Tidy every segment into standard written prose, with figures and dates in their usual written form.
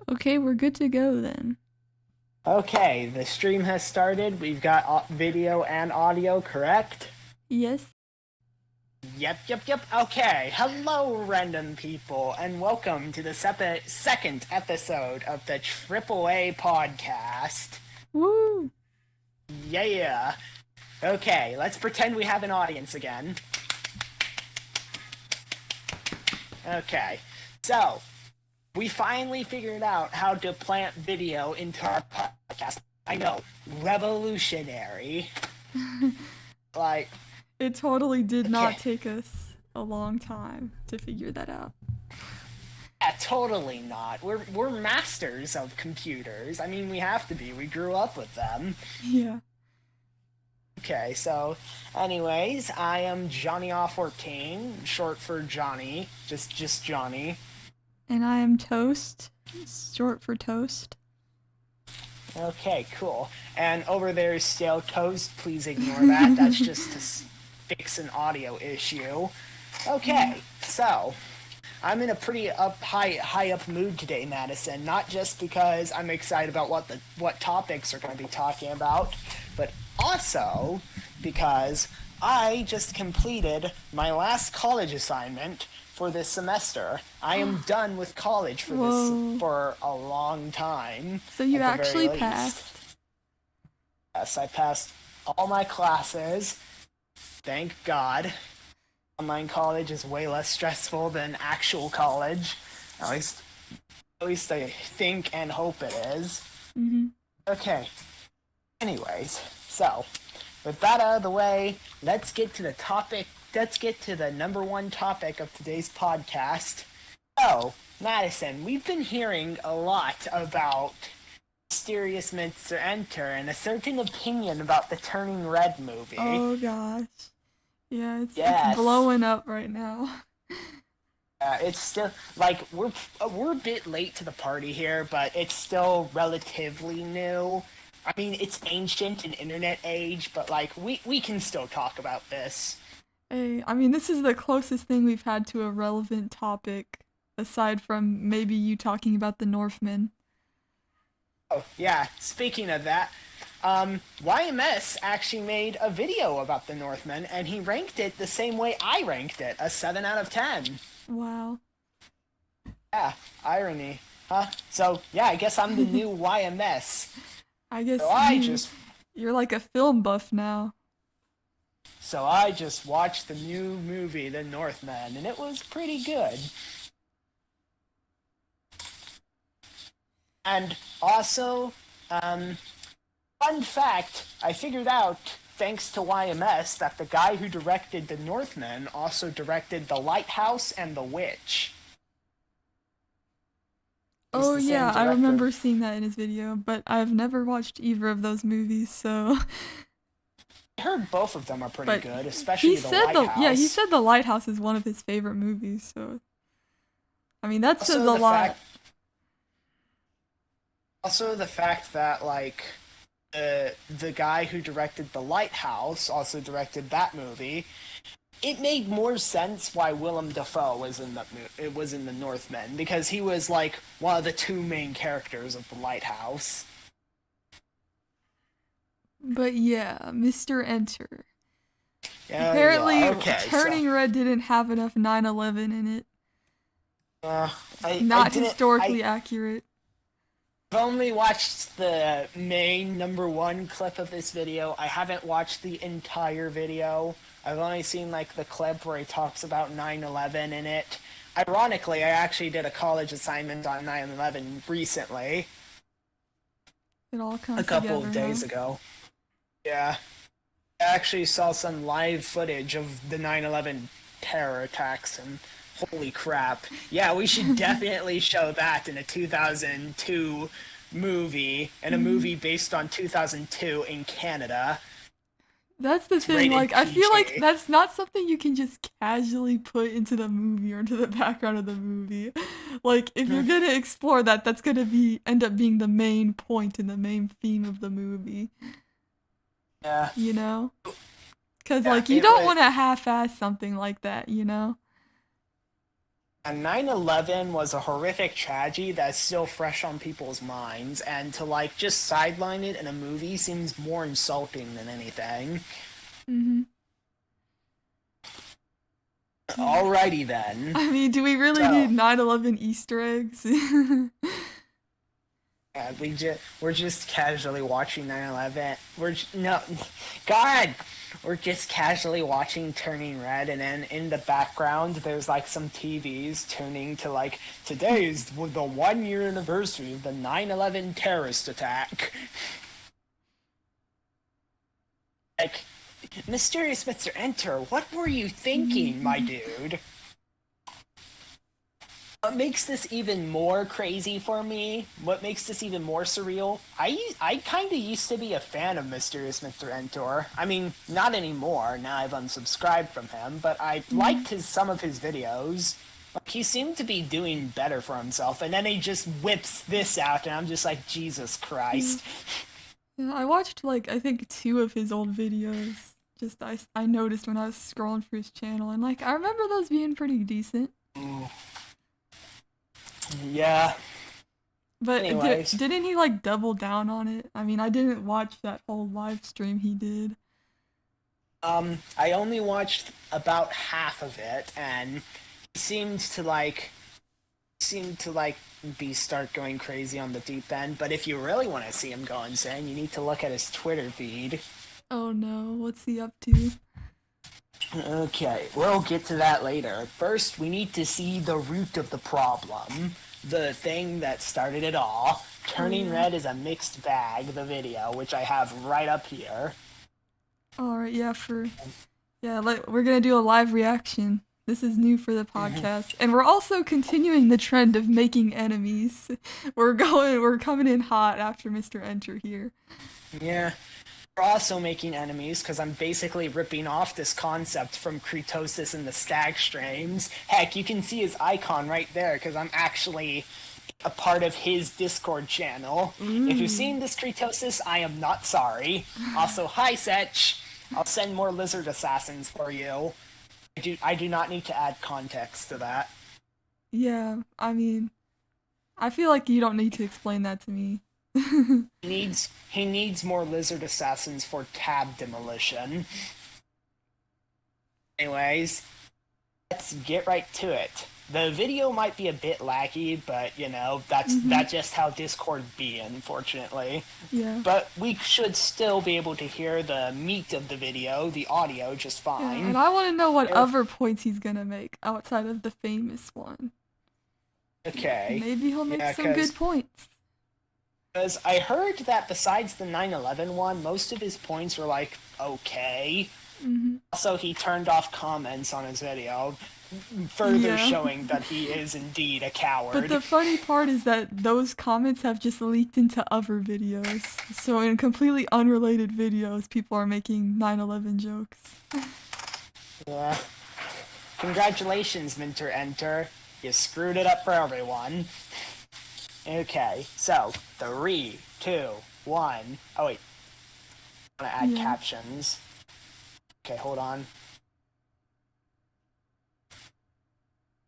Okay, we're good to go then. Okay, the stream has started. We've got video and audio, correct? Yes. Yep. Okay, hello, random people, and welcome to the second episode of the AAA Podcast. Woo! Yeah. Okay, let's pretend we have an audience again. Okay, so we finally figured out how to plant video into our podcast. I know, revolutionary. Like, It totally did not okay. take us a long time to figure that out. Yeah, totally not. We're masters of computers. I mean, we have to be. We grew up with them. Yeah. Okay, so, anyways, I am Johnny Off 14, short for Johnny, just Johnny. And I am Toast, short for Toast. Okay, cool. And over there is Stale Toast. Please ignore that. That's just to fix an audio issue. Okay, so I'm in a pretty high up mood today, Madison. Not just because I'm excited about what topics we're going to be talking about, but also because I just completed my last college assignment for this semester. I am done with college for a long time. So you at the actually very least. passed. Yes, I passed all my classes. Thank God. Online college is way less stressful than actual college. At least I think and hope it is. Mm-hmm. Okay. Anyways, so with that out of the way, let's get to the topic. Let's get to the number one topic of today's podcast. So, Madison, we've been hearing a lot about mysterious MrEnter and a certain opinion about the Turning Red movie. Oh gosh. Yeah, it's Yes. blowing up right now. It's still like we're a bit late to the party here, but it's still relatively new. I mean, it's ancient in internet age, but like we can still talk about this. Hey, I mean, this is the closest thing we've had to a relevant topic, aside from maybe you talking about the Northmen. Oh yeah, speaking of that, YMS actually made a video about the Northmen, and he ranked it the same way I ranked it, a 7 out of 10. Wow. Yeah, irony, huh? So yeah, I guess I'm the new YMS. I guess So you're like a film buff now. So I just watched the new movie, The Northman, and it was pretty good. And also, fun fact, I figured out, thanks to YMS, that the guy who directed The Northman also directed The Lighthouse and The Witch. He's Oh the same yeah, I director. remember seeing that in his video, but I've never watched either of those movies, so. I heard both of them are pretty But good, especially he The said Lighthouse. he said The Lighthouse is one of his favorite movies, so. I mean, that says a Also, lot. the fact that, like, the guy who directed The Lighthouse also directed that movie. It made more sense why Willem Dafoe was in The Northman, because he was like one of the two main characters of The Lighthouse. But yeah, MrEnter. Yeah, Apparently, okay, Turning Red didn't have enough 9/11 in it. Not I historically accurate. I've only watched the main number one clip of this video. I haven't watched the entire video. I've only seen like the clip where he talks about 9/11 in it. Ironically, I actually did a college assignment on 9/11 recently, It all comes a couple together, of days huh? ago. Yeah. I actually saw some live footage of the 9/11 terror attacks, and holy crap. Yeah, we should definitely show that in a 2002 movie, and a movie based on 2002 in Canada. That's the It's thing, rated like, I feel like PG. that's not something you can just casually put into the movie or into the background of the movie. Like, if you're gonna explore that, that's gonna end up being the main point and the main theme of the movie, Yeah. you know? Because, Yeah, like, you don't want to half-ass something like that, you know? And 9/11 was a horrific tragedy that's still fresh on people's minds, and to like just sideline it in a movie seems more insulting than anything. Mm-hmm. Alrighty then. I mean, do we really need 9/11 Easter eggs? Yeah, we're just casually watching 9/11. God, we're just casually watching Turning Red, and then in the background there's like some TVs turning to like today is the 1 year anniversary of the 9/11 terrorist attack. Like, mysterious Mr. Enter, what were you thinking, my dude? What makes this even more crazy for me, what makes this even more surreal, I kind of used to be a fan of Mysterious Mr. Enter. I mean, not anymore, now I've unsubscribed from him, but I liked some of his videos. Like, he seemed to be doing better for himself, and then he just whips this out, and I'm just like, Jesus Christ. Yeah, I watched, like, I think 2 of his old videos. Just, I noticed when I was scrolling through his channel, and, like, I remember those being pretty decent. Yeah. But Anyways. didn't he, like, double down on it? I mean, I didn't watch that whole live stream he did. I only watched about half of it, and he seemed to start going crazy on the deep end. But if you really want to see him go insane, you need to look at his Twitter feed. Oh no, what's he up to? Okay, we'll get to that later. First, we need to see the root of the problem, the thing that started it all. Turning Red is a mixed bag, the video, which I have right up here. Alright, yeah, we're gonna do a live reaction. This is new for the podcast. And we're also continuing the trend of making enemies. We're coming in hot after Mr. Enter here. Yeah. We're also making enemies because I'm basically ripping off this concept from Kretosis and the Stag Streams. Heck, you can see his icon right there because I'm actually a part of his Discord channel. If you've seen this Kretosis, I am not sorry. Also, hi Setch. I'll send more lizard assassins for you. I do not need to add context to that. Yeah, I mean, I feel like you don't need to explain that to me. He needs more lizard assassins for tab demolition. Anyways, let's get right to it. The video might be a bit laggy, but you know, that's just how Discord be, unfortunately. Yeah. But we should still be able to hear the meat of the video, the audio, just fine. Yeah, and I want to know what other points he's gonna make outside of the famous one. Okay. Maybe he'll make some good points. Because I heard that besides the 9/11 one, most of his points were like, okay. Also, he turned off comments on his video, further showing that he is indeed a coward. But the funny part is that those comments have just leaked into other videos. So in completely unrelated videos, people are making 9/11 jokes. Yeah. Congratulations, MrEnter. You screwed it up for everyone. Okay, so 3, 2, 1. Oh wait, I want to add captions. Okay, hold on.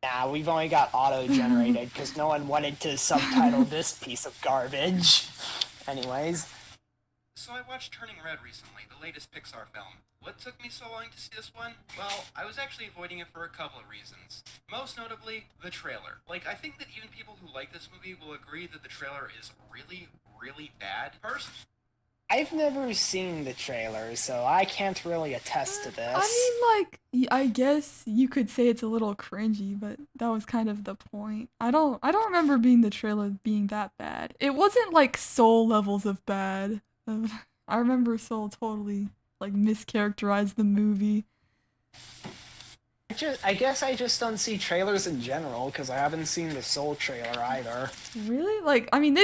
Nah, we've only got auto-generated because no one wanted to subtitle this piece of garbage. Anyways. So I watched Turning Red recently, the latest Pixar film. What took me so long to see this one? Well, I was actually avoiding it for a couple of reasons. Most notably, the trailer. Like, I think that even people who like this movie will agree that the trailer is really, really bad. First, I've never seen the trailer, so I can't really attest to this. I mean, like, I guess you could say it's a little cringy, but that was kind of the point. I don't remember the trailer being that bad. It wasn't like Soul levels of bad. I remember Soul totally like mischaracterized the movie. I guess I just don't see trailers in general because I haven't seen the Soul trailer either. Really? Like, I mean,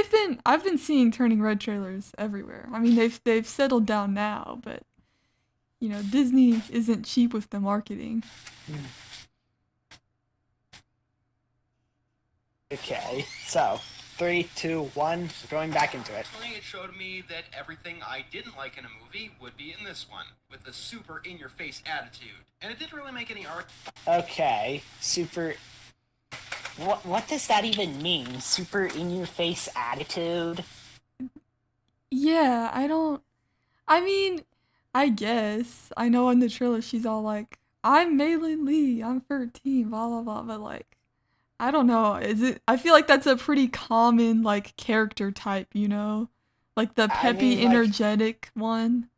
I've been seeing Turning Red trailers everywhere. I mean, they've settled down now, but you know, Disney isn't cheap with the marketing. Okay, so 3, 2, 1, going back into it. it showed me that everything I didn't like in a movie would be in this one, with a super in-your-face attitude. And it didn't really make any art. Okay, super... What does that even mean? Super in-your-face attitude? Yeah, I mean, I guess. I know in the trailer she's all like, I'm Maylin Lee, I'm 13, blah blah blah, but like, I don't know. I feel like that's a pretty common like character type, you know? Like the I peppy, mean, like, energetic one.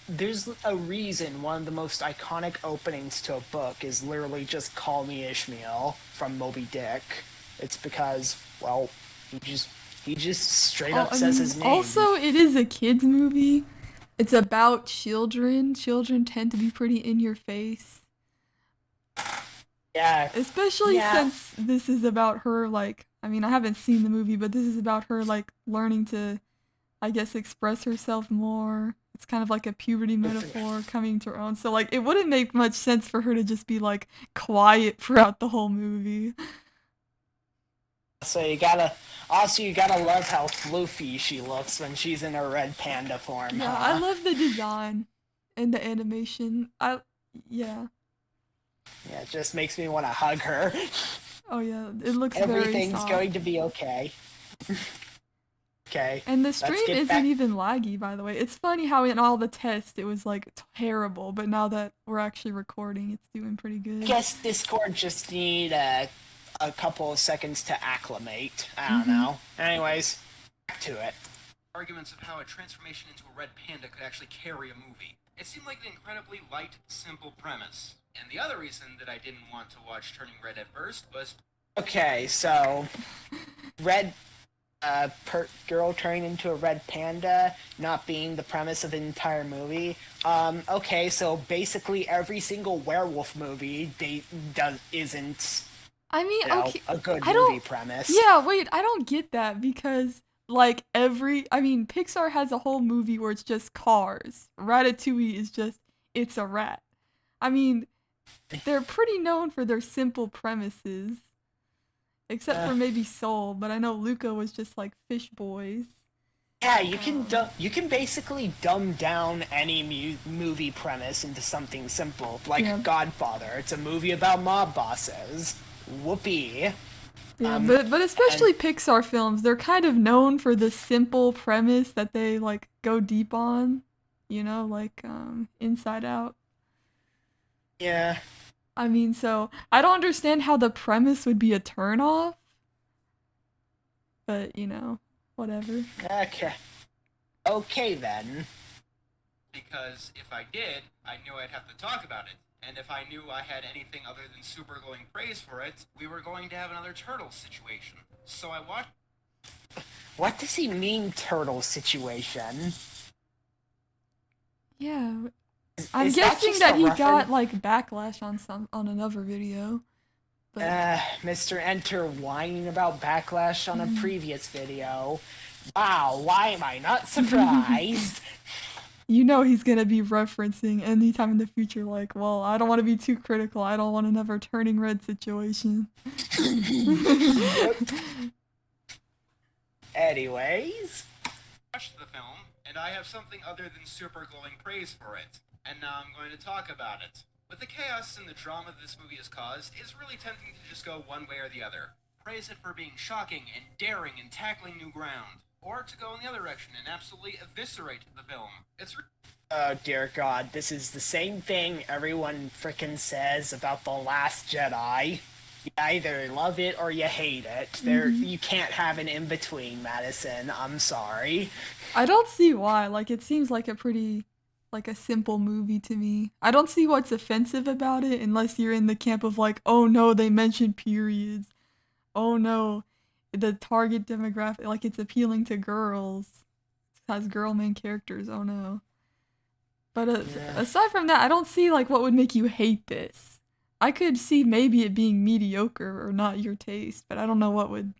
there's a reason one of the most iconic openings to a book is literally just "Call Me Ishmael" from Moby Dick. It's because, well, he just he just straight Oh, up I says mean, his name. also it is a kids movie. It's about children. Children tend to be pretty in your face. Yeah, Especially yeah. since this is about her, like, I mean, I haven't seen the movie, but this is about her, like, learning to, I guess, express herself more. It's kind of like a puberty metaphor coming to her own. So, like, it wouldn't make much sense for her to just be, like, quiet throughout the whole movie. So you gotta love how floofy she looks when she's in her red panda form, Yeah, I huh? love the design and the animation. Yeah. Yeah, it just makes me want to hug her. Oh, yeah, it looks very Everything's soft. going to be okay. Okay, And the let's stream get isn't back. even laggy, by the way. It's funny how in all the tests it was like terrible, but now that we're actually recording, it's doing pretty I good. guess Discord just need a couple of seconds to acclimate. I don't Mm-hmm. know. Anyways, back to it. Arguments of how a transformation into a red panda could actually carry a movie. It seemed like an incredibly light, simple premise. And the other reason that I didn't want to watch Turning Red at first was Okay, so red girl turning into a red panda not being the premise of the entire movie. Okay, so basically every single werewolf movie isn't, I mean, you know, okay, a good I movie don't. premise. Yeah, wait, I don't get that because like I mean, Pixar has a whole movie where it's just cars. Ratatouille is just it's a rat. I mean, they're pretty known for their simple premises, except Uh, for maybe Soul, but I know Luca was just like Fish Boys. yeah, Um, you can basically dumb down any movie premise into something simple, yeah, like Godfather. It's a movie about mob bosses. Whoopee. yeah, Um, but and especially Pixar films, they're kind of known for the simple premise that they like go deep on, you know, like Inside Out. yeah, I mean, so I don't understand how the premise would be a turnoff, but you know, whatever. okay, okay then. because if I did, I knew I'd have to talk about it. And if I knew I had anything other than super glowing praise for it, we were going to have another turtle situation. So I watched. What does he mean, turtle situation? Yeah, I'm Is that guessing just that a he reference? got like backlash on another video, but Mr. Enter whining about backlash on a mm. previous video. Wow, why am I not surprised? You know he's gonna be referencing anytime in the future, like, well, I don't want to be too critical. I don't want another turning red situation. Yep. Anyways, Watched the film, and I have something other than super glowing praise for it. And now I'm going to talk about it. With the chaos and the drama this movie has caused, it's really tempting to just go one way or the other. Praise it for being shocking and daring and tackling new ground. Or to go in the other direction and absolutely eviscerate the film. oh dear God, this is the same thing everyone frickin' says about The Last Jedi. You either love it or you hate it. Mhm. You can't have an in between, Madison. I'm sorry. I don't see why. Like, it seems like a pretty, like a simple movie to me. I don't see what's offensive about it unless you're in the camp of like, oh no, they mentioned periods. Oh no, the target demographic, like it's appealing to girls. It has girl main characters. Oh no. But Yeah. aside from that, I don't see like what would make you hate this. I could see maybe it being mediocre or not your taste, but I don't know what would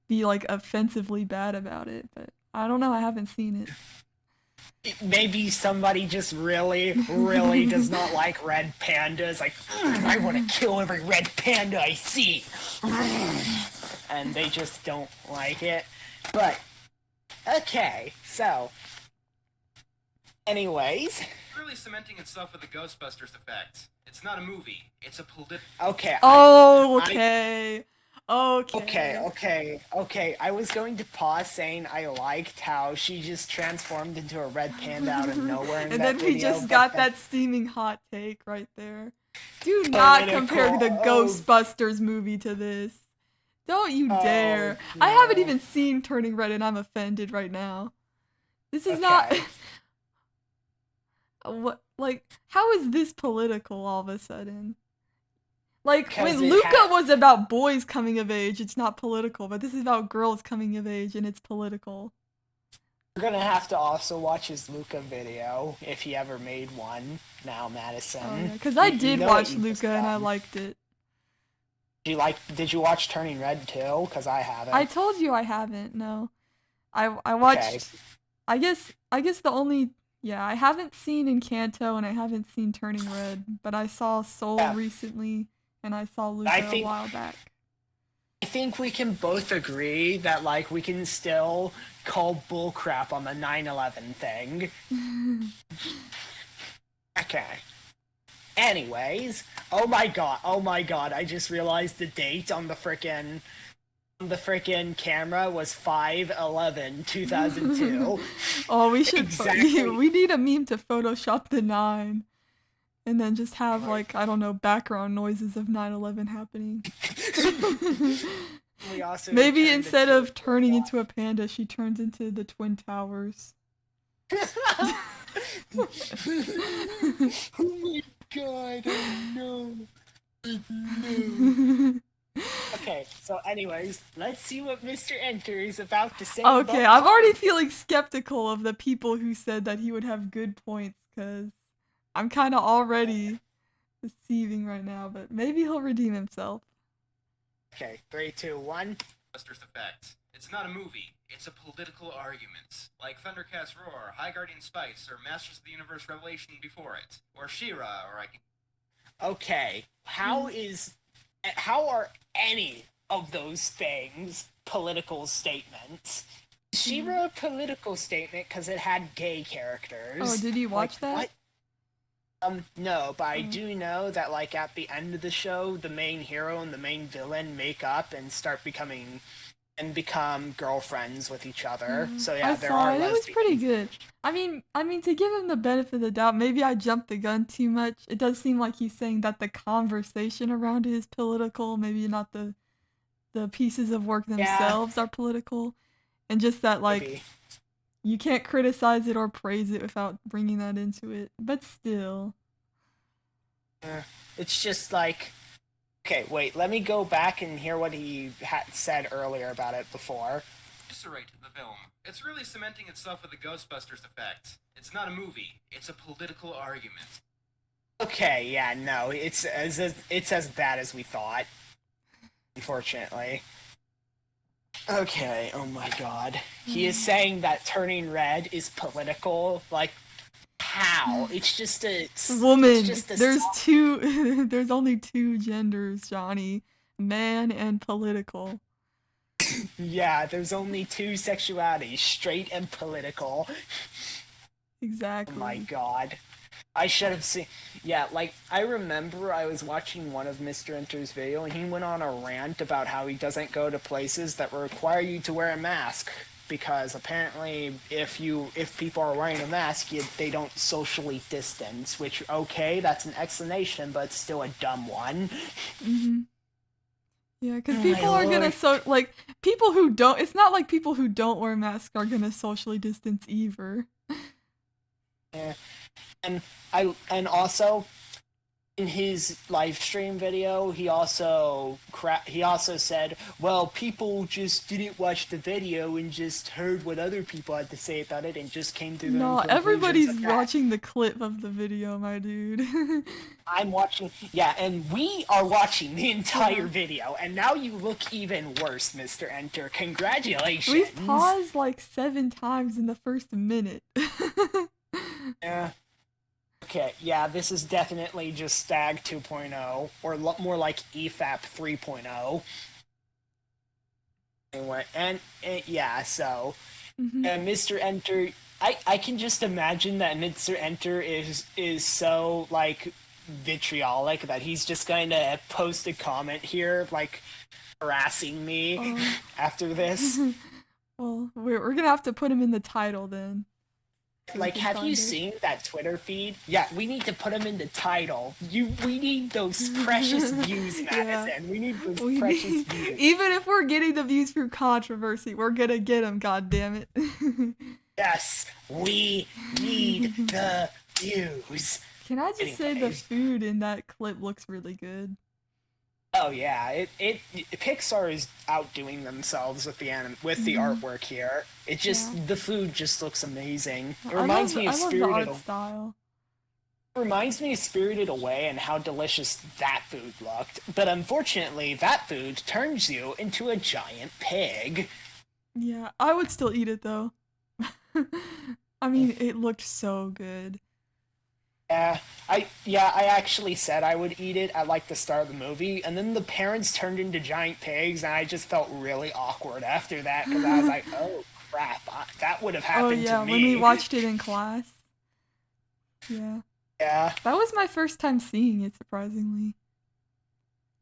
be like offensively bad about it. But I don't know. I haven't seen Maybe somebody just really, really does not like red pandas. Like, I want to kill every red panda I see. And they just don't like it. But, okay, so. Anyways, Really cementing itself with the Ghostbusters effect. It's not a movie. It's a political. okay. Okay. Okay. I was going to pause saying I liked how she just transformed into a red panda out of nowhere in And that then we video, just but got then that steaming hot take right there. Do not compare the political. Ghostbusters movie to this. Don't you Oh, dare. I haven't no. even seen Turning Red and I'm offended right now. This is not Okay. what like how is this political all of a sudden? Like Because when it Luca had. was about boys coming of age, it's not political, but this is about girls coming of age and it's political. We're gonna have to also watch his Luca video if he ever made one. Now, Oh Madison, yeah, because I you did know what watch you just Luca and I done. liked it. Did you watch Turning Red too? Because I I haven't. told you I haven't. No, I Okay. watched. I guess the only yeah I haven't seen Encanto and I haven't seen Turning Red, but I saw Soul Yeah. recently and I saw I Luca a think while back. I think we can both agree that like we can still call bullcrap on the 9/11 thing. Okay. Anyways, oh my god, I just realized the date on the frickin' camera was 5/11/2002. Oh, we should. Exactly. We need a meme to Photoshop the 9, and then just have like I don't know background noises of 9/11 happening. We also Maybe turned instead into of turning into a panda, she turns into the Twin Towers. Oh my god, oh no. Okay, so anyways, let's see what Mr. Enter is about to say Okay, about I'm already feeling skeptical of the people who said that he would have good points, because I'm kind of already deceiving right now, but maybe he'll redeem himself. Okay, 3, 2, 1. Ghostbusters effect. It's not a movie. It's a political argument. Like Thundercats Roar, High Guardian Spice, or Masters of the Universe Revelation before it, or She-Ra, or I can. Okay, how are any of those things political statements? She-Ra a political statement because it had gay characters. Oh, did you watch that? What? No, but I do know that, like, at the end of the show, the main hero and the main villain make up and become girlfriends with each other. So yeah, I there saw are it. It was lesbians. pretty good. I mean, to give him the benefit of the doubt, maybe I jumped the gun too much. It does seem like he's saying that the conversation around it is political, maybe not the pieces of work Yeah, themselves are political, and just that like maybe. you can't criticize it or praise it without bringing that into it. But still, It's just like, okay, wait, let me go back and hear what he had said earlier about it before. Eviscerate the film. It's really cementing itself with the Ghostbusters effect. It's not a movie. It's a political argument. Okay, yeah, no, it's as bad as we thought. Unfortunately. Okay, oh my god. He is saying that Turning Red is political. Like, how? It's just a. woman. It's just a. There's two. There's only two genders, Johnny. Man and political. Yeah, there's only two sexualities, straight and political. Exactly. Oh my god. I should have seen. Yeah, like, I remember I was watching one of MrEnter's video, and he went on a rant about how he doesn't go to places that require you to wear a mask. Because apparently, if people are wearing a mask, they don't socially distance. Which, okay, that's an explanation, but it's still a dumb one. Mhm. Yeah, because Oh people my are gonna lord. people who don't. It's not like people who don't wear masks are gonna socially distance either. Yeah. And also in his live stream video, he also said, "Well, people just didn't watch the video and just heard what other people had to say about it and just came to their No, own conclusions." everybody's Okay, watching the clip of the video, my dude. I'm watching, yeah, and we are watching the entire Yeah. video, and now you look even worse, Mr. Enter. Congratulations. We've paused like 7 times in the first minute. Yeah. Okay, yeah, this is definitely just Stag 2.0, or more like EFAP 3.0. Anyway, and yeah, so And Mr. Enter, I can just imagine that Mr. Enter is so like vitriolic that he's just going to post a comment here like harassing me after this. Well, we're gonna have to put him in the title then. Like, have you seen that Twitter feed? Yeah, we need to put him in the title. We need those precious views, Madison. We need those precious views. Even if we're getting the views through controversy, we're gonna get them. God damn it! Yes, we need the views. Can I just say the food in that clip looks really good? Oh yeah, Pixar is outdoing themselves with the artwork here. It just the food just looks amazing. It reminds me of Spirited style. It reminds me of Spirited Away and how delicious that food looked. But unfortunately, that food turns you into a giant pig. Yeah, I would still eat it though. I mean, it looked so good. Yeah, I actually said I would eat it at like the start of the movie, and then the parents turned into giant pigs, and I just felt really awkward after that because I was like, oh crap, that would have happened to me. When we watched it in class. Yeah. Yeah. That was my first time seeing it, surprisingly.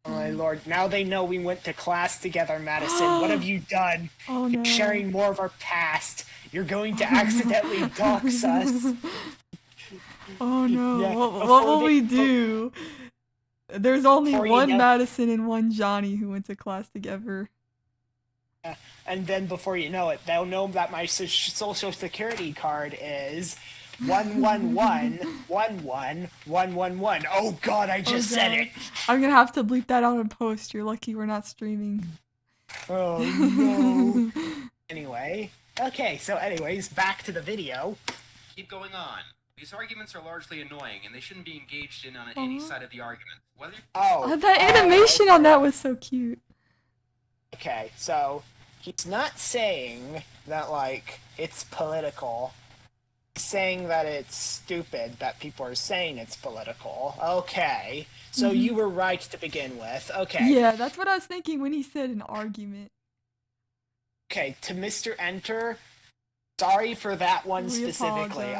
Oh my lord, now they know we went to class together, Madison. What have you done? Oh no. You're sharing more of our past. You're going to accidentally dox us. Oh no, yeah, what will we do? There's only one Madison and one Johnny who went to class together. Yeah. And then before you know it, they'll know that my social security card is 111111111. Oh god, I just said it. I'm gonna have to bleep that out in post. You're lucky we're not streaming. Oh no. Anyway, anyways, back to the video. Keep going on. These arguments are largely annoying, and they shouldn't be engaged in on any side of the argument. That animation on that was so cute. Okay, so he's not saying that, like, it's political. He's saying that it's stupid that people are saying it's political. Okay, so you were right to begin with. Okay. Yeah, that's what I was thinking when he said an argument. Okay, to Mr. Enter, sorry for that one specifically.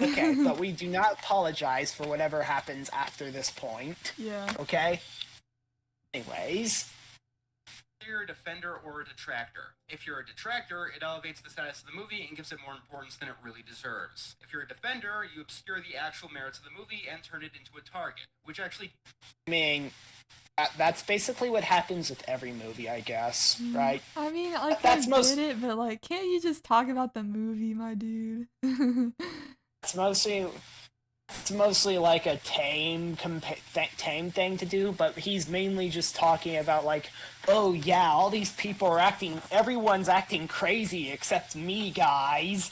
Okay, but we do not apologize for whatever happens after this point. Yeah. Okay? Anyways. You're a defender or a detractor. If you're a detractor, it elevates the status of the movie and gives it more importance than it really deserves. If you're a defender, you obscure the actual merits of the movie and turn it into a target, which actually... I mean, that's basically what happens with every movie, I guess, right? I mean, like, I get it, but, like, can't you just talk about the movie, my dude? It's mostly like a tame thing to do, but he's mainly just talking about like, oh yeah, all these people are everyone's acting crazy except me, guys.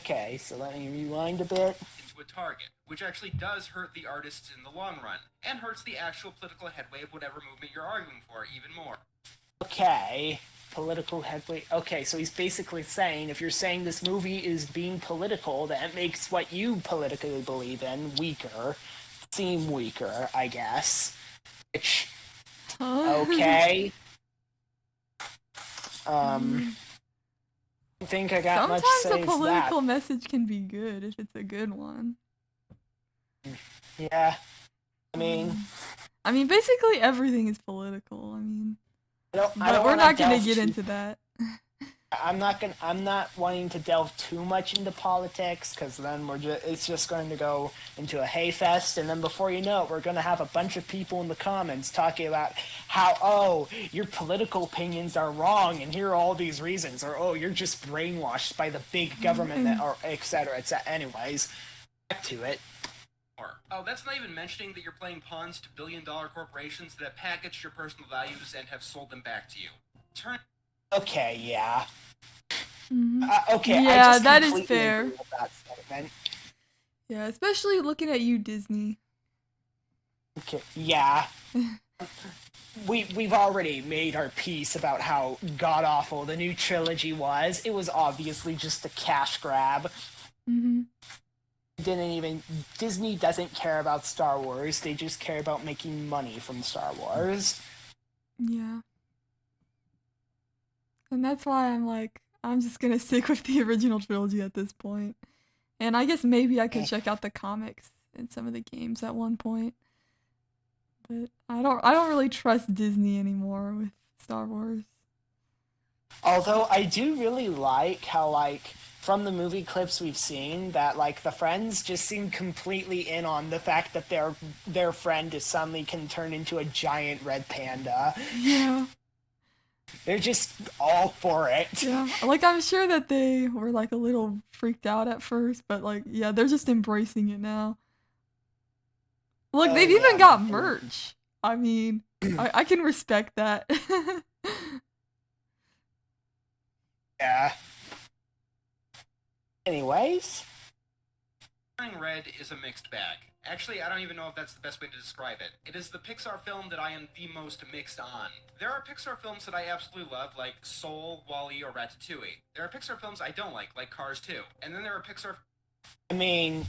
Okay, so let me rewind a bit. Into a target, which actually does hurt the artists in the long run, and hurts the actual political headway of whatever movement you're arguing for even more. Okay. Political headway. Okay, so he's basically saying if you're saying this movie is being political, that makes what you politically believe in seem weaker, I guess. Which, okay. I think I got much to say. Sometimes a political message can be good if it's a good one. Yeah. I mean, basically everything is political. I mean. But we're not going to get into that. I'm not wanting to delve too much into politics because then it's just going to go into a hayfest, and then before you know it, we're going to have a bunch of people in the comments talking about how your political opinions are wrong and here are all these reasons, or you're just brainwashed by the big government, or etc. Anyways, back to it. Oh, that's not even mentioning that you're playing pawns to billion-dollar corporations that have packaged your personal values and have sold them back to you. Okay, yeah. Okay, yeah, that is fair. Yeah, especially looking at you, Disney. Okay, yeah. We've already made our piece about how god-awful the new trilogy was. It was obviously just a cash grab. Disney doesn't care about Star Wars, they just care about making money from Star Wars. Yeah. And that's why I'm like, I'm just gonna stick with the original trilogy at this point. And I guess maybe I could check out the comics and some of the games at one point. But I don't really trust Disney anymore with Star Wars. Although I do really like how, like, from the movie clips we've seen, that, like, the friends just seem completely in on the fact that their friend is suddenly can turn into a giant red panda. Yeah. They're just all for it. Yeah. Like, I'm sure that they were, like, a little freaked out at first, but, like, yeah, they're just embracing it now. Look, Oh, they've yeah, even got me too. merch. I mean, I can respect that. Yeah. Anyways, Turning Red is a mixed bag. Actually, I don't even know if that's the best way to describe it. It is the Pixar film that I am the most mixed on. There are Pixar films that I absolutely love, like Soul, WALL-E, or Ratatouille. There are Pixar films I don't like Cars 2. And then there are Pixar... I mean,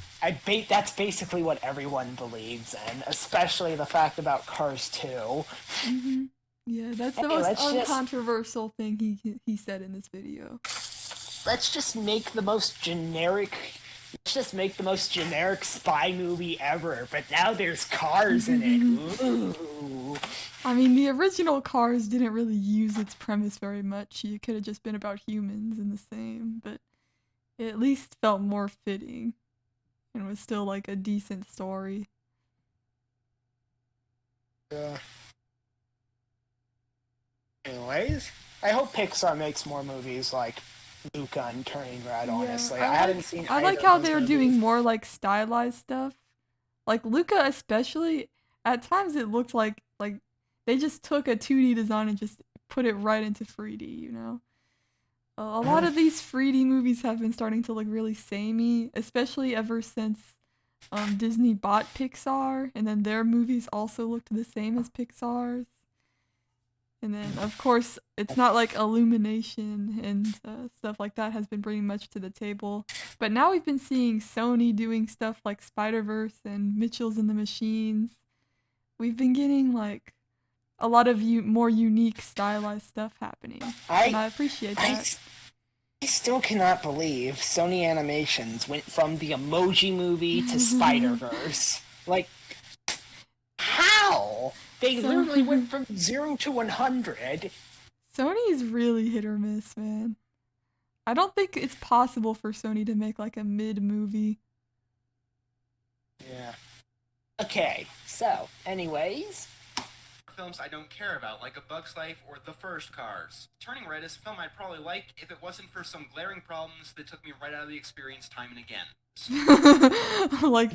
that's basically what everyone believes in, especially the fact about Cars 2. Mm-hmm. Yeah, that's the Hey, most let's just- uncontroversial thing he said in this video. Let's just make the most generic spy movie ever, but now there's cars in it. Ooh. I mean, the original Cars didn't really use its premise very much. It could have just been about humans and the same, but it at least felt more fitting and was still like a decent story. Yeah. Anyways, I hope Pixar makes more movies like Luca and Turning Red, honestly. I haven't seen I like either how of those they're movies. doing more like stylized stuff. Like Luca especially, at times it looked like they just took a 2D design and just put it right into 3D, you know? A lot of these 3D movies have been starting to look really samey, especially ever since Disney bought Pixar, and then their movies also looked the same as Pixar's. And then, of course, it's not like Illumination and stuff like that has been bringing much to the table. But now we've been seeing Sony doing stuff like Spider-Verse and Mitchell's and the Machines. We've been getting, like, a lot of more unique, stylized stuff happening. And I appreciate that. I still cannot believe Sony Animations went from the Emoji Movie to Spider-Verse. Like, how? They literally went from 0 to 100. Sony's really hit or miss, man. I don't think it's possible for Sony to make like a mid-movie. Yeah. Okay, so, anyways. films I don't care about, like A Bug's Life or The First Cars. Turning Red is a film I'd probably like if it wasn't for some glaring problems that took me right out of the experience time and again. Like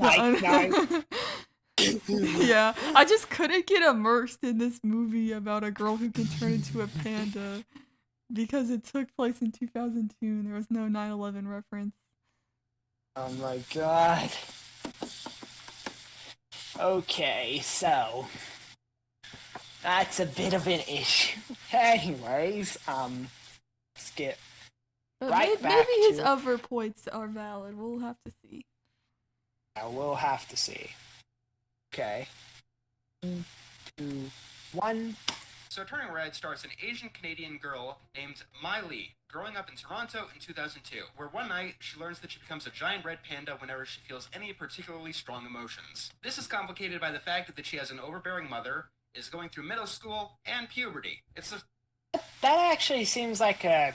yeah, I just couldn't get immersed in this movie about a girl who can turn into a panda because it took place in 2002 and there was no 9/11 reference. Oh my god. Okay, so that's a bit of an issue. Anyways, skip. Right back maybe his to- other points are valid. We'll have to see. Yeah, we'll have to see. Okay. 3, 2, 1. So Turning Red stars an Asian Canadian girl named Mai Lee, growing up in Toronto in 2002, where one night she learns that she becomes a giant red panda whenever she feels any particularly strong emotions. This is complicated by the fact that she has an overbearing mother, is going through middle school, and puberty. That actually seems like a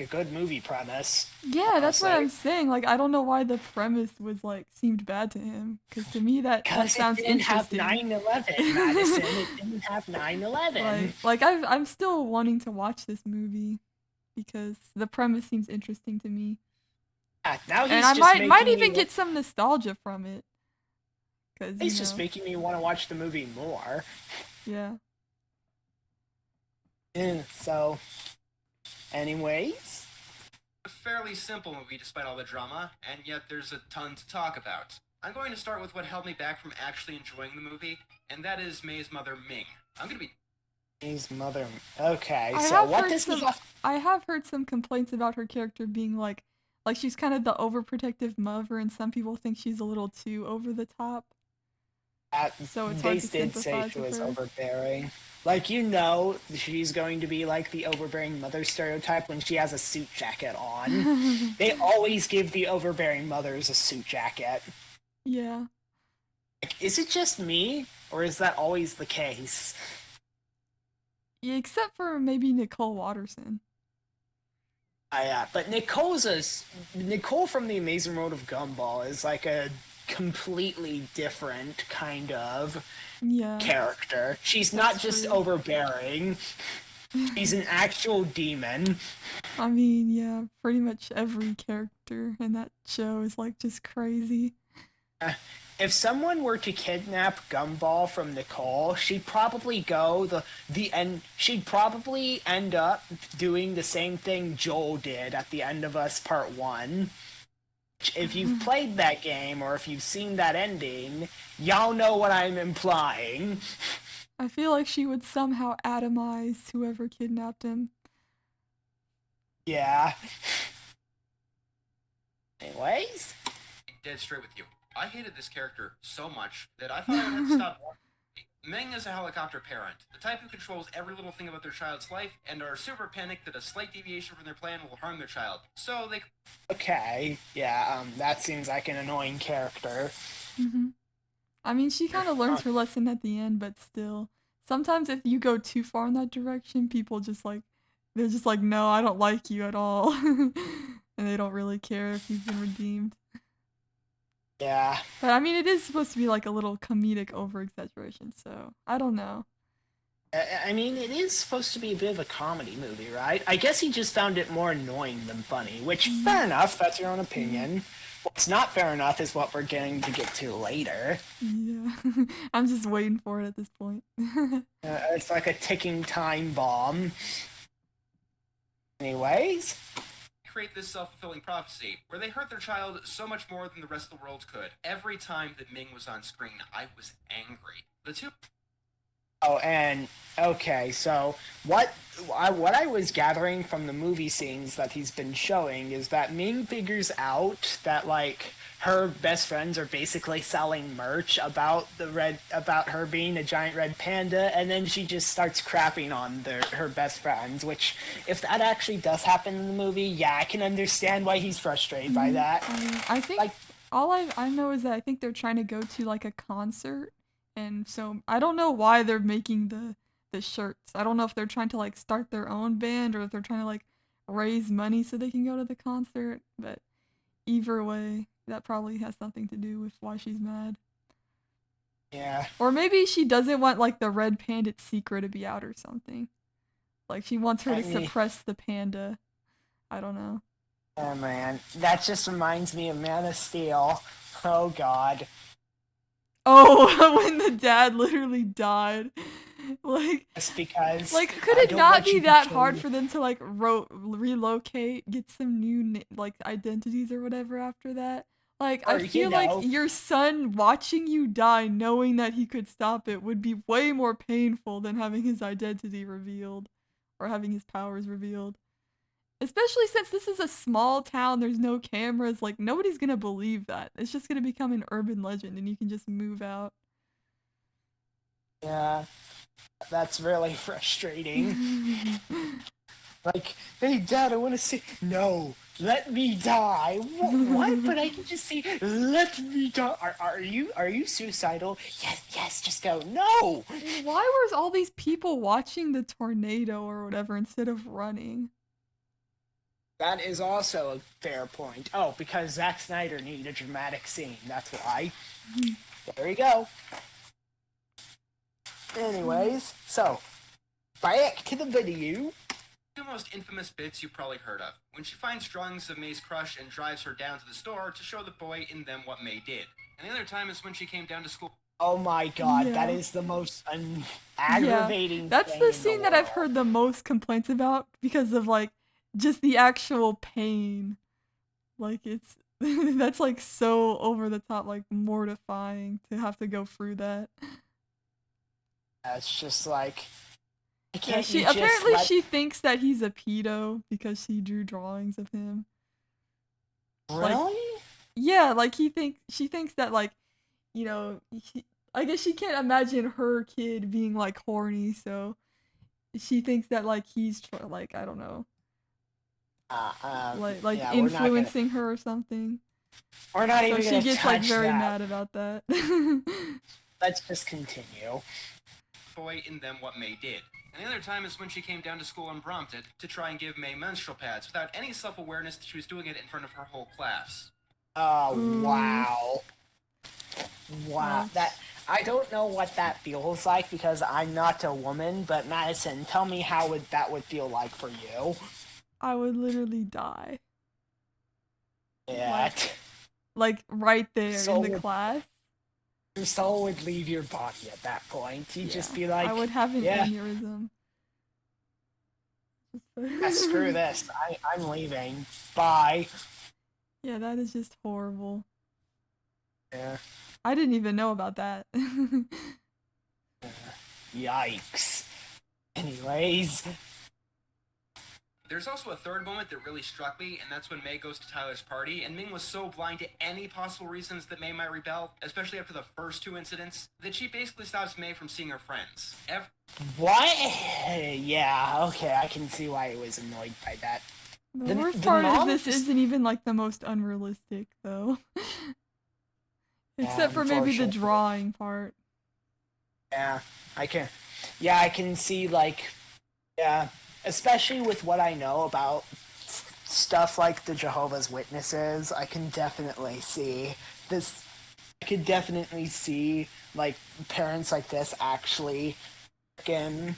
good movie premise. Yeah, that's what honestly. I'm saying. Like, I don't know why the premise was like seemed bad to him, because to me that sounds it didn't interesting. have 9/11, Madison. It didn't have 9/11. I'm still wanting to watch this movie because the premise seems interesting to me, Now he's and I just might making even me, get some nostalgia from it. Cause he's just making me want to watch the movie more. yeah. So, anyways, A fairly simple movie despite all the drama, and yet there's a ton to talk about. I'm going to start with what held me back from actually enjoying the movie, and that is May's mother, Ming. his mother. Okay, I so have what heard does he some. have? I have heard some complaints about her character being like she's kind of the overprotective mother, and some people think she's a little too over the top. So it's hard They to did say sympathize she with was her. overbearing. Like, she's going to be like the overbearing mother stereotype when she has a suit jacket on. They always give the overbearing mothers a suit jacket. Yeah. Like, is it just me, or is that always the case? Yeah, except for maybe Nicole Watterson. Yeah, but Nicole from The Amazing World of Gumball is like a completely different kind of character. She's not just overbearing. She's an actual demon. I mean, yeah, pretty much every character in that show is like just crazy. If someone were to kidnap Gumball from Nicole, she'd probably go the end. She'd probably end up doing the same thing Joel did at the end of Us Part 1. If you've played that game or if you've seen that ending, y'all know what I'm implying. I feel like she would somehow atomize whoever kidnapped him. Yeah. Anyways? Dead straight with you. I hated this character so much that I thought I would have to stop watching. Meng is a helicopter parent, the type who controls every little thing about their child's life, and are super panicked that a slight deviation from their plan will harm their child. So they... Okay, yeah, that seems like an annoying character. Mm-hmm. I mean, she kind of learns her lesson at the end, but still. Sometimes if you go too far in that direction, people just like... They're just like, no, I don't like you at all. And they don't really care if you've been redeemed. Yeah. But I mean, it is supposed to be like a little comedic over-exaggeration, so I don't know. I mean, it is supposed to be a bit of a comedy movie, right? I guess he just found it more annoying than funny, which, fair enough, that's your own opinion. What's not fair enough is what we're going to get to later. Yeah, I'm just waiting for it at this point. It's like a ticking time bomb. Anyways... create this self-fulfilling prophecy, where they hurt their child so much more than the rest of the world could. Every time that Ming was on screen, I was angry. The two... Oh, and, okay, so, what I was gathering from the movie scenes that he's been showing is that Ming figures out that, like, her best friends are basically selling merch about her being a giant red panda, and then she just starts crapping on her best friends, which, if that actually does happen in the movie, yeah, I can understand why he's frustrated by that. I think, like, all I know is that I think they're trying to go to, like, a concert, and so I don't know why they're making the shirts. I don't know if they're trying to, like, start their own band, or if they're trying to, like, raise money so they can go to the concert, but either way, that probably has something to do with why she's mad. Yeah. Or maybe she doesn't want, like, the red panda's secret to be out or something. Like, she wants her to suppress the panda. I don't know. Oh, man. That just reminds me of Man of Steel. Oh, God. Oh, when the dad literally died. Like, just because... Like, could it not be that hard for them to, like, relocate, get some new, like, identities or whatever after that? Like, I feel like your son watching you die, knowing that he could stop it, would be way more painful than having his identity revealed. Or having his powers revealed. Especially since this is a small town, there's no cameras, like, nobody's gonna believe that. It's just gonna become an urban legend, and you can just move out. Yeah, that's really frustrating. Like, hey, Dad, I want to see... No, let me die. What? But I can just see... Let me die. Are you suicidal? Yes, just go. No! Why were all these people watching the tornado or whatever instead of running? That is also a fair point. Oh, because Zack Snyder needed a dramatic scene. That's why. There we go. Anyways, so, back to the video. The most infamous bits you've probably heard of. When she finds drawings of May's crush and drives her down to the store to show the boy in them what May did. And the other time is when she came down to school. Oh my god, that is the most aggravating That's thing the in scene the that I've heard the most complaints about because of, like, just the actual pain. Like, it's... that's, like, so over the top, like, mortifying to have to go through that. It's just like... She thinks that he's a pedo because she drew drawings of him. Really? Like, yeah, like she thinks that, like, you know, I guess she can't imagine her kid being like horny, so she thinks that like he's like I don't know, like Yeah, influencing her or something. we're not So even she gonna gets like touch very that. mad about that. Let's just continue. Boy in them what May did. And the other time is when she came down to school unprompted to try and give May menstrual pads without any self-awareness that she was doing it in front of her whole class. Oh, Ooh. wow. Wow. Ouch. That I don't know what that feels like because I'm not a woman, but Madison, tell me how that would feel like for you. I would literally die. Yeah. Like right there So in the class. Your soul would leave your body at that point. You'd just be like, I would have an yeah. aneurysm. Screw this. I'm leaving. Bye. Yeah, that is just horrible. Yeah. I didn't even know about that. Yikes. Anyways. There's also a third moment that really struck me, and that's when May goes to Tyler's party, and Ming was so blind to any possible reasons that May might rebel, especially after the first two incidents, that she basically stops May from seeing her friends. What? Yeah, okay, I can see why he was annoyed by that. The worst part is this isn't even like the most unrealistic though. Except for maybe the drawing part. Yeah, I can see like, yeah, especially with what I know about stuff like the Jehovah's Witnesses, I can definitely see this. I could definitely see like parents like this actually acting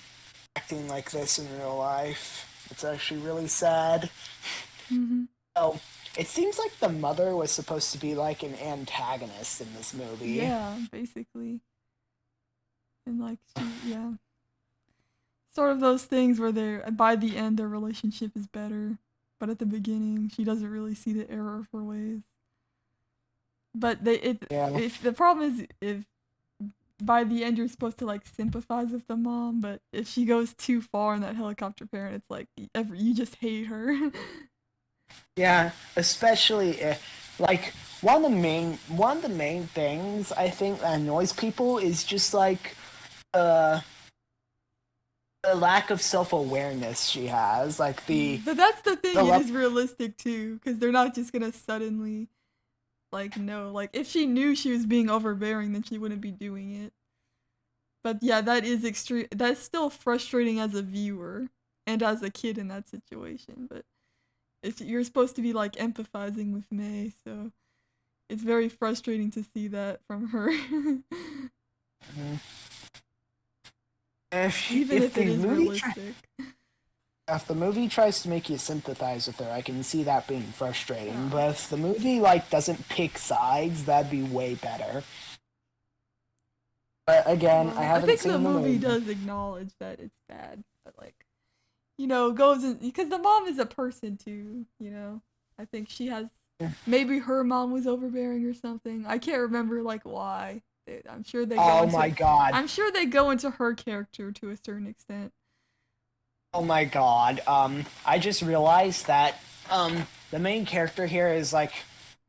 like this in real life. It's actually really sad. Mm-hmm. Oh, it seems like the mother was supposed to be like an antagonist in this movie. Yeah, basically. And like yeah. Sort of those things where by the end their relationship is better, but at the beginning she doesn't really see the error of her ways. But if the problem is if by the end you're supposed to like sympathize with the mom, but if she goes too far in that helicopter parent, it's like you just hate her. Yeah, especially if like one of the main things I think that annoys people is just like the lack of self-awareness she has, like But that's the thing, it is realistic too, because they're not just gonna suddenly like no, like if she knew she was being overbearing then she wouldn't be doing it. But yeah, that is extreme. That's still frustrating as a viewer and as a kid in that situation, but you're supposed to be like empathizing with May, so it's very frustrating to see that from her. Even if it is realistic. If the movie tries to make you sympathize with her, I can see that being frustrating. But if the movie like doesn't pick sides, that'd be way better. But again, I haven't seen the movie. I think the movie does acknowledge that it's bad, but like, you know, goes in because the mom is a person too. You know, I think she has maybe her mom was overbearing or something. I can't remember like why. I'm sure they. Oh my god! I'm sure they go into her character to a certain extent. Oh my god! I just realized that the main character here is like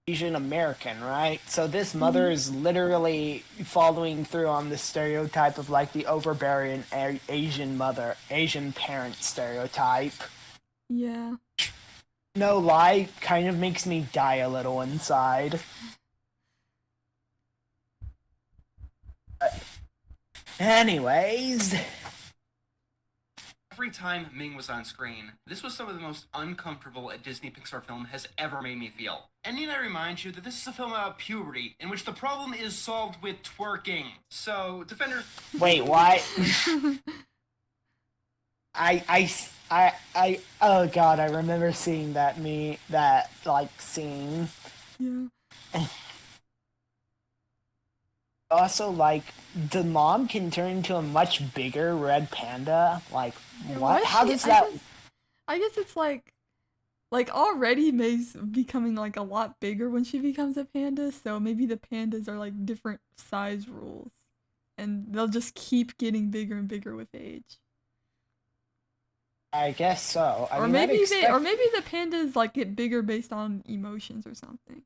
Asian American, right? So this mother is literally following through on the stereotype of like the overbearing Asian parent stereotype. Yeah. No lie, kind of makes me die a little inside. Anyways. Every time Ming was on screen, this was some of the most uncomfortable a Disney Pixar film has ever made me feel. And need I remind you that this is a film about puberty, in which the problem is solved with twerking. So, Defender... Wait, what? oh god, I remember seeing that scene. Yeah. Also, like, the mom can turn into a much bigger red panda. Like, what? How does that... I guess it's like already May's becoming like a lot bigger when she becomes a panda, so maybe the pandas are like different size rules. And they'll just keep getting bigger and bigger with age. I guess so. Or maybe the pandas like get bigger based on emotions or something.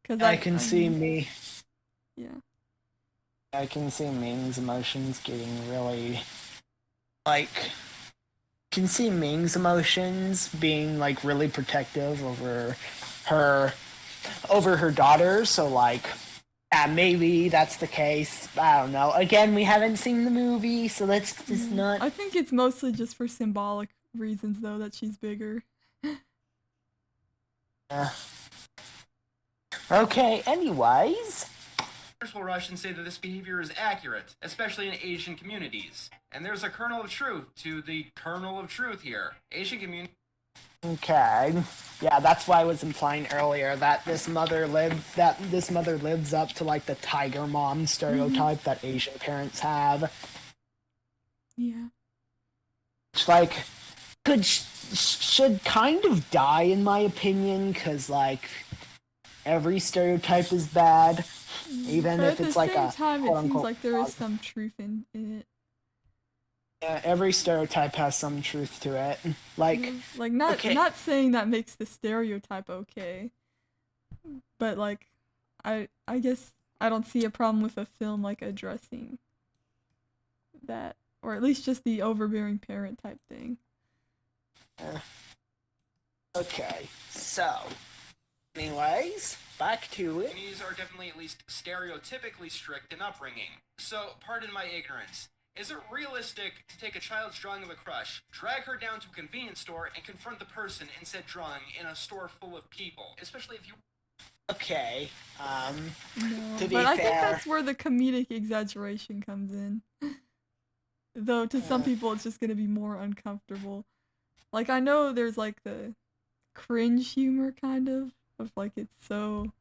I can see me. Yeah. I can see Ming's emotions getting really, like, can see Ming's emotions being, like, really protective her, over her daughter, so, like, yeah, maybe that's the case. I don't know. Again, we haven't seen the movie, so let's just not... I think it's mostly just for symbolic reasons, though, that she's bigger. Okay, anyways... Will rush and say that this behavior is accurate, especially in Asian communities. And there's a kernel of truth to the kernel of truth here. Asian communities... Okay. Yeah, that's why I was implying earlier that this mother lives up to, like, the tiger mom stereotype that Asian parents have. Yeah. Which, like, should kind of die, in my opinion, because, like, every stereotype is bad, even but if it's, like, at the same time, it seems like there is positive. some truth in it. Yeah, every stereotype has some truth to it. Like, not saying that makes the stereotype okay, but, like, I guess I don't see a problem with a film, like, addressing that, or at least just the overbearing parent type thing. Okay, so, anyways, back to it. Communities are definitely at least stereotypically strict in upbringing. So, pardon my ignorance. Is it realistic to take a child's drawing of a crush, drag her down to a convenience store, and confront the person in said drawing in a store full of people? Especially if you... Okay, No, to be but I think fair... that's where the comedic exaggeration comes in. Though to some people it's just gonna be more uncomfortable. Like, I know there's, like, the cringe humor, kind of like, it's so,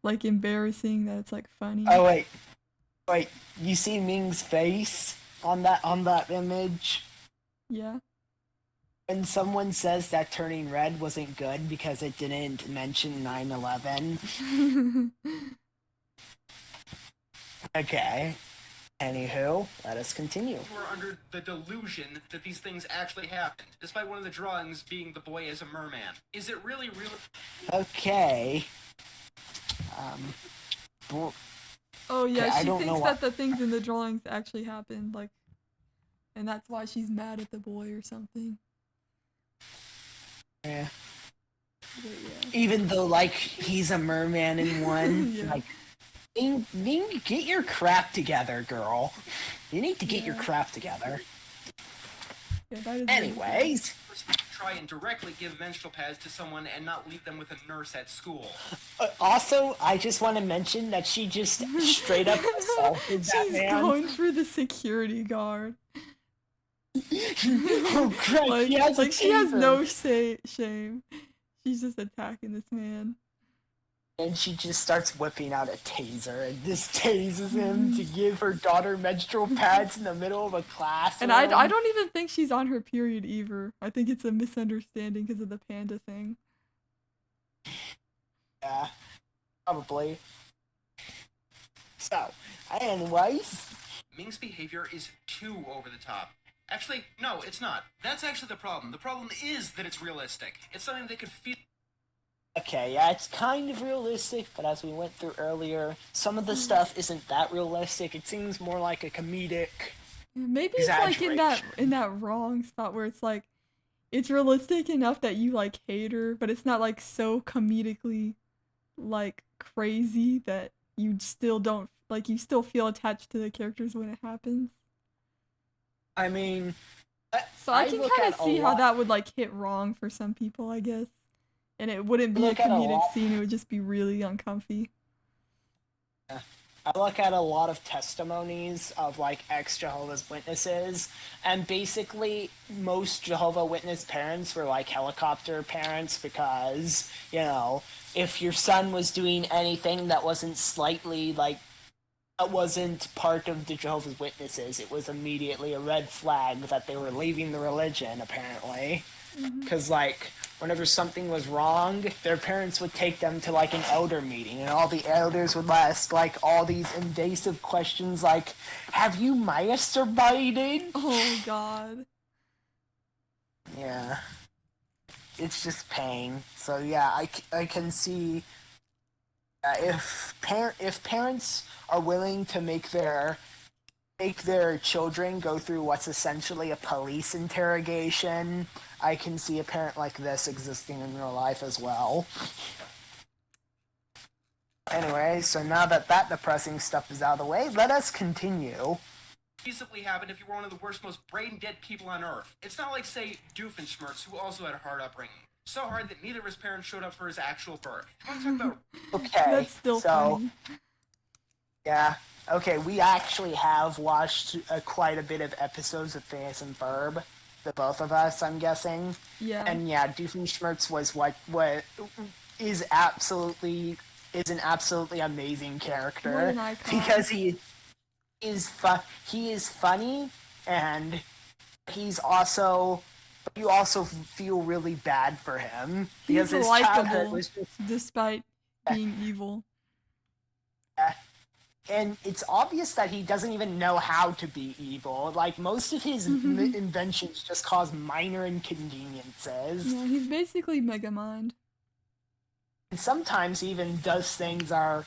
like, embarrassing that it's, like, funny. Oh, wait, you see Ming's face on that image? Yeah. When someone says that turning red wasn't good because it didn't mention 9/11. Okay. Anywho, let us continue. are under the delusion that these things actually happened, despite one of the drawings being the boy as a merman. Is it really real? Okay. Oh yeah, Okay, I she don't know thinks what... that the things in the drawings actually happened, like, and that's why she's mad at the boy or something. Yeah. But yeah. Even though, like, he's a merman in one, Yeah. like, Ming, get your crap together, girl. You need to get your Yeah. crap together. Yeah, that is Anyways, Try and directly give menstrual pads to someone and not leave them with a nurse at school. also, I just want to mention that she just straight up assaulted that She's man. going for the security guard. Oh, crap, Like, she has a she has taser. no shame. She's just attacking this man. And she just starts whipping out a taser and just tases him to give her daughter menstrual pads in the middle of a classroom. And I don't even think she's on her period either. I think it's a misunderstanding because of the panda thing. Yeah, probably. So, anyways. Ming's behavior is too over the top. Actually, no, it's not. That's actually the problem. The problem is that it's realistic. It's something they could feel. Okay, yeah, it's kind of realistic, but as we went through earlier, some of the stuff isn't that realistic. It seems more like a comedic. Yeah, maybe it's like in that wrong spot where it's like it's realistic enough that you like hate her, but it's not like so comedically like crazy that you still don't like you still feel attached to the characters when it happens. I mean, So I can kind of see how that would like hit wrong for some people, I guess. And it wouldn't be a comedic scene, it would just be really uncomfy. I look at a lot of testimonies of, like, ex-Jehovah's Witnesses, and basically most Jehovah Witness parents were, like, helicopter parents because, you know, if your son was doing anything that wasn't slightly, like, that wasn't part of the Jehovah's Witnesses, it was immediately a red flag that they were leaving the religion, apparently. Because, like, whenever something was wrong, their parents would take them to, like, an elder meeting, and all the elders would ask, like, all these invasive questions, like, have you masturbated? Oh, God. Yeah. It's just pain. So, yeah, I can see If parents are willing to make their children go through what's essentially a police interrogation, I can see a parent like this existing in real life as well. Anyway, so now that depressing stuff is out of the way, let us continue. Feasibly happened if you were one of the worst, most brain-dead people on Earth. It's not like, say, Doofenshmirtz, who also had a hard upbringing. So hard that neither of his parents showed up for his actual birth. I want to talk about... Okay, That's still funny. Yeah. Okay, we actually have watched quite a bit of episodes of Phineas and Ferb, the both of us, I'm guessing. Yeah. And yeah, Doofenshmirtz was what is an absolutely amazing character because he is funny, and you also feel really bad for him because He's his childhood was just, despite being evil. and it's obvious that he doesn't even know how to be evil. Like, most of his inventions just cause minor inconveniences. Yeah, he's basically Megamind. And sometimes he even does things that are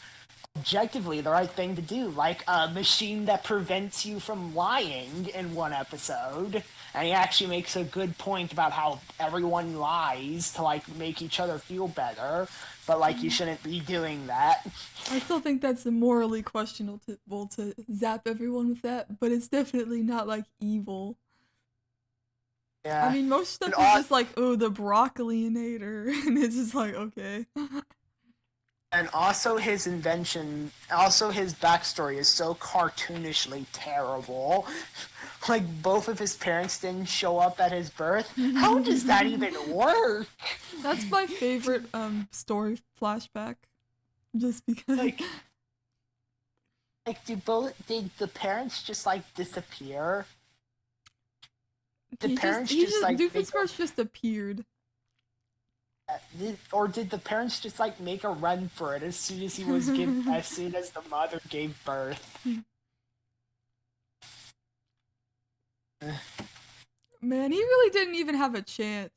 objectively the right thing to do, like a machine that prevents you from lying in one episode. And he actually makes a good point about how everyone lies to, like, make each other feel better, but, like, you shouldn't be doing that. I still think that's morally questionable to zap everyone with that, but it's definitely not, like, evil. Yeah. I mean, most stuff is just like, oh, the Broccolinator, and it's just like, okay. And also his backstory is so cartoonishly terrible. Like, both of his parents didn't show up at his birth. How does that even work? That's my favorite story flashback. Just because. Like did the parents just, like, disappear? Doofenshmirtz just appeared. Or did the parents just, like, make a run for it as soon as as soon as the mother gave birth? Man, he really didn't even have a chance.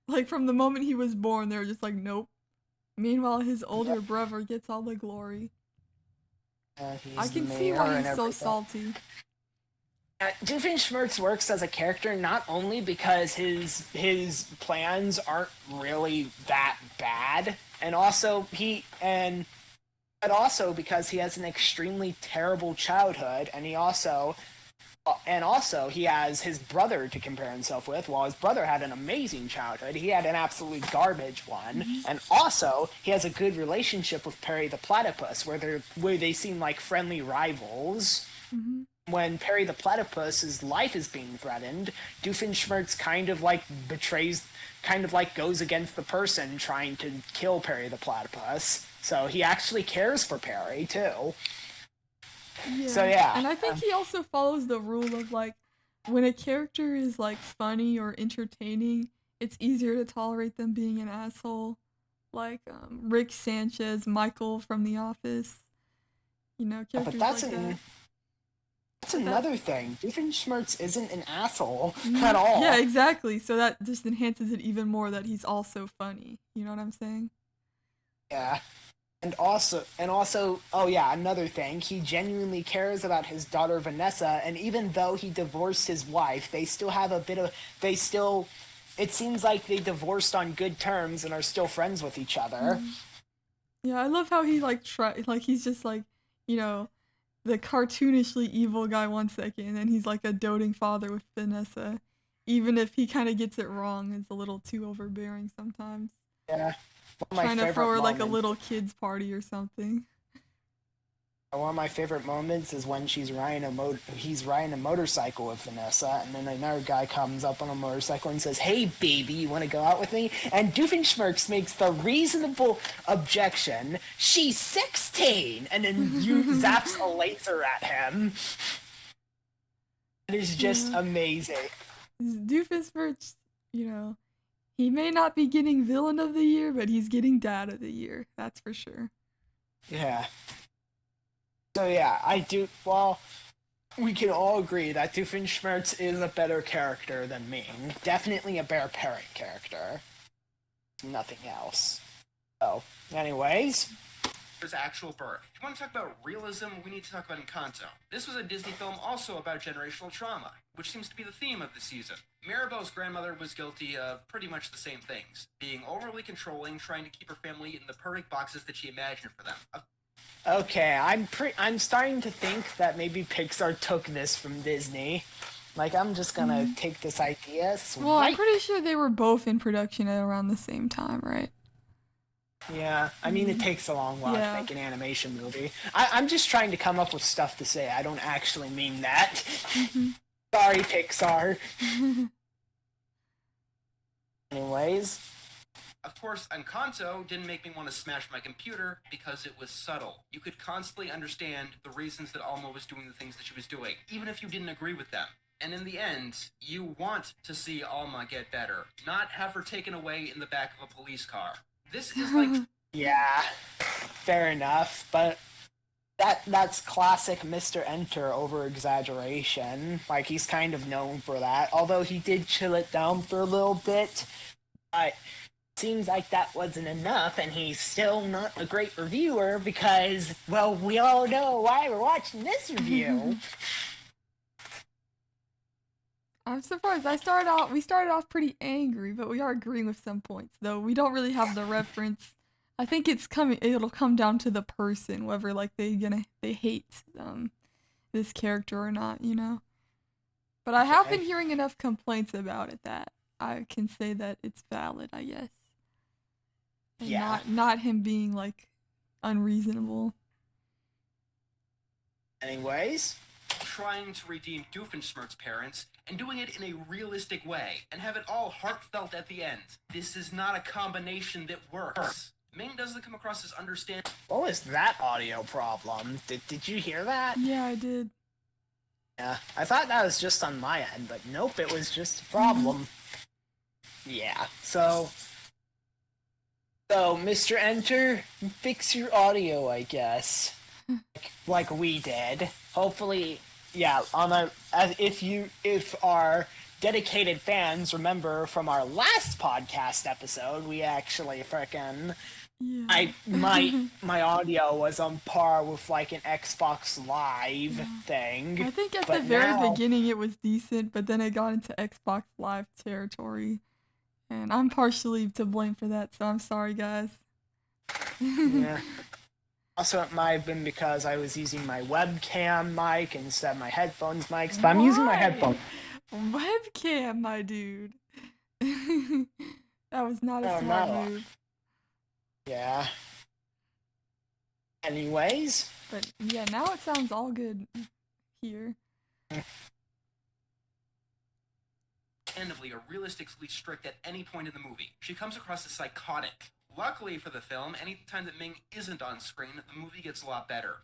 Like, from the moment he was born, they were just like, nope. Meanwhile, his older brother gets all the glory. I can see why he's so salty. Doofenshmirtz works as a character not only because his plans aren't really that bad, but also because he has an extremely terrible childhood, and he also he has his brother to compare himself with. While his brother had an amazing childhood, he had an absolute garbage one. And also, he has a good relationship with Perry the Platypus, where they seem like friendly rivals. Mm-hmm. When Perry the Platypus's life is being threatened, Doofenshmirtz kind of goes against the person trying to kill Perry the Platypus. So he actually cares for Perry, too. Yeah. So yeah. And I think he also follows the rule of, like, when a character is, like, funny or entertaining, it's easier to tolerate them being an asshole. Like, Rick Sanchez, Michael from The Office. You know, characters like that. That's another thing. Doofenshmirtz isn't an asshole at all. Yeah, exactly. So that just enhances it even more that he's also funny. You know what I'm saying? Yeah. And also, oh yeah, another thing, he genuinely cares about his daughter Vanessa, and even though he divorced his wife, it seems like they divorced on good terms and are still friends with each other. Yeah, I love how he, like, he's just, like, you know, the cartoonishly evil guy 1 second, and then he's, like, a doting father with Vanessa. Even if he kind of gets it wrong, it's a little too overbearing sometimes. Yeah. Trying to throw her, like, a little kid's party or something. One of my favorite moments is when he's riding a motorcycle with Vanessa, and then another guy comes up on a motorcycle and says, "Hey, baby, you want to go out with me?" And Doofenshmirtz makes the reasonable objection, "She's 16!" And then zaps a laser at him. It is just amazing. Doofenshmirtz, you know, he may not be getting Villain of the Year, but he's getting Dad of the Year. That's for sure. Yeah. So yeah, we can all agree that Doofenshmirtz is a better character than Ming. Definitely a better parent character. Nothing else. So, anyways, actual birth. If you want to talk about realism, we need to talk about Encanto. This was a Disney film also about generational trauma, which seems to be the theme of the season. Mirabel's grandmother was guilty of pretty much the same things, being overly controlling, trying to keep her family in the perfect boxes that she imagined for them. Okay, I'm starting to think that maybe Pixar took this from Disney. Like, I'm just gonna take this idea. Well, I'm pretty sure they were both in production at around the same time, right? Yeah, I mean, it takes a long while to make an animation movie. I'm just trying to come up with stuff to say. I don't actually mean that. Sorry, Pixar. Anyways. Of course, Encanto didn't make me want to smash my computer because it was subtle. You could constantly understand the reasons that Alma was doing the things that she was doing, even if you didn't agree with them. And in the end, you want to see Alma get better, not have her taken away in the back of a police car. This is like... Yeah, fair enough, but that's classic MrEnter over-exaggeration. Like, he's kind of known for that, although he did chill it down for a little bit. But seems like that wasn't enough, and he's still not a great reviewer because, well, we all know why we're watching this review. I'm surprised. We started off pretty angry, but we are agreeing with some points, though we don't really have the reference. I think it'll come down to the person, whether like they hate this character or not, you know. But I have been hearing enough complaints about it that I can say that it's valid, I guess. And not him being like unreasonable. Anyways, trying to redeem Doofenshmirtz's parents and doing it in a realistic way and have it all heartfelt at the end. This is not a combination that works. Ming doesn't come across as understanding. What was that audio problem? Did you hear that? Yeah, I did. Yeah, I thought that was just on my end, but nope, it was just a problem. Yeah, so MrEnter, fix your audio, I guess. Like we did. Hopefully, yeah, if our dedicated fans remember from our last podcast episode, we actually frickin' my audio was on par with like an Xbox Live thing. I think at the very beginning it was decent, but then it got into Xbox Live territory. And I'm partially to blame for that, so I'm sorry, guys. Yeah. Also, it might have been because I was using my webcam mic instead of my headphones mics, but I'm using my headphones. Webcam, my dude. That was not a smart move. Yeah. Anyways. But yeah, now it sounds all good here. Understandably or realistically strict at any point in the movie. She comes across as psychotic. Luckily for the film, anytime that Ming isn't on screen, the movie gets a lot better.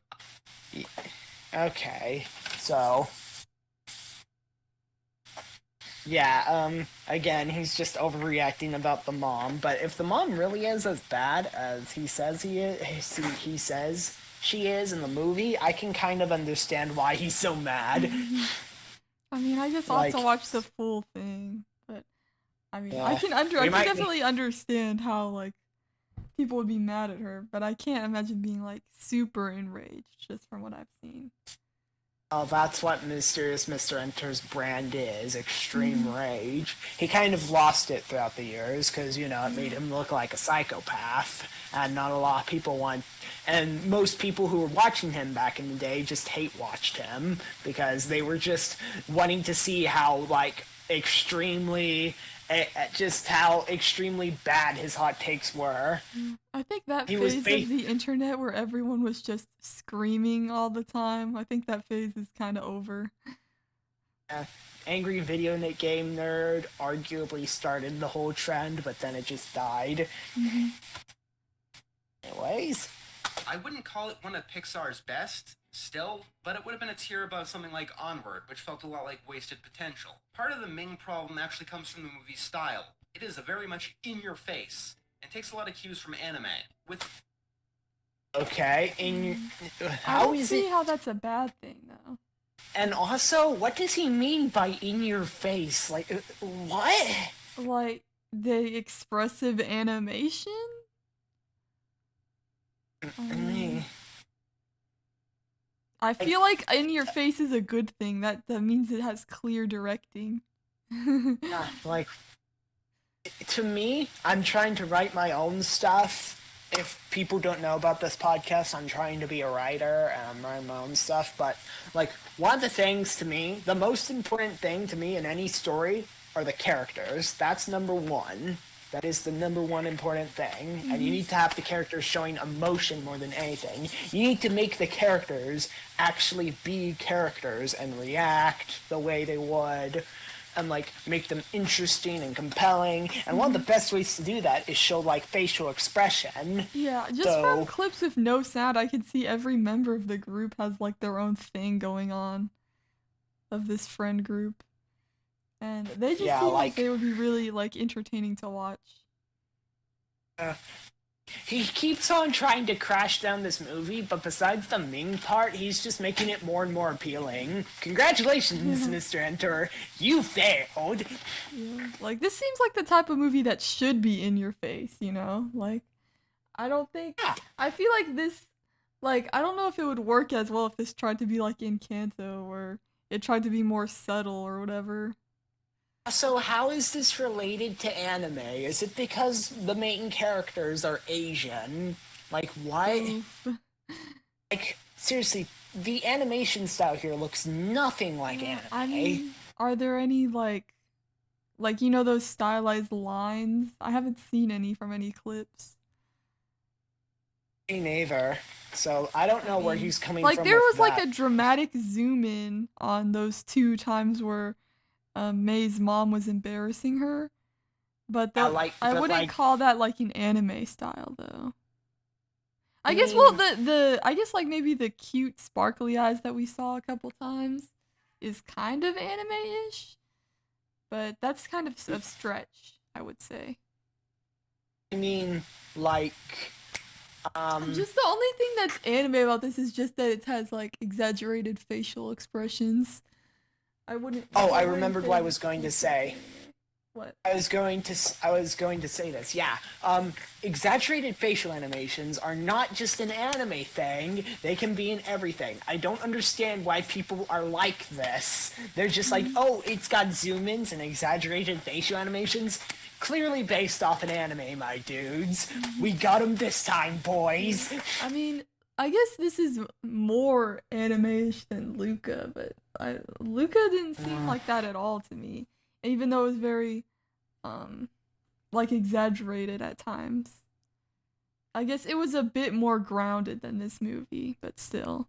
Okay, so... Yeah, again, he's just overreacting about the mom, but if the mom really is as bad as he says he says she is in the movie, I can kind of understand why he's so mad. I mean, I just also watched the full thing, but I mean, I can definitely understand how like people would be mad at her, but I can't imagine being like super enraged just from what I've seen. Oh, that's what MrEnter's brand is, extreme rage. He kind of lost it throughout the years because, you know, it made him look like a psychopath, and not a lot of people and most people who were watching him back in the day just hate-watched him because they were just wanting to see how, like, how extremely bad his hot takes were. I think that phase of the internet where everyone was just screaming all the time, I think that phase is kind of over. Angry video game nerd arguably started the whole trend, but then it just died. Anyways. I wouldn't call it one of Pixar's best, still, but it would have been a tier above something like Onward, which felt a lot like wasted potential. Part of the Ming problem actually comes from the movie's style. It is a very much in-your-face, and takes a lot of cues from anime. Okay, I don't see how that's a bad thing, though. And also, what does he mean by in-your-face? Like, what? Like, the expressive animation? Um, I feel like in your face is a good thing. That means it has clear directing. Like, to me, I'm trying to write my own stuff. If people don't know about this podcast, I'm trying to be a writer and I'm writing my own stuff. But, like, one of the things to me, the most important thing to me in any story are the characters. That's number one. That is the number one important thing. And you need to have the characters showing emotion more than anything. You need to make the characters actually be characters and react the way they would. And, like, make them interesting and compelling. And one of the best ways to do that is show, like, facial expression. Yeah, just from clips with no sound, I could see every member of the group has, like, their own thing going on. Of this friend group. And they just seem like they would be really, like, entertaining to watch. He keeps on trying to crash down this movie, but besides the Ming part, he's just making it more and more appealing. Congratulations, Mr. Enter. You failed. Yeah. Like, this seems like the type of movie that should be in your face, you know? Like, I don't think... I feel like this... Like, I don't know if it would work as well if this tried to be, like, Encanto, or it tried to be more subtle, or whatever. So how is this related to anime? Is it because the main characters are Asian? Like, why? Like, seriously, the animation style here looks nothing like anime. I mean, are there any, like, you know those stylized lines? I haven't seen any from any clips. Me neither. So, I don't know where he's coming from. Like, there was, like, a dramatic zoom in on those 2 times where May's mom was embarrassing her, but I wouldn't call that like an anime style though. I guess I guess like maybe the cute sparkly eyes that we saw a couple times is kind of anime-ish, but that's kind of a stretch, I would say. I mean, like, just the only thing that's anime about this is just that it has like exaggerated facial expressions. I remembered what I was going to say. What? I was going to say this. Yeah. Exaggerated facial animations are not just an anime thing. They can be in everything. I don't understand why people are like this. They're just like, oh, it's got zoom-ins and exaggerated facial animations. Clearly based off an anime, my dudes. We got them this time, boys. I mean, I guess this is more anime-ish than Luca, but Luca didn't seem like that at all to me. Even though it was very, like, exaggerated at times. I guess it was a bit more grounded than this movie, but still.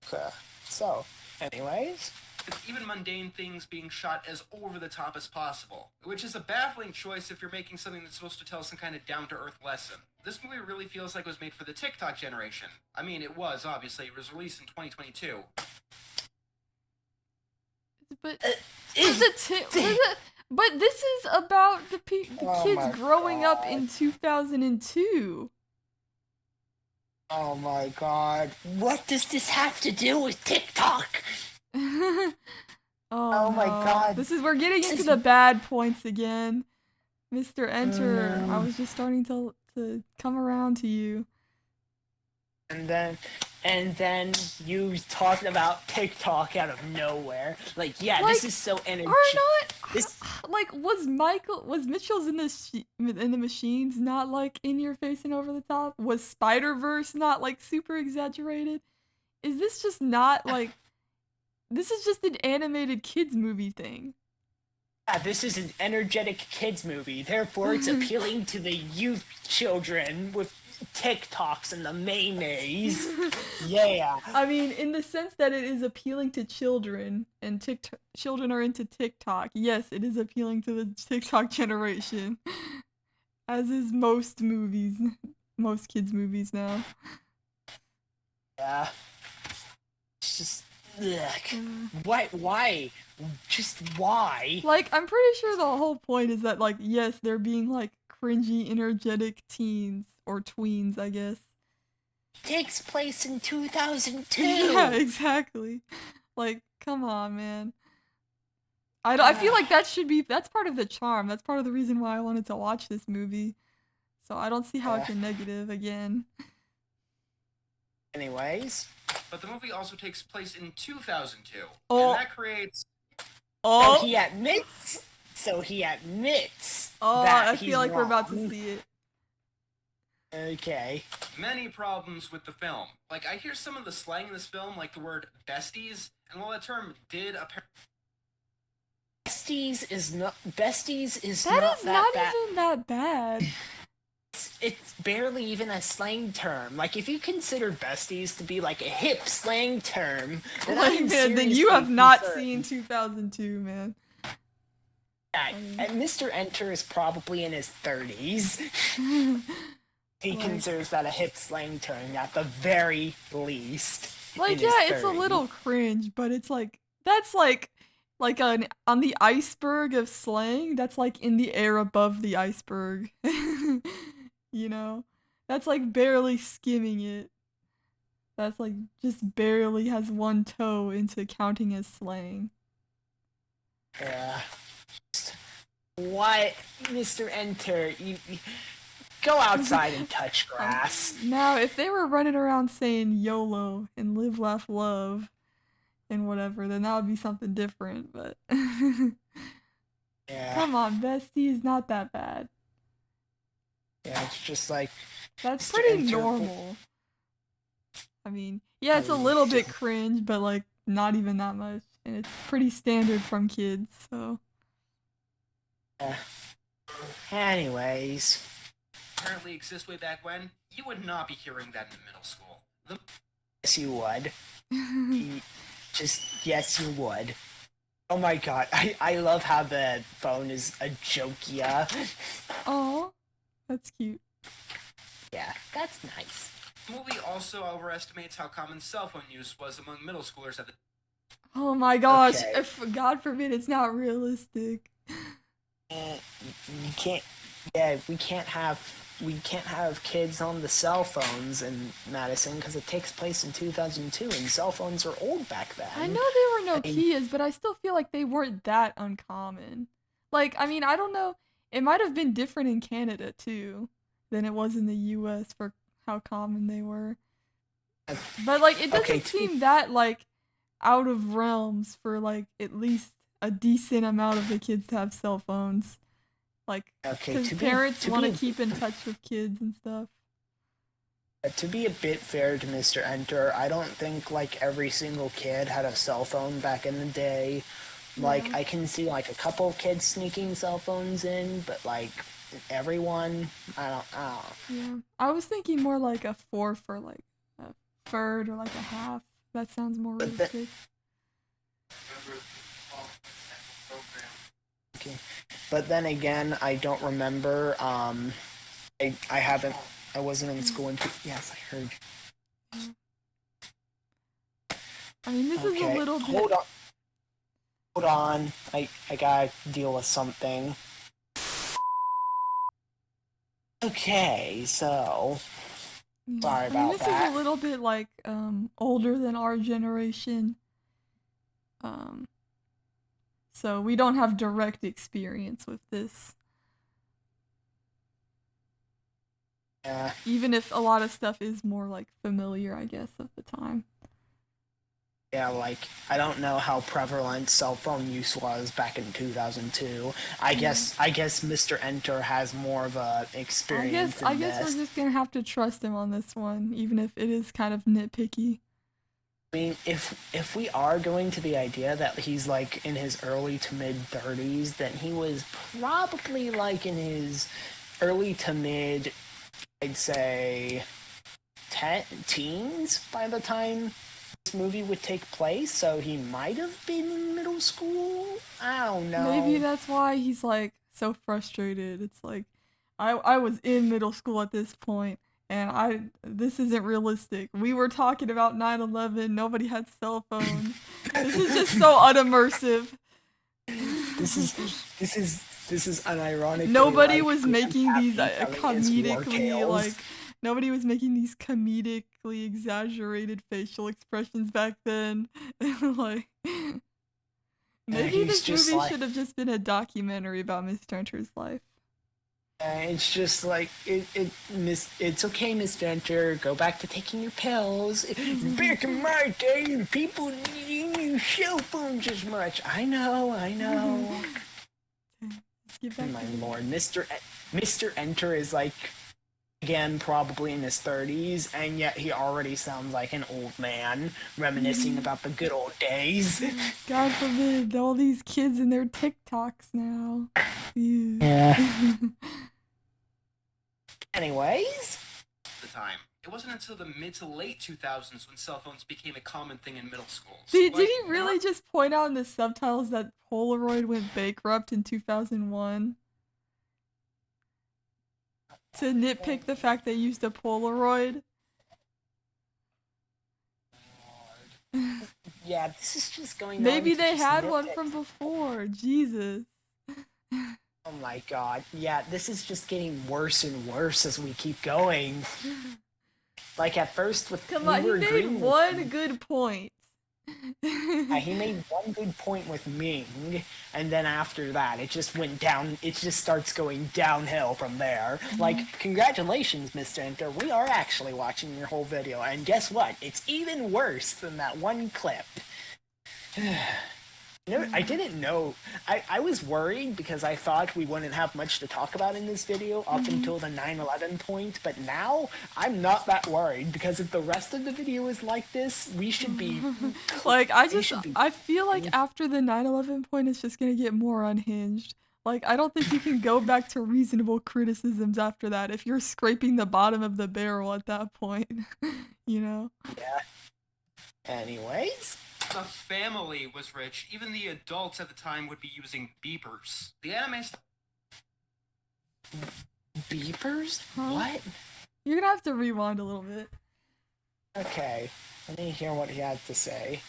Okay. So, anyways... It's even mundane things being shot as over-the-top as possible, which is a baffling choice if you're making something that's supposed to tell some kind of down-to-earth lesson. This movie really feels like it was made for the TikTok generation. I mean, it was, obviously. It was released in 2022. But but this is about the kids growing up in 2002. Oh my god. What does this have to do with TikTok? Oh my god. We're getting into the bad points again. Mr. Enter, I was just starting to come around to you. And then you talking about TikTok out of nowhere. Like, this is so energetic. Like, was Mitchell's in the Machines not like in your face and over the top? Was Spider-Verse not like super exaggerated? Is this just not like this is just an animated kids movie thing? Yeah, this is an energetic kids movie. Therefore, it's appealing to the youth children with TikToks and the mayonnaise. Yeah. I mean, in the sense that it is appealing to children, and children are into TikTok. Yes, it is appealing to the TikTok generation, as is most kids' movies now. Yeah. It's just... Why? Just why? Like, I'm pretty sure the whole point is that, like, yes, they're being, like, cringy, energetic teens, or tweens, I guess. It takes place in 2002! Yeah, exactly. Like, come on, man. I feel like that's part of the charm. That's part of the reason why I wanted to watch this movie. so I don't see how Yeah. it's a negative again. Anyways. But the movie also takes place in 2002, Oh. So and that creates... Oh, he admits oh, that I he's feel like we're about to wrong. see it. Okay. many problems with the film. Like, I hear some of the slang in this film, like the word besties, and while that term did apparently... Besties is not That is not bad. even that bad. It's barely even a slang term. Like, if you consider besties to be like a hip slang term, then Like, I'm man, then you seriously have not concerned. seen 2002, man. Yeah, and Mr. Enter is probably in his 30s. He Like- considers that a hip slang term at the very least. Like, in his yeah, it's a 30s. little cringe, but it's like, that's like an on the iceberg of slang, that's like in the air above the iceberg. You know? That's like barely skimming it. That's like just barely has one toe into counting as slang. Yeah. What, Mr. Enter? You go outside and touch grass. Now, if they were running around saying YOLO and live, laugh, love and whatever, then that would be something different, but Yeah. come on, bestie is not that bad. Yeah, it's just like That's Mr. pretty Enter- normal. I mean, yeah, it's a little bit cringe, but like not even that much. And it's pretty standard from kids, so. Anyways. apparently exist way back when, you would not be hearing that in middle school. Yes, you would. Yes, you would. Oh my god, I love how the phone is a jokia. Oh, that's cute. Yeah, that's nice. The movie also overestimates how common cell phone use was among middle schoolers at the Oh my gosh, Okay. if God forbid it's not realistic. You can't. Yeah, we can't have kids on the cell phones in Madison because it takes place in 2002 and cell phones are old back then. I know they were Nokias, but I still feel like they weren't that uncommon. Like, I mean, I don't know. It might have been different in Canada too than it was in the US for how common they were. But like, it doesn't Okay, seem that like out of realms for like at least a decent amount of the kids to have cell phones. Like, Okay, because parents want to keep in touch with kids and stuff. To be a bit fair to Mr. Enter, I don't think like every single kid had a cell phone back in the day. Like, Yeah. I can see like a couple of kids sneaking cell phones in, but like everyone, I don't. Yeah, I was thinking more like a fourth or like a third or like a half. That sounds more But the- realistic. Okay. But then again, I don't remember. I wasn't in school until. Yes, I heard. I mean, this is a little bit. Hold on. I gotta deal with something. Okay, so Yeah. sorry I mean, about this that. is a little bit like older than our generation. So we don't have direct experience with this. Yeah. Even if a lot of stuff is more like familiar, I guess, of the time. Yeah, like, I don't know how prevalent cell phone use was back in 2002. I guess Mr. Enter has more of a experience I in guess this. we're just gonna have to trust him on this one, even if it is kind of nitpicky. I mean, if we are going to the idea that he's, like, in his early to mid-30s, then he was probably, like, in his early to mid, I'd say, teens by the time this movie would take place, so he might have been in middle school? I don't know. Maybe that's why he's like so frustrated. It's like I was in middle school at this point and this isn't realistic. We were talking about 9/11, nobody had cell phones. This is just so unimmersive. This is unironically. Nobody like was Graham making these Pappy telling his war comedically tales. like nobody was making these comedically exaggerated facial expressions back then. Like maybe he's this just movie like- should have just been a documentary about Mr. Enter's life. It's just like it's okay, Mr. Enter. Go back to taking your pills. Back in my day, people didn't use cell phones as much. I know. Let's get back My to it. lord, Mr. Enter is like, again, probably in his 30s, and yet he already sounds like an old man, reminiscing about the good old days. God forbid, all these kids and their TikToks now. Ew. Yeah. Anyways, the time. It wasn't until the mid to late 2000s when cell phones became a common thing in middle schools. Did he really just point out in the subtitles that Polaroid went bankrupt in 2001? To nitpick the fact they used a Polaroid? yeah, this is just going Maybe on to they just had one nitpick. from before. Jesus. Oh my god. Yeah, this is just getting worse and worse as we keep going. Like at first with Come on, he made one good point. he made one good point with Ming, and then after that it just went down, it just starts going downhill from there. Like, congratulations, Mr. Enter, we are actually watching your whole video, and guess what? It's even worse than that one clip. You know, I didn't know. I was worried because I thought we wouldn't have much to talk about in this video up until the 9/11 point, but now I'm not that worried because if the rest of the video is like this, we should be... Like, I feel like after the 9/11 point, it's just gonna get more unhinged. Like, I don't think you can go back to reasonable criticisms after that if you're scraping the bottom of the barrel at that point, you know? Yeah. Anyways... The family was rich. Even the adults at the time would be using beepers. The anime Beepers? Huh? What? You're gonna have to rewind a little bit. Okay, let me hear what he had to say.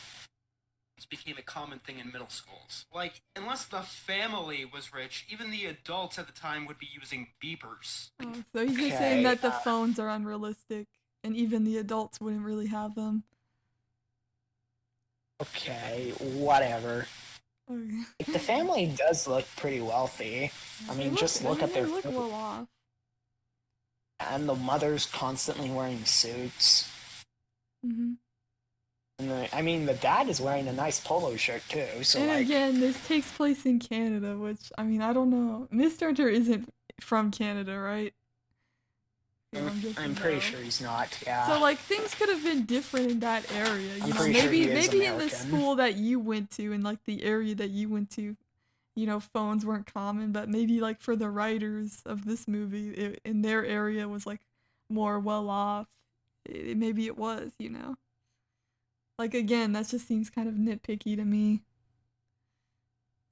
became a common thing in middle schools. Like, unless the family was rich, even the adults at the time would be using beepers. Oh, so he's just saying that the phones are unrealistic, and even the adults wouldn't really have them. Okay, whatever. Okay. The family does look pretty wealthy. I mean, just look at their look food. well off. And the mother's constantly wearing suits. Mm-hmm. And the dad is wearing a nice polo shirt too. So and again, this takes place in Canada, which, I mean, I don't know. MrEnter isn't from Canada, right? I'm pretty sure he's not, yeah. So, like, things could have been different in that area. You know, maybe in the school that you went to, in, like, the area that you went to, you know, phones weren't common, but maybe, like, for the writers of this movie, in their area was, like, more well-off. Maybe it was, you know? Like, again, that just seems kind of nitpicky to me.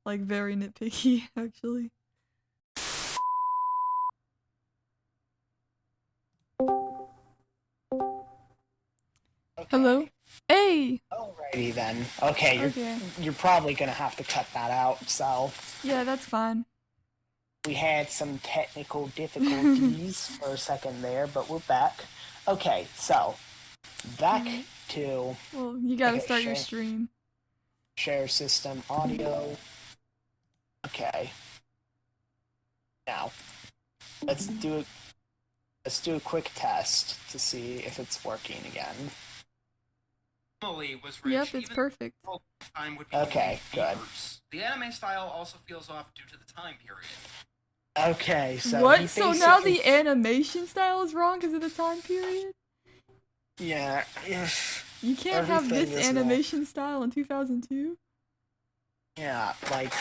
Like, very nitpicky, actually. Okay. Hello? Hey! Alrighty then. Okay, you're probably gonna have to cut that out, so... Yeah, that's fine. We had some technical difficulties for a second there, but we're back. Okay, so, back to... Well, you gotta start your stream. Share system audio. Okay. Now, let's do a quick test to see if it's working again. Was rich. Yep, it's perfect. Time would be okay, good. The anime style also feels off due to the time period. Okay, so what? So now the animation style is wrong because of the time period? Yeah. You can't have this animation style in 2002? Yeah, like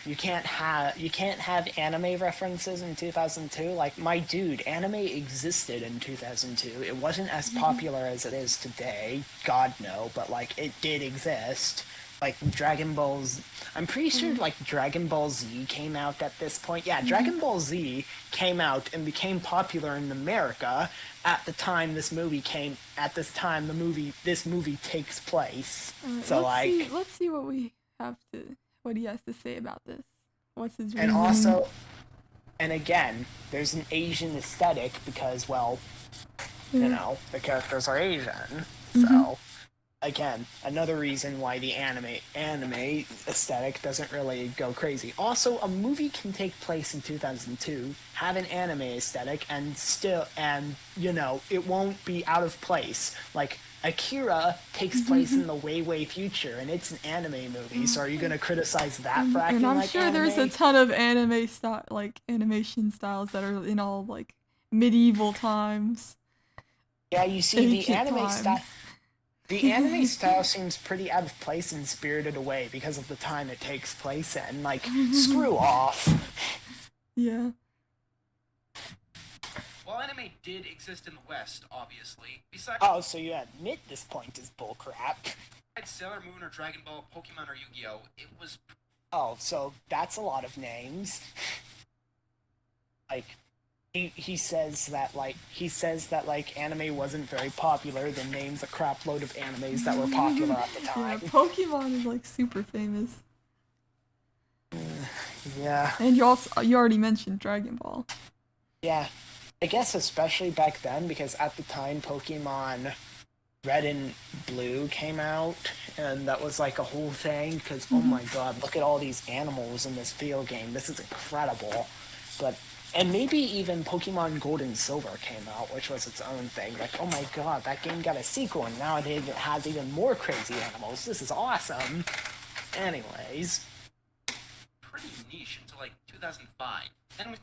you can't have anime references in 2002. Like, my dude, anime existed in 2002. It wasn't as popular as it is today. God no, but like it did exist. Like Dragon Ball's, I'm pretty sure like Dragon Ball Z came out at this point. Yeah, Dragon Ball Z came out and became popular in America at the time this movie came. At this time, this movie takes place. So let's see what he has to say about this. What's his reason? And also, and again, there's an Asian aesthetic because, well, you know, the characters are Asian, so again, another reason why the anime aesthetic doesn't really go crazy. Also, a movie can take place in 2002, have an anime aesthetic, and it won't be out of place. Like Akira takes place in the way future, and it's an anime movie. So, are you gonna criticize that for acting And I'm like sure anime? there's a ton of animation styles that are in all like medieval times, Yeah, you see, ancient times. the anime style seems pretty out of place and Spirited Away because of the time it takes place in. Like, screw off. Yeah. While anime did exist in the West, obviously, besides Oh, so you admit this point is bullcrap. Sailor Moon or Dragon Ball, Pokemon or Yu-Gi-Oh, it was Oh, so that's a lot of names. Like, he says that anime wasn't very popular, then names a crap load of animes that were popular at the Yeah, time. Pokemon is like super famous. Yeah. And you already mentioned Dragon Ball. Yeah. I guess especially back then, because at the time Pokemon Red and Blue came out, and that was like a whole thing, because oh my god, look at all these animals in this video game, this is incredible. And maybe even Pokemon Gold and Silver came out, which was its own thing. Like, oh my god, that game got a sequel, and now it has even more crazy animals. This is awesome. Anyways. pretty niche until like 2005. Then it was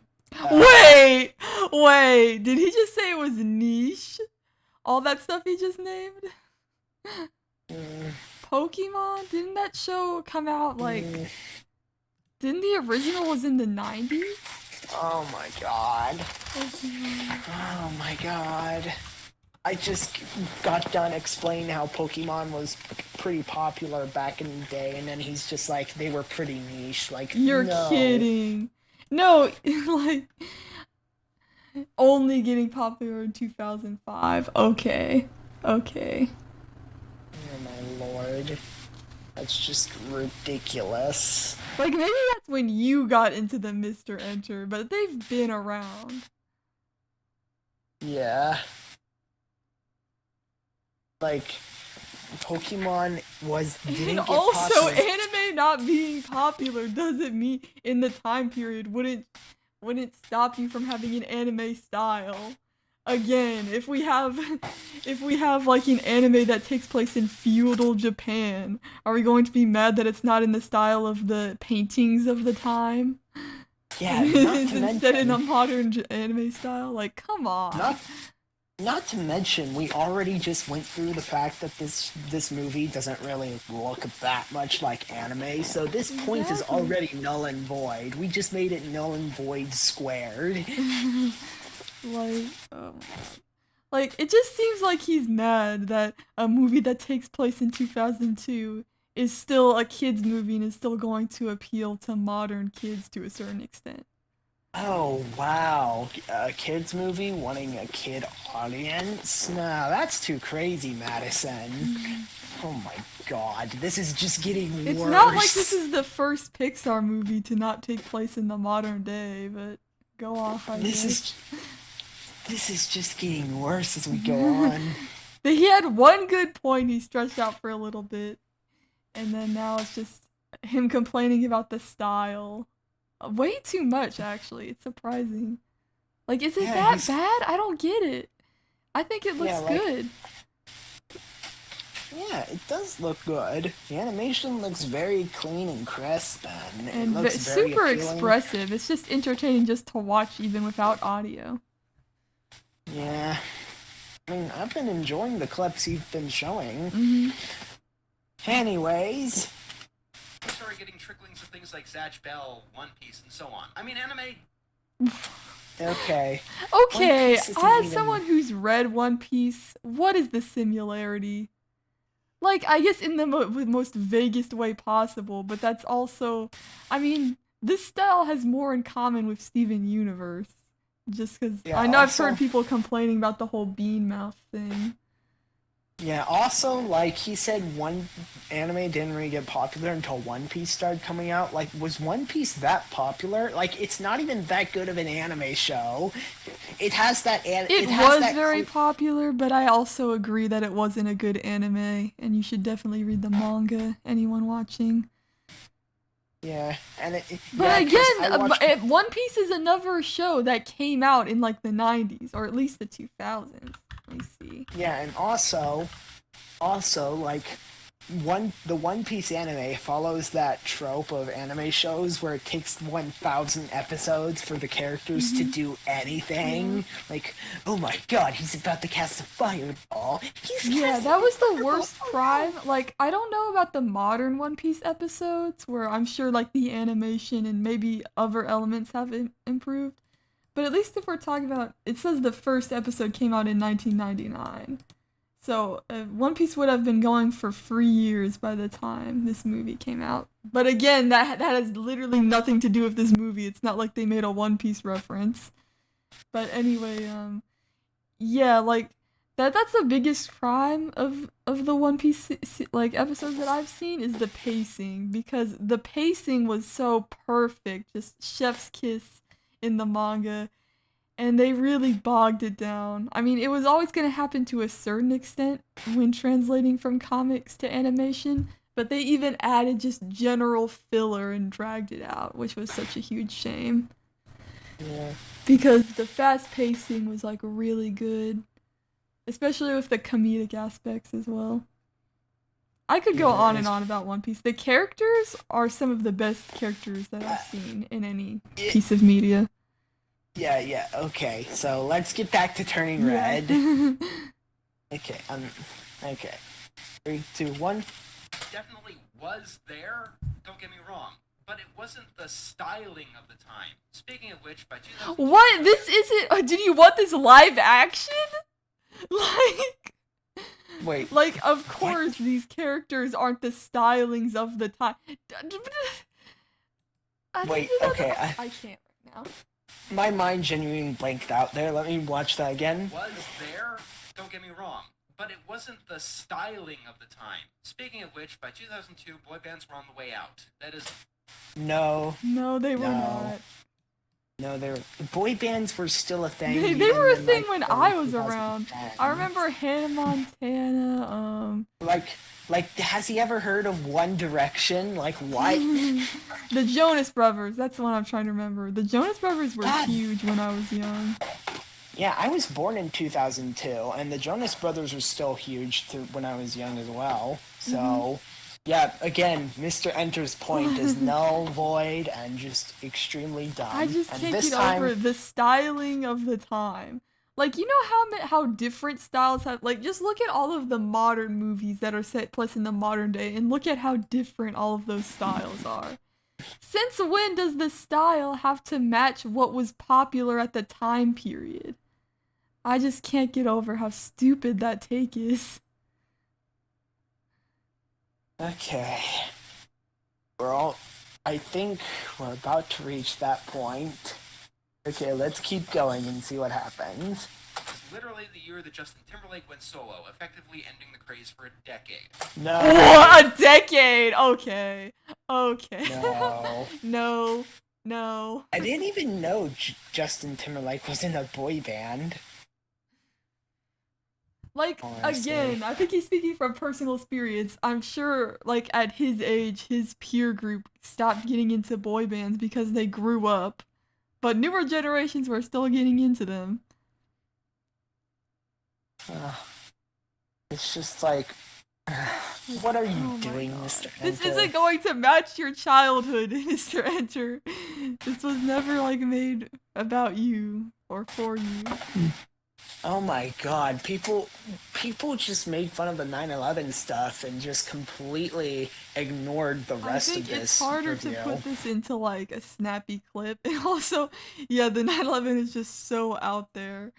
Wait, did he just say it was niche? All that stuff he just named? Pokemon? Didn't that show come out like... Didn't the original was in the 90s? Oh my god. Pokemon. Oh my god. I just got done explaining how Pokemon was pretty popular back in the day, and then he's just like, they were pretty niche. Like, You're no. kidding. No, like... Only getting popular in 2005. Okay. Oh my lord. That's just ridiculous. Like, maybe that's when you got into the Mr. Enter, but they've been around. Yeah. Like, Pokemon didn't And get also, popular. anime not being popular doesn't mean in the time period wouldn't stop you from having an anime style. Again, if we have like an anime that takes place in feudal Japan, are we going to be mad that it's not in the style of the paintings of the time? Yeah, It's instead in a modern anime style? Like, come on. Not to mention, we already just went through the fact that this movie doesn't really look that much like anime, so this point is already null and void. We just made it null and void squared. Like, oh my god. Like, it just seems like he's mad that a movie that takes place in 2002 is still a kid's movie and is still going to appeal to modern kids to a certain extent. Oh, wow. A kid's movie wanting a kid audience? No, that's too crazy, Madison. Oh my god, this is just getting worse. It's not like this is the first Pixar movie to not take place in the modern day, but go off, I guess. This is just getting worse as we go on. He had one good point he stretched out for a little bit, and then now it's just him complaining about the style. Way too much, actually. It's surprising. Like, is it that bad? I don't get it. I think it looks good. Yeah, it does look good. The animation looks very clean and crisp, and it looks very super appealing. Expressive. It's just entertaining just to watch, even without audio. Yeah. I mean, I've been enjoying the clips you've been showing. Mm-hmm. Anyways. We started getting tricklings of things like Zatch Bell, One Piece, and so on. I mean, anime... Okay. As someone who's read One Piece, what is the similarity? Like, I guess in the most vaguest way possible, but that's also... I mean, this style has more in common with Steven Universe. Just because I know I've heard people complaining about the whole bean mouth thing. Yeah, also, like, he said one anime didn't really get popular until One Piece started coming out. Like, was One Piece that popular? Like, it's not even that good of an anime show. it has that. It was very popular, but I also agree that it wasn't a good anime, and you should definitely read the manga. Anyone watching? Yeah, and but again, One Piece is another show that came out in like the 90s or at least the 2000s. Let me see. Yeah, and also like the One Piece anime follows that trope of anime shows where it takes 1,000 episodes for the characters to do anything. Like, oh my god, he's about to cast a fireball. That was the worst crime. Like, I don't know about the modern One Piece episodes where I'm sure like the animation and maybe other elements have improved. But at least if we're talking about, it says the first episode came out in 1999. So, One Piece would have been going for 3 years by the time this movie came out. But again, that has literally nothing to do with this movie. It's not like they made a One Piece reference. But anyway, like, that's the biggest crime of the One Piece, like, episodes that I've seen is the pacing. Because the pacing was so perfect, just chef's kiss in the manga. And they really bogged it down. I mean, it was always going to happen to a certain extent when translating from comics to animation, but they even added just general filler and dragged it out, which was such a huge shame. Yeah. Because the fast pacing was like really good, especially with the comedic aspects as well. I could go on and on about One Piece. The characters are some of the best characters that I've seen in any piece of media. Yeah, okay. So let's get back to Turning Red. Okay. 3, 2, 1. Definitely was there, don't get me wrong, but it wasn't the styling of the time. Speaking of which, by 2000... What? This isn't... Did you want this live action? Like... Wait. Like, of course, these characters aren't the stylings of the time. Wait, okay. I can't right now. My mind genuinely blanked out there. Let me watch that again. Was there, don't get me wrong, but it wasn't the styling of the time. Speaking of which, by 2002, boy bands were on the way out. That is... No, they were not. No, boy bands were still a thing. They were a thing when I was around. I remember Hannah Montana, Like, has he ever heard of One Direction? Like, what? The Jonas Brothers, that's the one I'm trying to remember. The Jonas Brothers were huge when I was young. Yeah, I was born in 2002, and the Jonas Brothers were still huge when I was young as well. So, yeah, again, MrEnter's point is null, void, and just extremely dumb. I just can't get over the styling of the time. Like, you know how different styles have... Like, just look at all of the modern movies that are set place in the modern day, and look at how different all of those styles are. Since when does the style have to match what was popular at the time period? I just can't get over how stupid that take is. Okay. I think we're about to reach that point. Okay, let's keep going and see what happens. It's literally the year that Justin Timberlake went solo, effectively ending the craze for a decade. No. A decade! Okay. No. I didn't even know Justin Timberlake was in a boy band. Like, honestly. Again, I think he's speaking from personal experience. I'm sure, like, at his age, his peer group stopped getting into boy bands because they grew up. But newer generations were still getting into them. It's just like, what are you doing, Mr. Enter? This isn't going to match your childhood, Mr. Enter. This was never, like, made about you or for you. Oh my god, people just made fun of the 9/11 stuff and just completely ignored the rest of this. I think it's harder to put this into like a snappy clip, and also, yeah, the 9/11 is just so out there.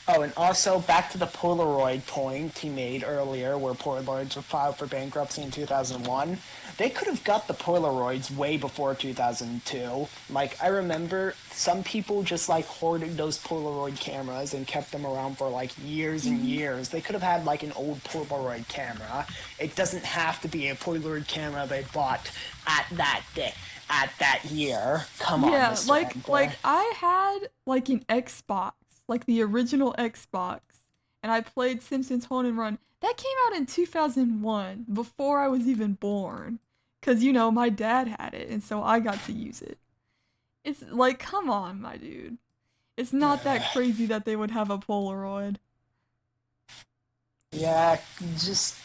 Oh, and also back to the Polaroid point he made earlier, where Polaroids were filed for bankruptcy in 2001. They could have got the Polaroids way before 2002. Like, I remember some people just, like, hoarded those Polaroid cameras and kept them around for, like, years and years. They could have had, like, an old Polaroid camera. It doesn't have to be a Polaroid camera they bought at that day. At that year. Come on, Mr. like I had like an Xbox, like the original Xbox, and I played Simpsons Home and Run. That came out in 2001, before I was even born. Cause my dad had it, and so I got to use it. It's like, come on, my dude. It's not that crazy that they would have a Polaroid. Yeah, just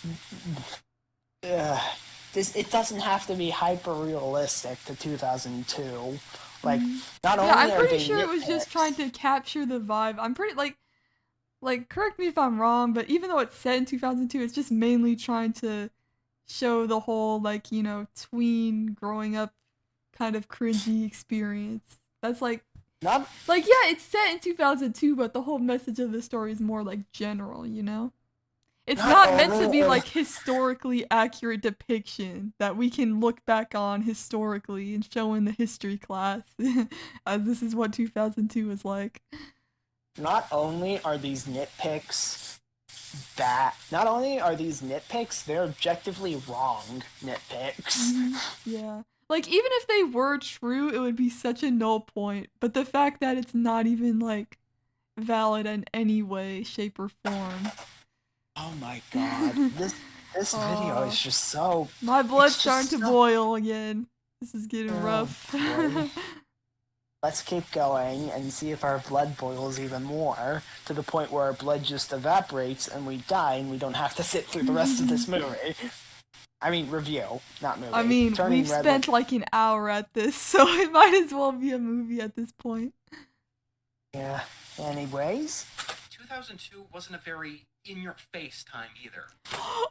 it doesn't have to be hyper realistic to 2002. Like, not only I'm are pretty they sure it was just trying to capture the vibe. I'm pretty like correct me if I'm wrong, but even though it's set in 2002, it's just mainly trying to show the whole tween growing up kind of cringy experience. That's not yeah, it's set in 2002, but the whole message of the story is more general, It's not meant to be historically accurate depiction that we can look back on historically and show in the history class, as this is what 2002 was like. Not only are these nitpicks, they're objectively wrong nitpicks. Yeah. Even if they were true, it would be such a null point. But the fact that it's not even, valid in any way, shape, or form. Oh my god. This video is just so... My blood's starting to boil again. This is getting rough. Let's keep going and see if our blood boils even more, to the point where our blood just evaporates and we die and we don't have to sit through the rest of this movie. I mean, review, not movie. I mean, we've spent an hour at this, so it might as well be a movie at this point. Yeah. Anyways. 2002 wasn't a very in-your-face time either.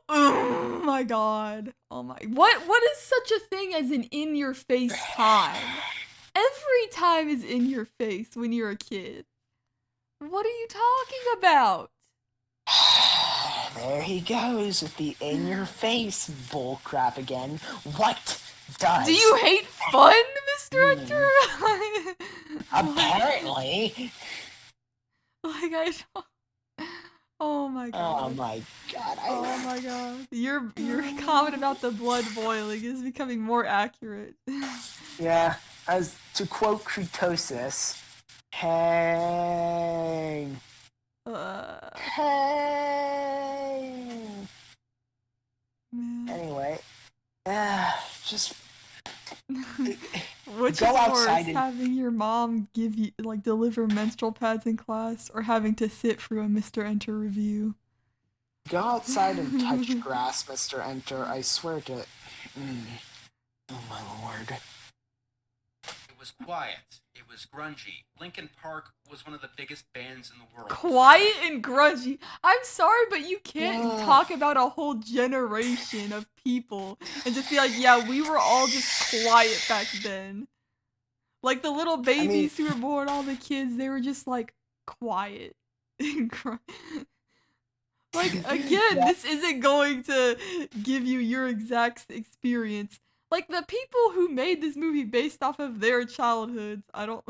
Oh my god. Oh my... What is such a thing as an in-your-face time? Every time is in your face when you're a kid. What are you talking about? There he goes with the in-your-face bullcrap again. What does... Do you hate fun, MrEnter? Apparently. I don't... Oh my god. Oh my god. Oh my god. Your comment about the blood boiling is becoming more accurate. Yeah, as to quote Cretosis, hey. Hey. Man. Anyway, just which go is outside worse, and having your mom give you deliver menstrual pads in class, or having to sit through a MrEnter review? Go outside and touch grass, MrEnter. I swear to... Oh my lord. It was quiet. It was grungy. Linkin Park was one of the biggest bands in the world. Quiet and grungy. I'm sorry, but you can't talk about a whole generation of people and just be yeah, we were all just quiet back then. The little babies who were born, all the kids, they were just quiet and again, this isn't going to give you your exact experience. The people who made this movie based off of their childhoods, I don't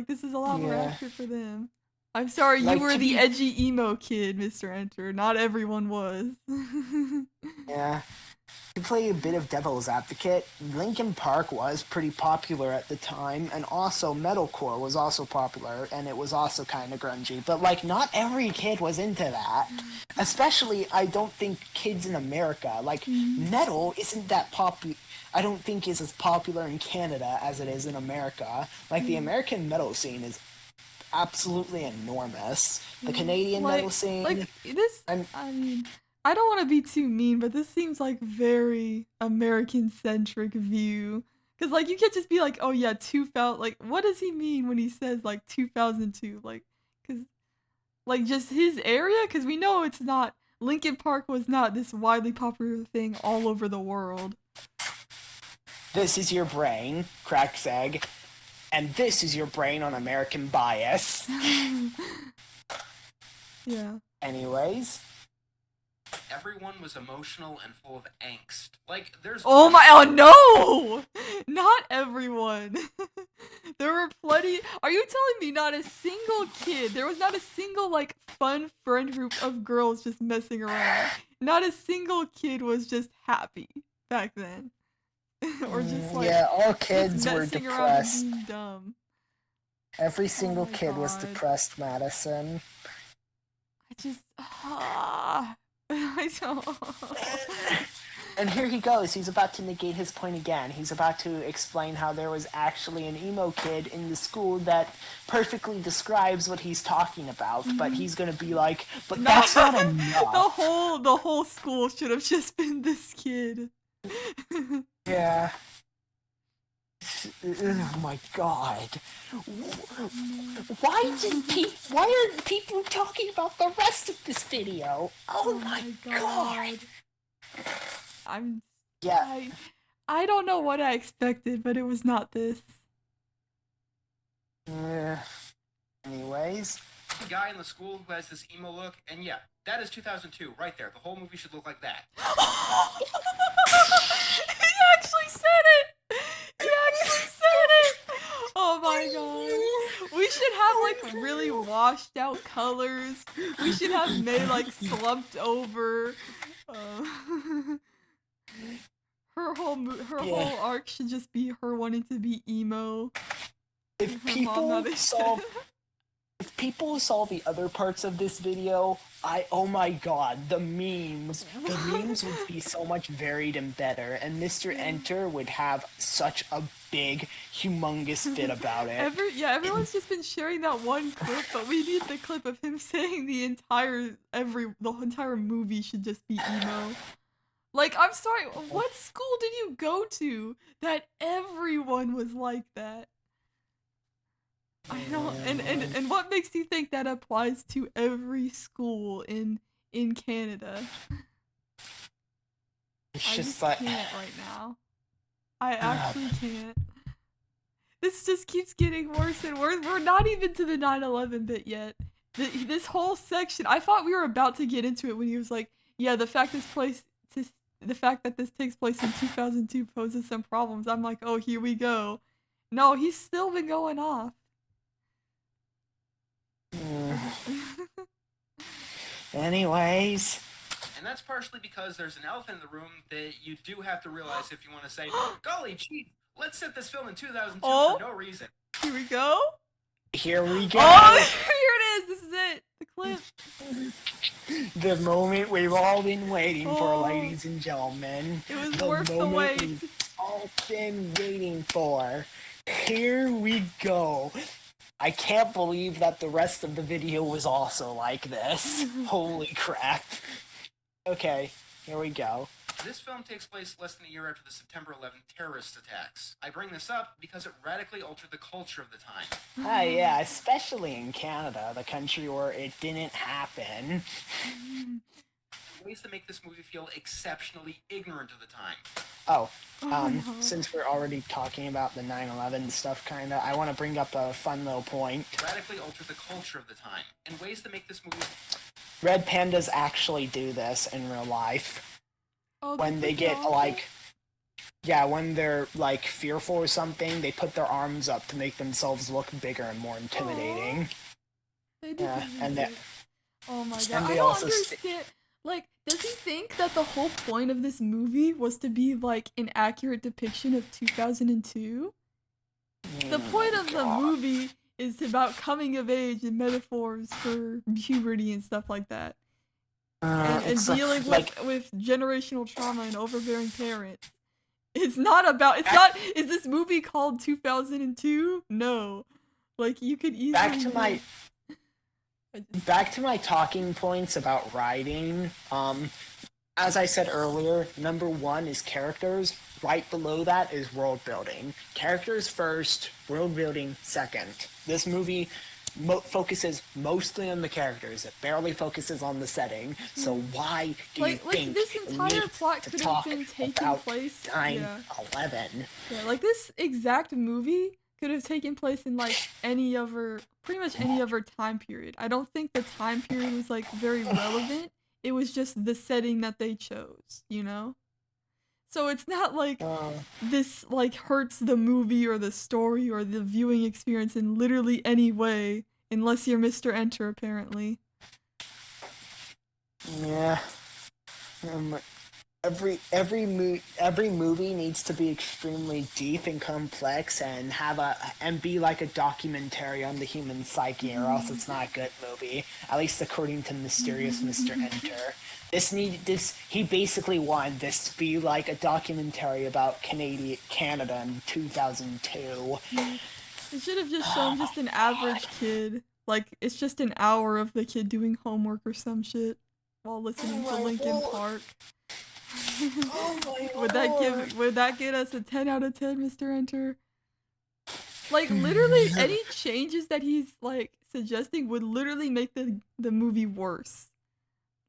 this is a lot more accurate for them. I'm sorry, you were the edgy emo kid, MrEnter. Not everyone was. Yeah. To play a bit of devil's advocate, Linkin Park was pretty popular at the time, and also metalcore was also popular, and it was also kind of grungy. But, not every kid was into that. Especially, I don't think kids in America. Metal isn't that popular. I don't think is as popular in Canada as it is in America. The American metal scene is absolutely enormous. The Canadian metal scene... I don't want to be too mean, but this seems very American-centric view. Because, you can't just be oh yeah, 2000, what does he mean when he says, 2002? Because, just his area? Because we know it's not, Linkin Park was not this widely popular thing all over the world. This is your brain, cracks egg. And this is your brain on American bias. Yeah. Anyways. Everyone was emotional and full of angst. Like, there's... Oh no! Not everyone. There were plenty... Are you telling me not a single kid, there was not a single, like, fun friend group of girls just messing around? Not a single kid was just happy back then. Or just, like... Yeah, all kids were messing around and depressed. being dumb. Every single my kid was God. depressed, Madison. I just... I don't... And here he goes. He's about to negate his point again. He's about to explain how there was actually an emo kid in the school that perfectly describes what he's talking about. But he's gonna be like, but that's not enough. The whole school should have just been this kid. Yeah. Oh my god. Why aren't people talking about the rest of this video? Oh my god. I don't know what I expected, but it was not this. Anyways. The guy in the school who has this emo look, and yeah, that is 2002, right there. The whole movie should look like that. He actually said it! Oh my god. We should have, like, really washed out colors. We should have May, like, slumped over. Her whole arc should just be her wanting to be emo. If people saw the other parts of this video, oh my god, the memes would be so much varied and better, and MrEnter would have such a big, humongous fit about it. Everyone's just been sharing that one clip, but we need the clip of him saying the entire movie should just be emo. Like, I'm sorry, what school did you go to that everyone was like that? I don't, and what makes you think that applies to every school in Canada? It's just I can't right now. I actually can't. This just keeps getting worse and worse. We're not even to the 9/11 bit yet. This whole section, I thought we were about to get into it when he was like, yeah, the fact that this takes place in 2002 poses some problems. I'm like, oh, here we go. No, he's still been going off. Anyways. And that's partially because there's an elephant in the room that you do have to realize if you want to say, golly gee, let's set this film in 2002 for no reason. Here we go. Here we go. Oh, here it is. This is it. The clip. The moment we've all been waiting for, ladies and gentlemen. It was worth the wait. We've all been waiting for. Here we go. I can't believe that the rest of the video was also like this. Holy crap. Okay, here we go. This film takes place less than a year after the September 11th terrorist attacks. I bring this up because it radically altered the culture of the time. Yeah, especially in Canada, the country where it didn't happen. Ways to make this movie feel exceptionally ignorant of the time. Since we're already talking about the 9/11 stuff, kinda, I want to bring up a fun little point. Radically altered the culture of the time, and ways to make this movie... Red pandas actually do this in real life. When they get, when they're, fearful or something, they put their arms up to make themselves look bigger and more intimidating. They do oh my god, and they I don't also understand. Does he think that the whole point of this movie was to be, an accurate depiction of 2002? The point of the movie is about coming of age and metaphors for puberty and stuff like that. And dealing with generational trauma and overbearing parents. It's not, is this movie called 2002? No. You could easily... Back to my talking points about writing. As I said earlier, number one is characters. Right below that is world building. Characters first, world building second. This movie focuses mostly on the characters. It barely focuses on the setting. So why do you think this entire plot could have been taking place 9/11? Yeah, this exact movie could have taken place in like pretty much any other time period. I don't think the time period was like very relevant. It was just the setting that they chose, you know? So it's not like this like hurts the movie or the story or the viewing experience in literally any way, unless you're Mr. Enter, apparently. Yeah. Every movie needs to be extremely deep and complex and be like a documentary on the human psyche, or else it's not a good movie. At least according to Mysterious Mr. Enter. He basically wanted this to be like a documentary about Canada in 2002. It should have just shown just an average kid. Like, it's just an hour of the kid doing homework or some shit while listening to Linkin Park. Would that get us a 10 out of 10, Mr. Enter? Like, literally, any changes that he's, like, suggesting would literally make the movie worse.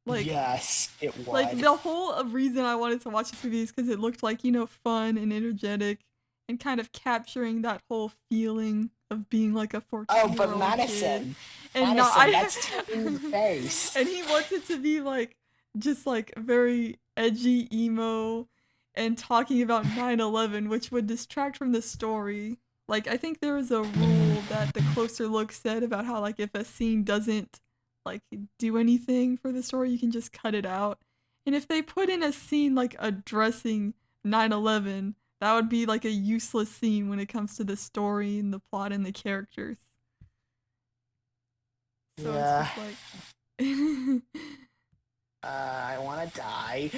Like, yes, it would. Like, the whole reason I wanted to watch this movie is because it looked like, you know, fun and energetic and kind of capturing that whole feeling of being like a 14-year-old but Madison. kid. And that's in the face. And he wants it to be, like, just, like, very edgy, emo, and talking about 9/11, which would distract from the story. Like, I think there was a rule that the Closer Look said about how, like, if a scene doesn't like do anything for the story, you can just cut it out. And if they put in a scene like addressing 9/11, that would be like a useless scene when it comes to the story and the plot and the characters. So yeah. It's just like I wanna die.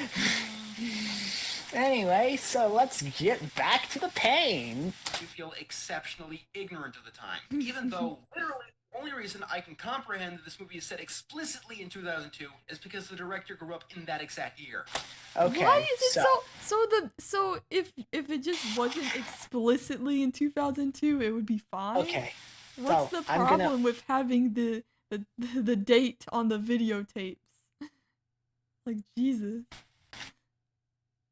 Anyway, so let's get back to the pain. You feel exceptionally ignorant of the time, even though literally the only reason I can comprehend that this movie is set explicitly in 2002 is because the director grew up in that exact year. Okay. Why is it so if it just wasn't explicitly in 2002, it would be fine? Okay. What's the problem with having the date on the videotapes? Like, Jesus.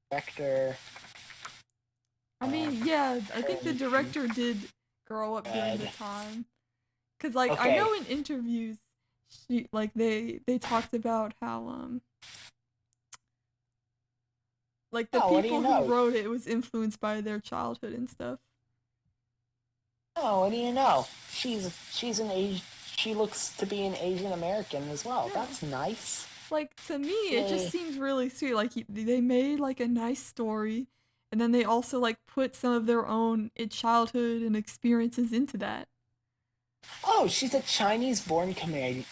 Director. I mean, yeah, I think the director did grow up during the time. Cause like I know in interviews, they talked about how like the people who wrote it was influenced by their childhood and stuff. Oh, what do you know? She looks to be an Asian American as well. Yeah. That's nice. Like, to me, it just seems really sweet. Like, they made like a nice story, and then they also like put some of their own childhood and experiences into that. Oh, she's a Chinese-born Canadian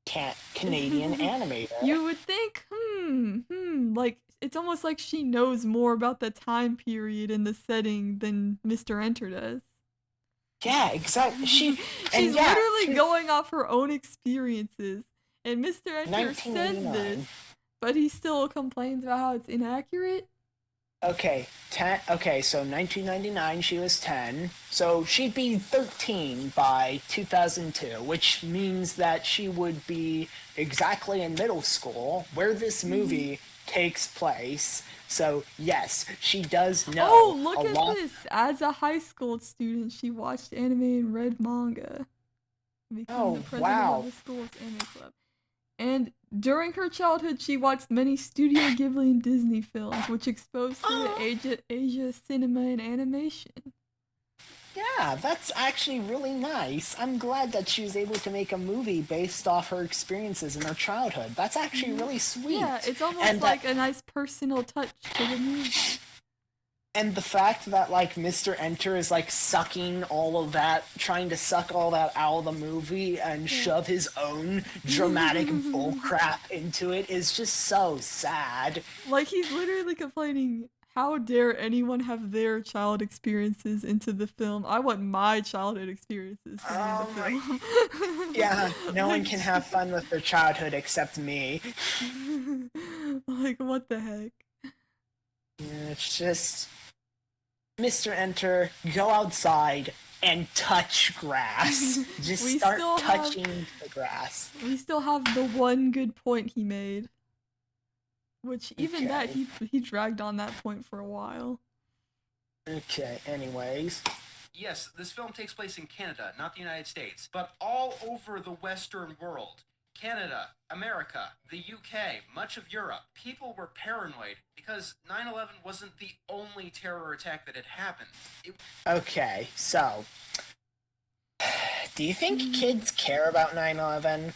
animator. You would think, like, it's almost like she knows more about the time period and the setting than Mr. Enter does. Yeah, exactly. She's literally going off her own experiences, and Mr. Enter says this, but he still complains about how it's inaccurate. Okay, so 1999 she was 10, so she'd be 13 by 2002, which means that she would be exactly in middle school, where this movie takes place. So, yes, she does know. Oh, look at this! As a high school student, she watched anime and read manga. Became the president of the school's anime club. And during her childhood, she watched many Studio Ghibli and Disney films, which exposed her to Asia cinema and animation. Yeah, that's actually really nice. I'm glad that she was able to make a movie based off her experiences in her childhood. That's actually really sweet. Yeah, it's almost like a nice personal touch to the movie. And the fact that, like, Mr. Enter is, like, sucking all of that, trying to suck all that out of the movie and shove his own dramatic bullcrap into it is just so sad. Like, he's literally complaining, how dare anyone have their child experiences into the film? I want my childhood experiences to be in the film. Yeah, no one can have fun with their childhood except me. Like, what the heck? Yeah, it's just... Mr. Enter, go outside and touch grass. Just start touching the grass. We still have the one good point he made. Which, even that, he dragged on that point for a while. Okay, anyways. Yes, this film takes place in Canada, not the United States, but all over the Western world. Canada, America, the UK, much of Europe. People were paranoid because 9/11 wasn't the only terror attack that had happened. Okay, so do you think kids care about 9/11?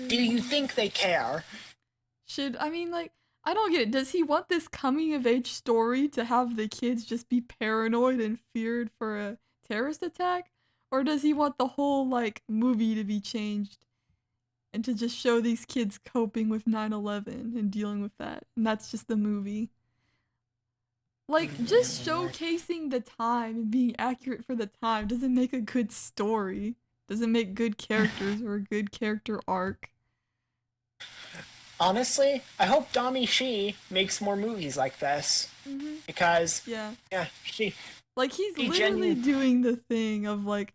Do you think they care? I don't get it. Does he want this coming of age story to have the kids just be paranoid and feared for a terrorist attack? Or does he want the whole, movie to be changed and to just show these kids coping with 9/11 and dealing with that? And that's just the movie. Just showcasing the time and being accurate for the time doesn't make a good story. Doesn't make good characters or a good character arc. Honestly, I hope Dami Shi makes more movies like this. Mm-hmm. Because, yeah, he's literally doing the thing of, I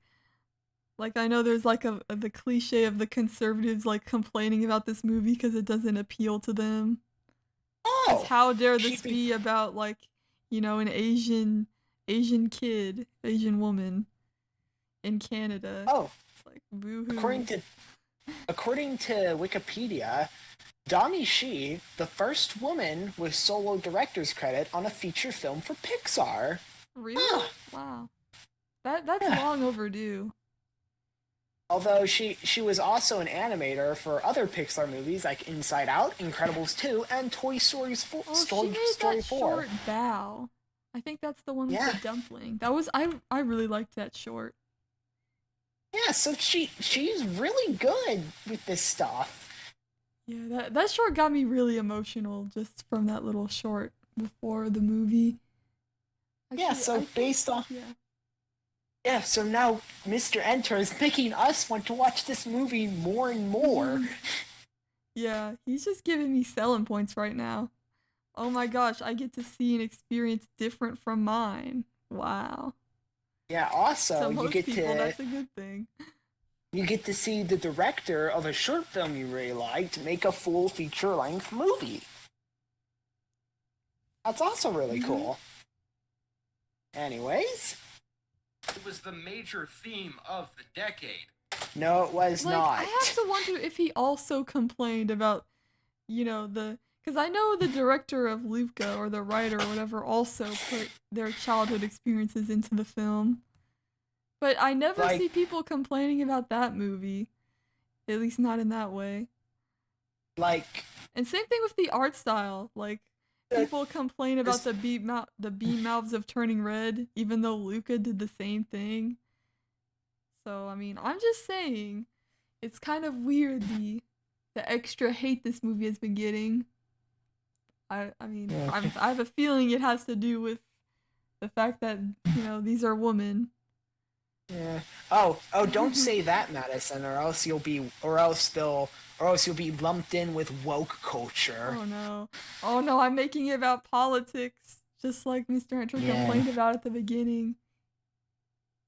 know there's, the cliche of the conservatives, complaining about this movie because it doesn't appeal to them. Oh! How dare this be about, an Asian woman in Canada. Oh. It's boo-hoo. According to Wikipedia, Dami Shi, the first woman with solo director's credit on a feature film for Pixar. Really? Wow. That's long overdue. Although she was also an animator for other Pixar movies like Inside Out, Incredibles 2, and Toy Story 4. She made that short Bow. I think that's the one with the dumpling. I really liked that short. Yeah, so she's really good with this stuff. Yeah, that short got me really emotional just from that little short before the movie. So now MrEnter is making us want to watch this movie more and more. Yeah, he's just giving me selling points right now. Oh my gosh, I get to see an experience different from mine. Wow. Yeah, also, to most people, that's a good thing. You get to see the director of a short film you really liked make a full feature-length movie. That's also really cool. Anyways. It was the major theme of the decade. No, it was not. I have to wonder if he also complained about, because I know the director of Luca, or the writer or whatever, also put their childhood experiences into the film. But I never see people complaining about that movie. At least not in that way. And same thing with the art style. People complain about the beam mouths of Turning Red, even though Luca did the same thing. So, I'm just saying, it's kind of weird the extra hate this movie has been getting. I have a feeling it has to do with the fact that, these are women. Yeah. Oh, don't say that, Madison, or else you'll be lumped in with woke culture. Oh no, I'm making it about politics, just like MrEnter complained about at the beginning.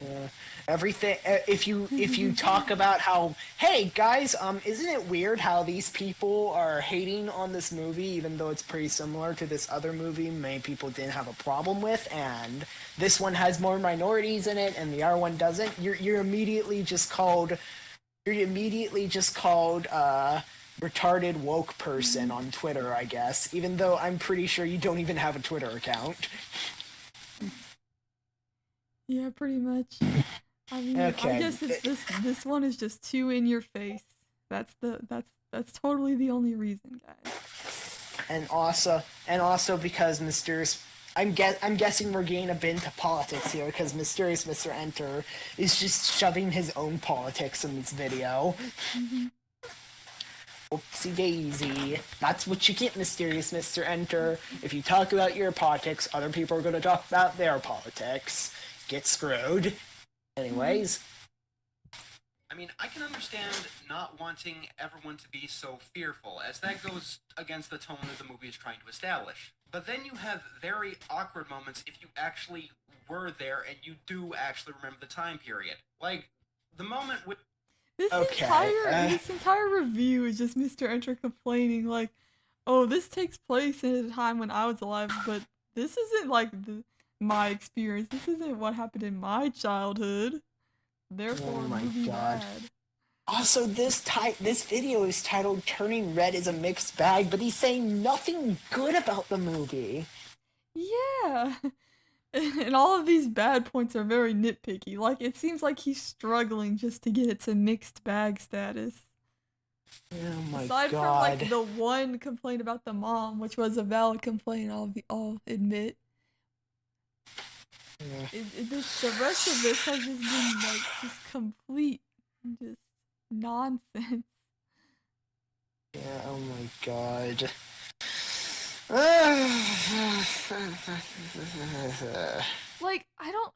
Yeah. Everything. If you talk about how, hey guys, isn't it weird how these people are hating on this movie, even though it's pretty similar to this other movie many people didn't have a problem with, and this one has more minorities in it, and the other one doesn't. You're immediately just called retarded woke person on Twitter, I guess. Even though I'm pretty sure you don't even have a Twitter account. Yeah, pretty much. I guess it's this one is just too in your face. That's totally the only reason, guys. And also because I'm guessing we're getting a bit into politics here, because Mysterious MrEnter is just shoving his own politics in this video. Mm-hmm. Oopsie daisy. That's what you get, Mysterious MrEnter. If you talk about your politics, other people are going to talk about their politics. Get screwed. Anyways. I can understand not wanting everyone to be so fearful, as that goes against the tone that the movie is trying to establish. But then you have very awkward moments if you actually were there and you do actually remember the time period. Like, the moment with... This entire review is just MrEnter complaining, oh, this takes place in a time when I was alive, but this isn't, my experience. This isn't what happened in my childhood. Therefore, Oh my movie God. bad. Also, this video is titled Turning Red is a Mixed Bag, but he's saying nothing good about the movie. Yeah. And all of these bad points are very nitpicky. Like, it seems like he's struggling just to get it to mixed bag status. Oh my Aside God. from, like, the one complaint about the mom, which was a valid complaint, I'll admit. Yeah. The rest of this has just been, like, just complete, just nonsense. Yeah, oh my God. Like, I don't...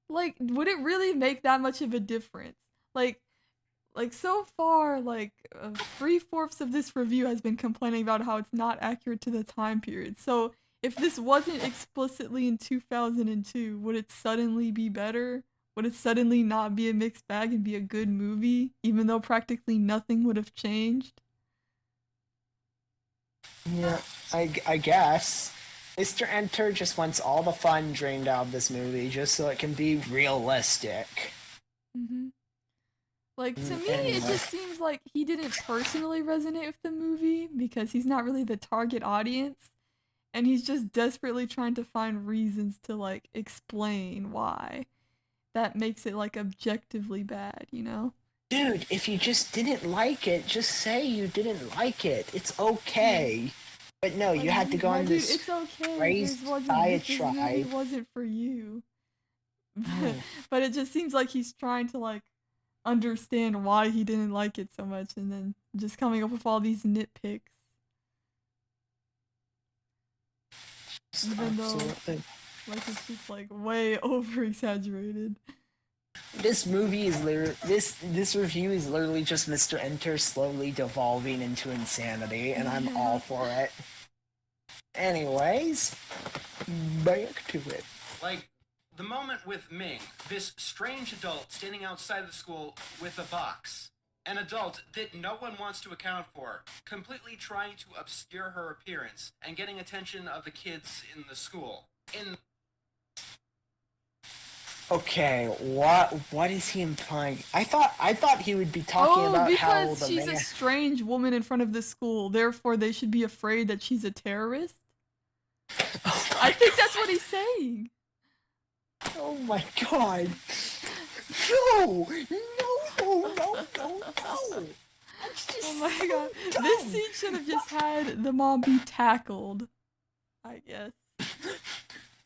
Like, would it really make that much of a difference? Like so far, like, 3/4 of this review has been complaining about how it's not accurate to the time period. So, if this wasn't explicitly in 2002, would it suddenly be better? Would it suddenly not be a mixed bag and be a good movie, even though practically nothing would have changed? Yeah, I guess. MrEnter just wants all the fun drained out of this movie just so it can be realistic. Mm-hmm. Like, to me, Anyway. it just seems like he didn't personally resonate with the movie because he's not really the target audience, and he's just desperately trying to find reasons to, like, explain why. That makes it, like, objectively bad, you know? Dude, if you just didn't like it, just say you didn't like it. It's okay. But no, you had to go on this it's okay. crazy This movie diatribe. wasn't for you. But it just seems like he's trying to, like, understand why he didn't like it so much, and then just coming up with all these nitpicks. Even though, like, it's just, like, way over exaggerated. This movie is this review is literally just MrEnter slowly devolving into insanity, and I'm all for it. Anyways, back to it. Like, the moment with Ming, this strange adult standing outside the school with a box. An adult that no one wants to account for, completely trying to obscure her appearance and getting attention of the kids in the school. Okay, what is he implying? I thought he would be talking about how because the she's man... a strange woman in front of the school, therefore they should be afraid that she's a terrorist? I think that's what he's saying. Oh my God. No! Oh my God. This scene should have just had the mom be tackled, I guess.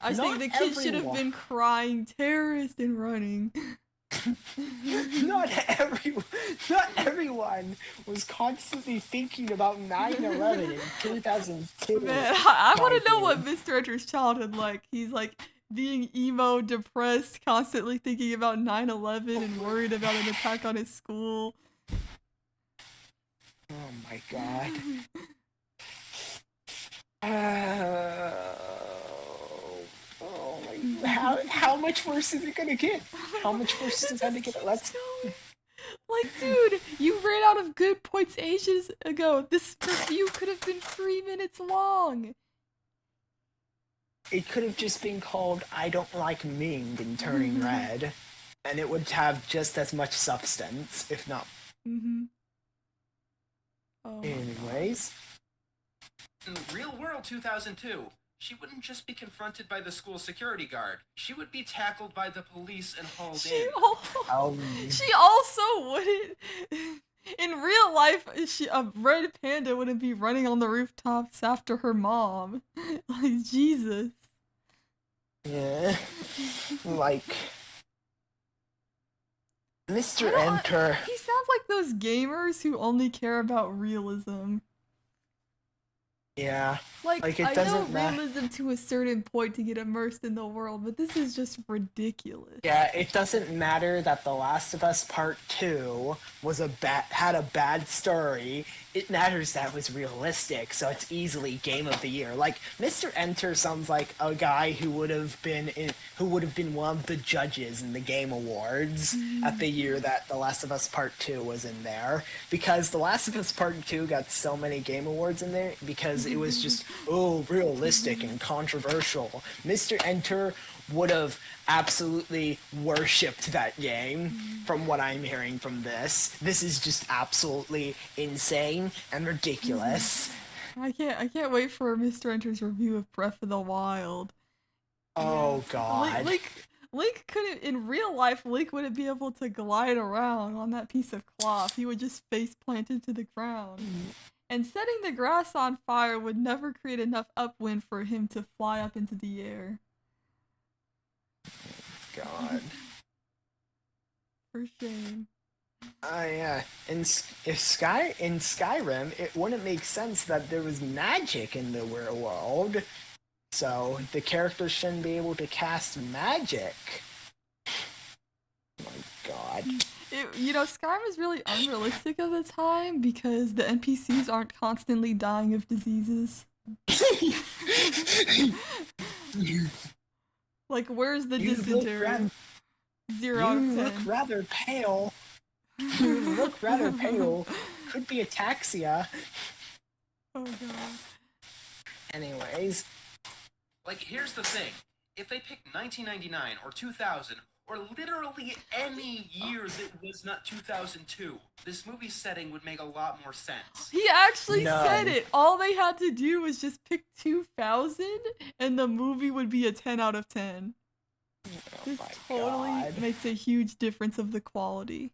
I think the kids should have been crying terrorist and running. Not everyone was constantly thinking about 9/11 in 2002. Man, I want to know what MrEnter's childhood like. He's like being emo, depressed, constantly thinking about 9/11 and worried about an attack on his school. Oh my God. Oh my God. How much worse is it gonna get? How much worse is it gonna get? Let's go. Like, dude, you ran out of good points ages ago. This review could have been 3 minutes long. It could have just been called I Don't Like Ming and Turning Red, and it would have just as much substance, if not. Oh. Anyways. In Real World 2002, she wouldn't just be confronted by the school security guard. She would be tackled by the police and hauled in. She also wouldn't. In real life, a red panda wouldn't be running on the rooftops after her mom. Like, Jesus. Yeah. Like... MrEnter. He sounds like those gamers who only care about realism. Yeah. Like it doesn't I know realism to a certain point to get immersed in the world, but this is just ridiculous. Yeah, it doesn't matter that The Last of Us Part 2 was had a bad story. It matters that it was realistic, so it's easily Game of the Year. Like, MrEnter sounds like a guy who would have been one of the judges in the Game Awards at the year that The Last of Us Part 2 was in there. Because The Last of Us Part 2 got so many Game Awards in there because because it was just, realistic and controversial. Mr. Enter would have absolutely worshipped that game, from what I'm hearing from this. This is just absolutely insane and ridiculous. I can't wait for Mr. Enter's review of Breath of the Wild. Oh, God. Link couldn't, in real life, Link wouldn't be able to glide around on that piece of cloth. He would just face plant into the ground. And setting the grass on fire would never create enough upwind for him to fly up into the air. God. For shame. Yeah. In Skyrim, it wouldn't make sense that there was magic in the real world. So the characters shouldn't be able to cast magic. Oh my God. Skyrim is really unrealistic of the time because the NPCs aren't constantly dying of diseases. Like, where's the dysentery? 0 out of 10. You look rather pale. Could be ataxia. Oh, God. Anyways. Like, here's the thing. If they picked 1999 or 2000 or literally any year that was not 2002, this movie's setting would make a lot more sense. He actually said it. All they had to do was just pick 2000 and the movie would be a 10 out of 10. This totally makes a huge difference of the quality.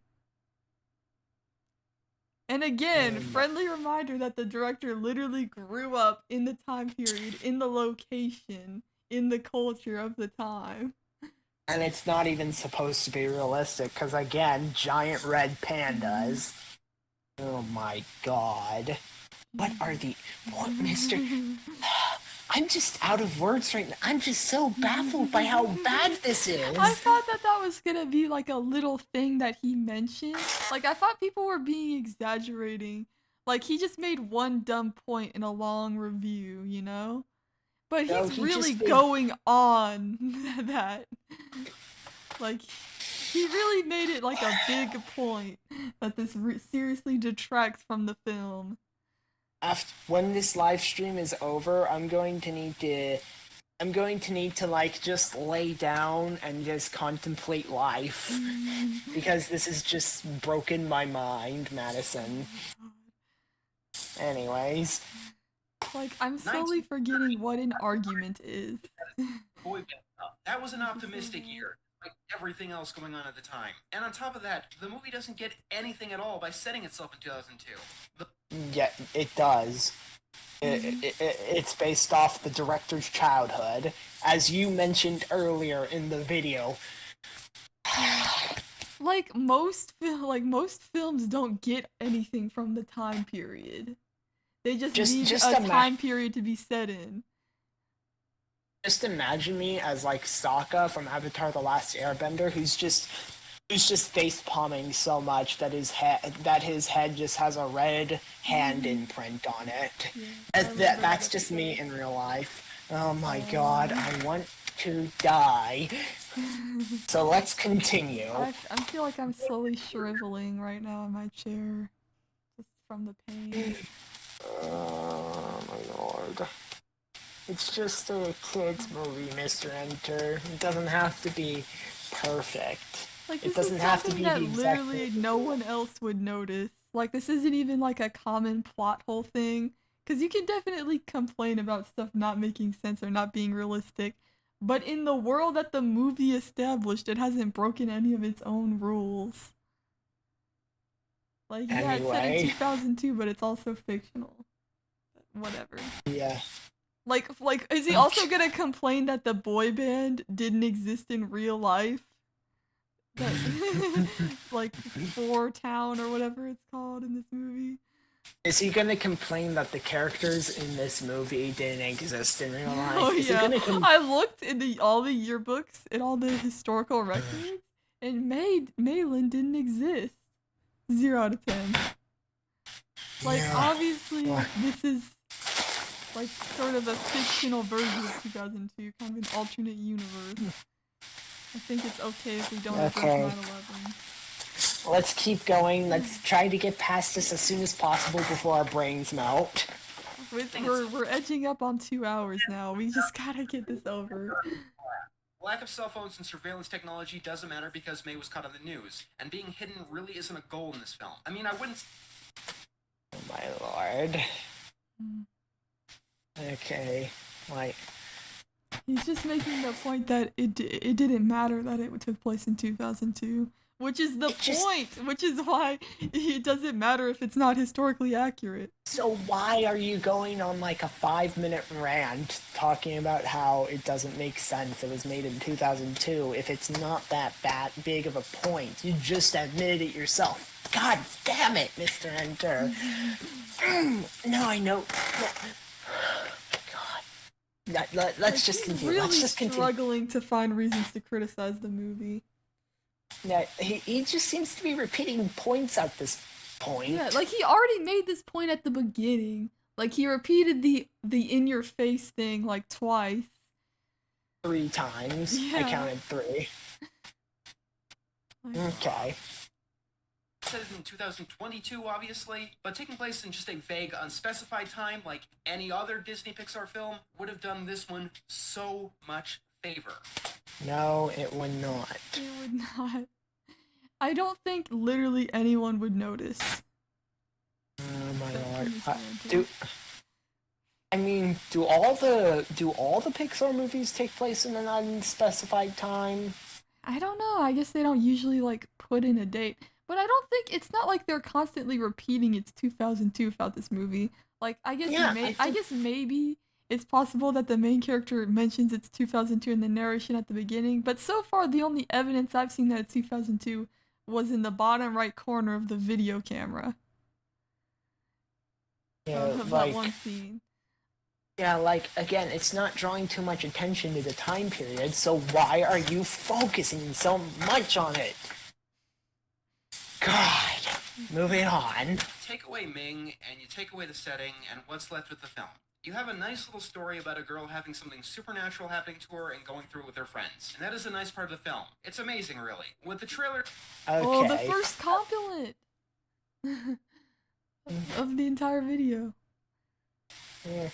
And again, friendly reminder that the director literally grew up in the time period, in the location, in the culture of the time. And it's not even supposed to be realistic, because again, giant red pandas. Oh my God. What, Mr. I'm just out of words right now. I'm just so baffled by how bad this is. I thought that was gonna be like a little thing that he mentioned. Like, I thought people were being exaggerating. Like, he just made one dumb point in a long review, you know? But he's really going on that. Like, he really made it like a big point that this seriously detracts from the film. When this live stream is over, I'm going to need to like just lay down and just contemplate life, because this has just broken my mind, Madison. Anyways, like, I'm slowly forgetting what an argument is. That was an optimistic year, like everything else going on at the time. And on top of that, the movie doesn't get anything at all by setting itself in 2002. Yeah, it does. It's based off the director's childhood, as you mentioned earlier in the video. Like most films don't get anything from the time period. They just need a time period to be set in. Just imagine me as like Sokka from Avatar: The Last Airbender, who's just face palming so much that his head just has a red hand imprint on it. Yeah, that's just me in real life. Oh my God, I want to die. So let's continue. I feel like I'm slowly shriveling right now in my chair, just from the pain. Oh my Lord. It's just a kid's movie, Mr. Enter. It doesn't have to be perfect. Like, it doesn't have to be that the exact literally no one else would notice. Like, this isn't even like a common plot hole thing. Because you can definitely complain about stuff not making sense or not being realistic. But in the world that the movie established, it hasn't broken any of its own rules. Like, yeah, it's set in 2002, but it's also fictional. Whatever. Yeah. Like, is he also gonna complain that the boy band didn't exist in real life? That, like, Four Town or whatever it's called in this movie. Is he gonna complain that the characters in this movie didn't exist in real life? Oh yeah, I looked in all the yearbooks and all the historical records, and Malin didn't exist. 0 out of 10. Like, yeah. Obviously, this is like sort of a fictional version of 2002, kind of an alternate universe. I think it's okay if we don't address 9/11. Let's keep going. Let's try to get past this as soon as possible before our brains melt. We're edging up on 2 hours now. We just gotta get this over. Lack of cell phones and surveillance technology doesn't matter because May was caught on the news, and being hidden really isn't a goal in this film. I mean, I wouldn't... Oh my lord. Okay, like... He's just making the point that it didn't matter that it took place in 2002. Which is the point, which is why it doesn't matter if it's not historically accurate. So why are you going on like a 5-minute rant talking about how it doesn't make sense it was made in 2002 if it's not that big of a point? You just admitted it yourself. God damn it, Mr. Enter. No, I know. God. Let's just continue. Really Let's just continue. Struggling to find reasons to criticize the movie. Yeah, he just seems to be repeating points at this point. Yeah, like he already made this point at the beginning. Like he repeated the in your face thing like twice. 3 times. Yeah. I counted 3. Okay. It says in 2022, obviously, but taking place in just a vague, unspecified time, like any other Disney Pixar film, would have done this one so much favor. No, it would not. It would not. I don't think literally anyone would notice. Oh my lord. Do all the Pixar movies take place in an unspecified time? I don't know. I guess they don't usually like put in a date. But I don't think it's not like they're constantly repeating it's 2002 about this movie. Like I guess maybe it's possible that the main character mentions it's 2002 in the narration at the beginning, but so far the only evidence I've seen that it's 2002 was in the bottom right corner of the video camera. Yeah, of that one scene. Yeah, like, again, it's not drawing too much attention to the time period, so why are you focusing so much on it? God. Moving on. Take away Ming, and you take away the setting, and what's left with the film? You have a nice little story about a girl having something supernatural happening to her and going through it with her friends. And that is a nice part of the film. It's amazing, really. With the trailer... Okay. Oh, the first compliment of the entire video. Yeah.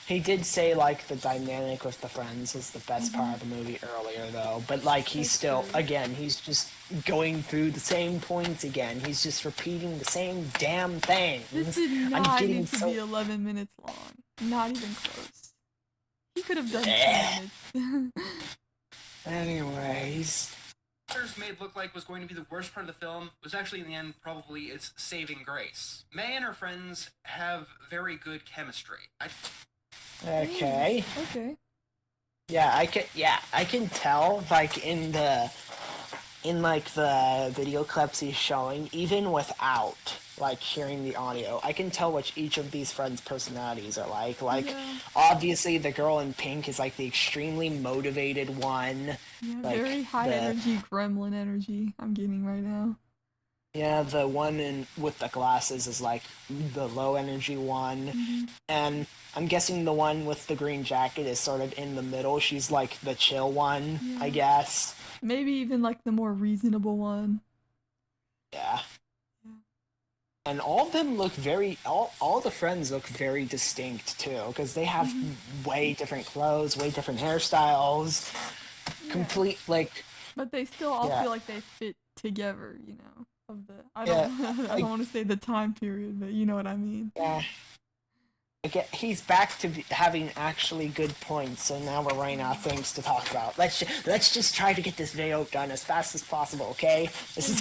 He did say, like, the dynamic with the friends is the best part of the movie earlier, though. But, like, he's still, again, he's just going through the same points again. He's just repeating the same damn thing. This did not need to be 11 minutes long. Not even close. He could have done 10 minutes. Anyways. Made look like was going to be the worst part of the film was actually in the end probably its saving grace. May and her friends have very good chemistry. Okay. Okay. Yeah, I can tell, like, in the video clips he's showing, even without, like, hearing the audio, I can tell what each of these friends' personalities are like. Like, obviously, the girl in pink is, like, the extremely motivated one. Yeah, like, very high energy, gremlin energy I'm getting right now. Yeah, the one with the glasses is, like, the low energy one. And I'm guessing the one with the green jacket is sort of in the middle. She's, like, the chill one, I guess. Maybe even, like, the more reasonable one. Yeah. And all of them look all the friends look very distinct, too, because they have way different clothes, way different hairstyles, complete, like... But they still all feel like they fit together, you know? I don't want to say the time period, but you know what I mean. Yeah. Again, he's back to having actually good points, so now we're running out of things to talk about. Let's just try to get this video done as fast as possible, okay?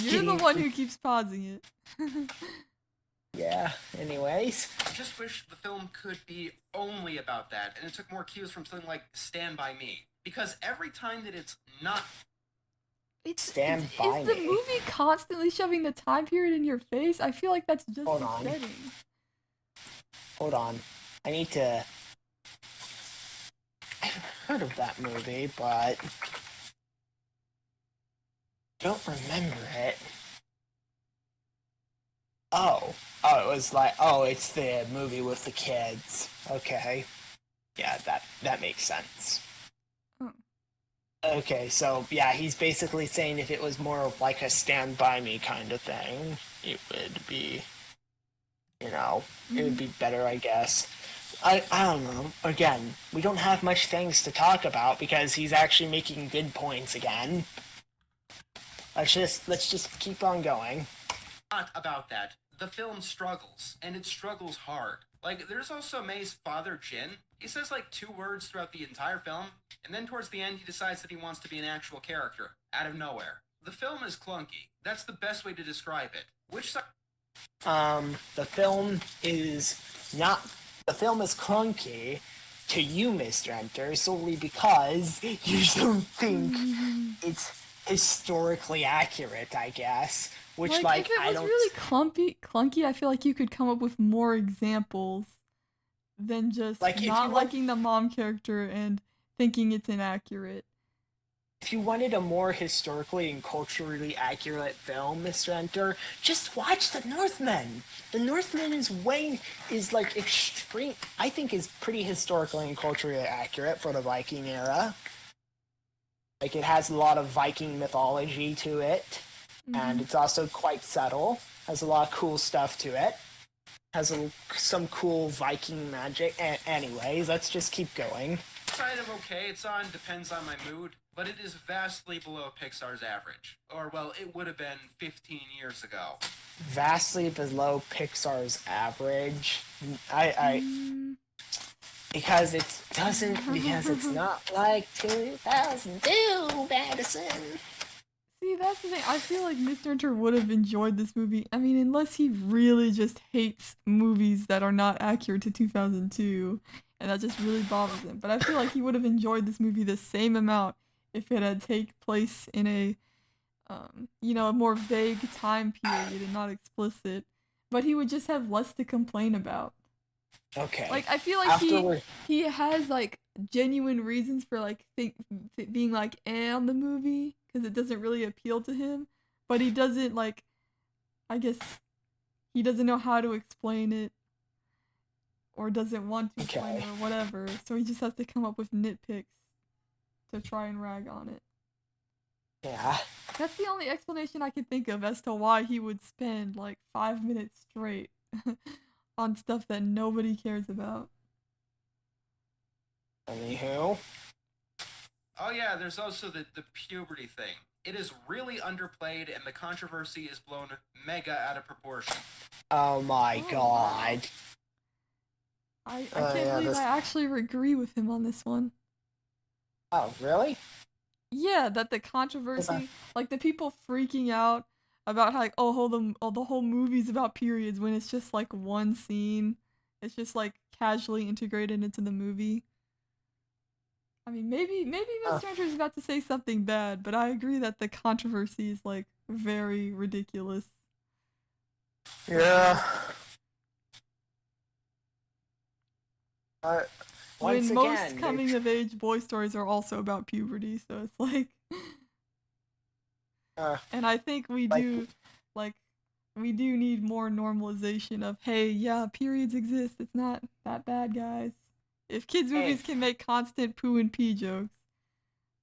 You're the one who keeps pausing it. Yeah, anyways. I just wish the film could be only about that, and it took more cues from something like Stand By Me. Because every time that it's not... Is the movie constantly shoving the time period in your face? I feel like that's just upsetting. Hold on. I need to... I've heard of that movie, but... don't remember it. Oh, it was like... Oh, it's the movie with the kids. Okay. Yeah, that makes sense. Okay, so, yeah, he's basically saying if it was more of like a Stand By Me kind of thing, it would be, you know, it would be better, I guess. I don't know. Again, we don't have much things to talk about because he's actually making good points again. Let's just keep on going. Not about that. The film struggles, and it struggles hard. Like, there's also May's father, Jin. He says like 2 words throughout the entire film, and then towards the end he decides that he wants to be an actual character, out of nowhere. The film is clunky. That's the best way to describe it. Which side? The film is not. The film is clunky to you, Mr. Enter, solely because you don't think it's historically accurate, I guess. Which, If it I was don't. really clunky, I feel like you could come up with more examples than just Like, if not you want- liking the mom character and thinking it's inaccurate. If you wanted a more historically and culturally accurate film, Mr. Enter, just watch The Northman. The Northman is like extreme. I think is pretty historically and culturally accurate for the Viking era. Like, it has a lot of Viking mythology to it, and it's also quite subtle. Has a lot of cool stuff to it. Has some cool Viking magic. Anyways, let's just keep going. Side of okay, it's on, depends on my mood, but it is vastly below Pixar's average. Or, well, it would have been 15 years ago. Vastly below Pixar's average. Because because it's not like 2002, Madison. See, that's the thing. I feel like Mr. Enter would have enjoyed this movie. I mean, unless he really just hates movies that are not accurate to 2002, and that just really bothers him. But I feel like he would have enjoyed this movie the same amount if it had taken place in a, a more vague time period and not explicit. But he would just have less to complain about. Okay. Like, I feel like he has like genuine reasons for like being like on the movie because it doesn't really appeal to him, but he doesn't like. I guess he doesn't know how to explain it, or doesn't want to explain it, or whatever. So he just has to come up with nitpicks to try and rag on it. Yeah. That's the only explanation I can think of as to why he would spend like 5 minutes straight on stuff that nobody cares about. Anywho. Oh yeah, there's also the puberty thing. It is really underplayed, and the controversy is blown mega out of proportion. Oh my god. I can't believe I actually agree with him on this one. Oh, really? Yeah, that the controversy, like the people freaking out about how, like, the whole movie's about periods when it's just like one scene. It's just like casually integrated into the movie. I mean, maybe Mr. Enter is about to say something bad, but I agree that the controversy is like very ridiculous. Yeah. When most coming-of-age boy stories are also about puberty, so it's like... and I think we do need more normalization of, hey, yeah, periods exist, it's not that bad, guys. If kids' movies can make constant poo and pee jokes.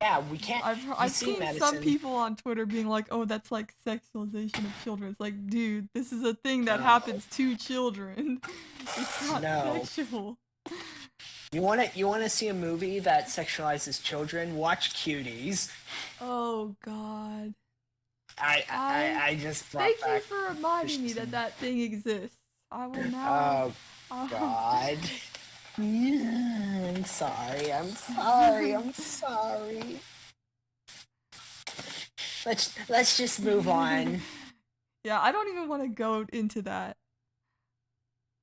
Yeah, we can't... I've seen some people on Twitter being like, oh, that's like sexualization of children. It's like, dude, this is a thing that happens to children. It's not sexual. You wanna see a movie that sexualizes children? Watch Cuties. Oh God. I just brought thank back you for reminding me that thing exists. I will now. Oh God. I'm sorry. Let's just move on. Yeah, I don't even want to go into that.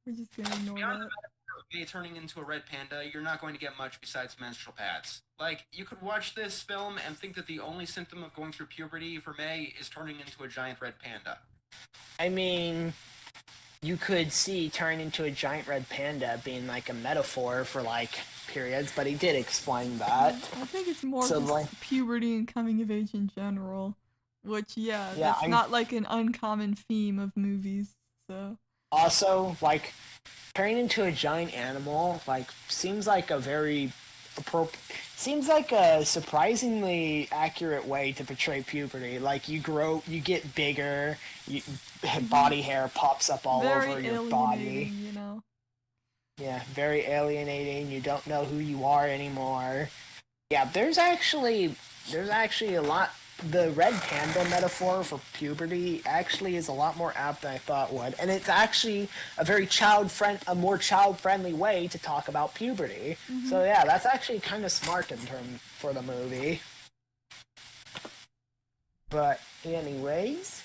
We're just gonna ignore that. May turning into a red panda, you're not going to get much besides menstrual pads. Like, you could watch this film and think that the only symptom of going through puberty for May is turning into a giant red panda. I mean, you could see turn into a giant red panda being like a metaphor for like periods, but he did explain that. I think it's more just puberty and coming of age in general, which that's not like an uncommon theme of movies. So also, like, turning into a giant animal seems like a surprisingly accurate way to portray puberty. Like, you get bigger, body hair pops up all over your body. You know. Yeah, very alienating. You don't know who you are anymore. Yeah, there's actually a lot. The red panda metaphor for puberty actually is a lot more apt than I thought would, and it's actually a more child friendly way to talk about puberty. Hmm. So yeah, that's actually kind of smart in term for the movie. But anyways,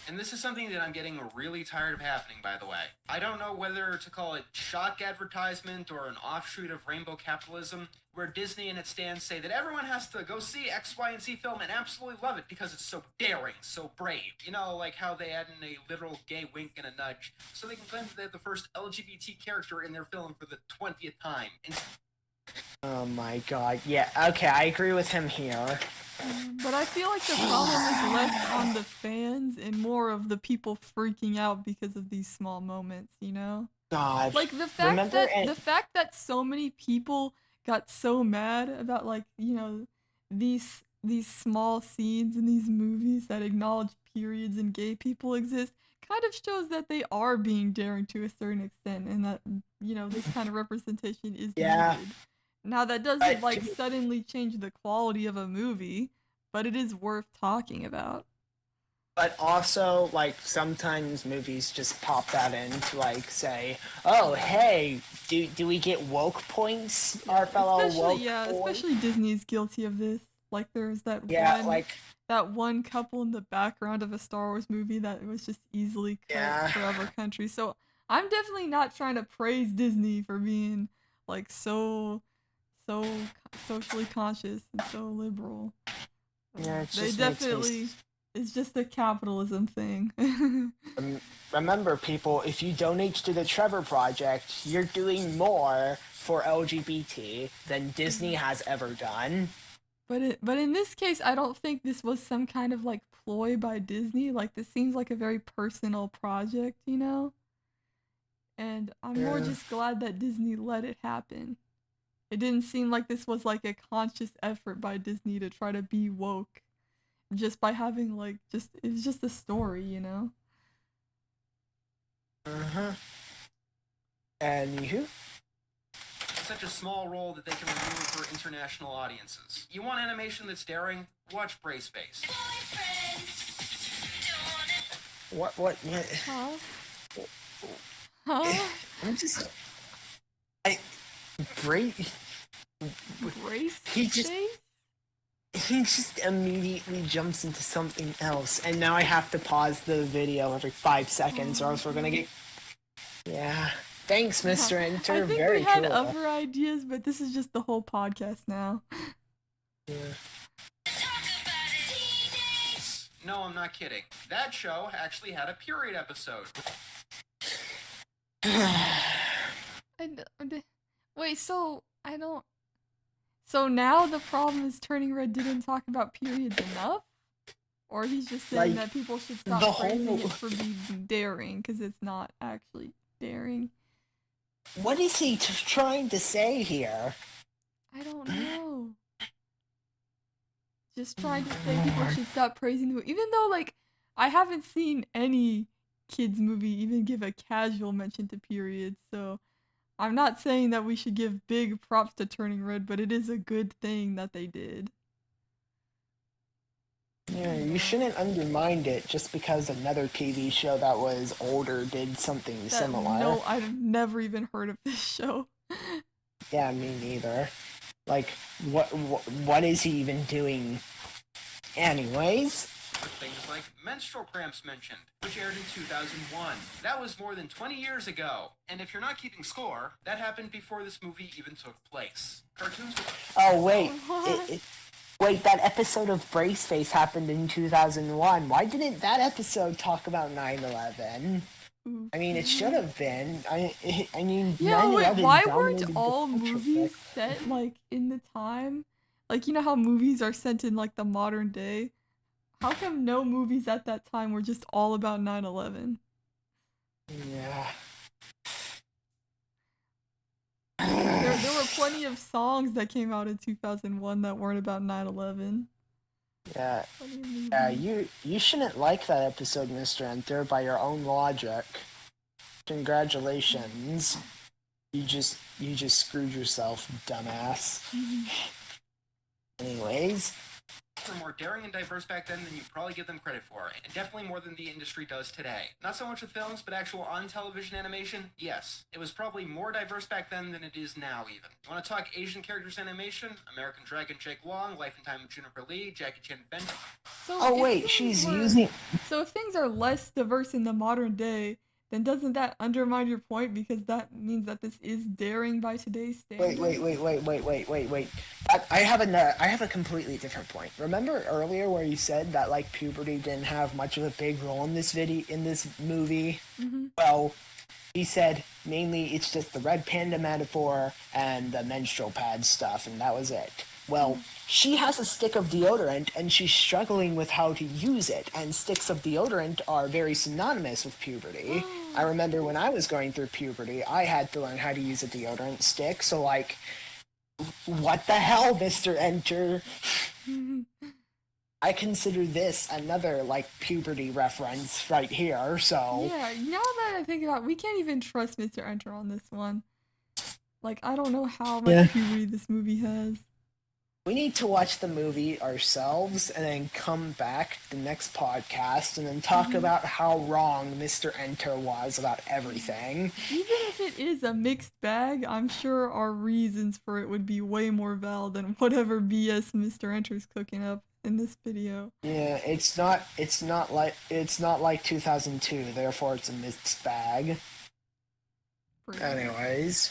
And this is something that I'm getting really tired of happening, by the way. I don't know whether to call it shock advertisement or an offshoot of rainbow capitalism, where Disney and its stands say that everyone has to go see X, Y, and Z film and absolutely love it because it's so daring, so brave. You know, like how they add in a literal gay wink and a nudge, so they can claim that they have the first LGBT character in their film for the 20th time. And oh my god, yeah, okay, I agree with him here. But I feel like the problem is less on the fans and more of the people freaking out because of these small moments, you know? God, Like remember and the fact that so many people got so mad about, like, you know, these small scenes in these movies that acknowledge periods and gay people exist kind of shows that they are being daring to a certain extent, and that, you know, this kind of representation is yeah, needed. Now that doesn't but like suddenly change the quality of a movie, but it is worth talking about. But also, like, sometimes movies just pop that in to, like, say, oh, hey, do we get woke points, our fellow woke boys? Especially Disney is guilty of this. Like there's Yeah, like, that one couple in the background of a Star Wars movie that was just easily cut yeah. forever country. So I'm definitely not trying to praise Disney for being like so socially conscious and so liberal. Yeah, it They just makes me... definitely it's just a capitalism thing. Remember, people, if you donate to the Trevor Project, you're doing more for LGBT than Disney has ever done. But in this case, I don't think this was some kind of like ploy by Disney. Like this seems like a very personal project, you know? And I'm more Yeah. just glad that Disney let it happen. It didn't seem like this was like a conscious effort by Disney to try to be woke just by having like just it's just a story, you know? Uh-huh. Anywho. such a small role that they can remove for international audiences. You want animation that's daring? Watch Brace Face. What? Huh? Huh? I'm just... I... Great... Brace He just... face? He just immediately jumps into something else, and now I have to pause the video every 5 seconds, or else we're gonna get... Yeah. Thanks, Mr. Enter. I think Very we had cool. other ideas, but this is just the whole podcast now. Yeah. No, I'm not kidding. That show actually had a period episode. Wait, so I don't. So now the problem is Turning Red didn't talk about periods enough, or he's just saying Like, that people should the stop praising whole- it for being daring because it's not actually daring. What is he trying to say here? I don't know. Just trying to say people should stop praising the movie, even though like I haven't seen any kids movie even give a casual mention to periods, so I'm not saying that we should give big props to Turning Red, but it is a good thing that they did. Yeah, you shouldn't undermine it just because another TV show that was older did something similar. No, I've never even heard of this show. Yeah, me neither. Like, what is he even doing? Anyways. Things like menstrual cramps mentioned, which aired in 2001. That was more than 20 years ago. And if you're not keeping score, that happened before this movie even took place. Cartoons were... Oh, wait. What? Wait, that episode of Brace Face happened in 2001. Why didn't that episode talk about 9/11? I mean, it should have been. I mean, Yeah, wait, 9/11 why dominated weren't the all culture movies mix. set like in the time? Like, you know how movies are set in like the modern day? How come no movies at that time were just all about 9/11? Yeah. There were plenty of songs that came out in 2001 that weren't about 9/11. Yeah. Plenty of movies. Yeah, you shouldn't like that episode, Mr. Enter, by your own logic. Congratulations. You just screwed yourself, dumbass. Anyways, were more daring and diverse back then than you probably give them credit for, and definitely more than the industry does today. Not so much with films, but actual on-television animation, yes. It was probably more diverse back then than it is now, even. You want to talk Asian characters animation? American Dragon Jake Long, Life and Time of Juniper Lee, Jackie Chan Adventure. So if things are less diverse in the modern day, then doesn't that undermine your point? Because that means that this is daring by today's standards. Wait. I have a completely different point. Remember earlier where you said that like puberty didn't have much of a big role in this movie? Mm-hmm. Well, he said mainly it's just the red panda metaphor and the menstrual pad stuff, and that was it. Well, she has a stick of deodorant, and she's struggling with how to use it, and sticks of deodorant are very synonymous with puberty. I remember when I was going through puberty, I had to learn how to use a deodorant stick, so like, what the hell, Mr. Enter? I consider this another, like, puberty reference right here, so... Yeah, now that I think about it, we can't even trust Mr. Enter on this one. Like, I don't know how much puberty this movie has. We need to watch the movie ourselves and then come back the next podcast and then talk about how wrong Mr. Enter was about everything. Even if it is a mixed bag, I'm sure our reasons for it would be way more valid than whatever BS Mr. Enter's cooking up in this video. Yeah, it's not like 2002, therefore it's a mixed bag. Anyways.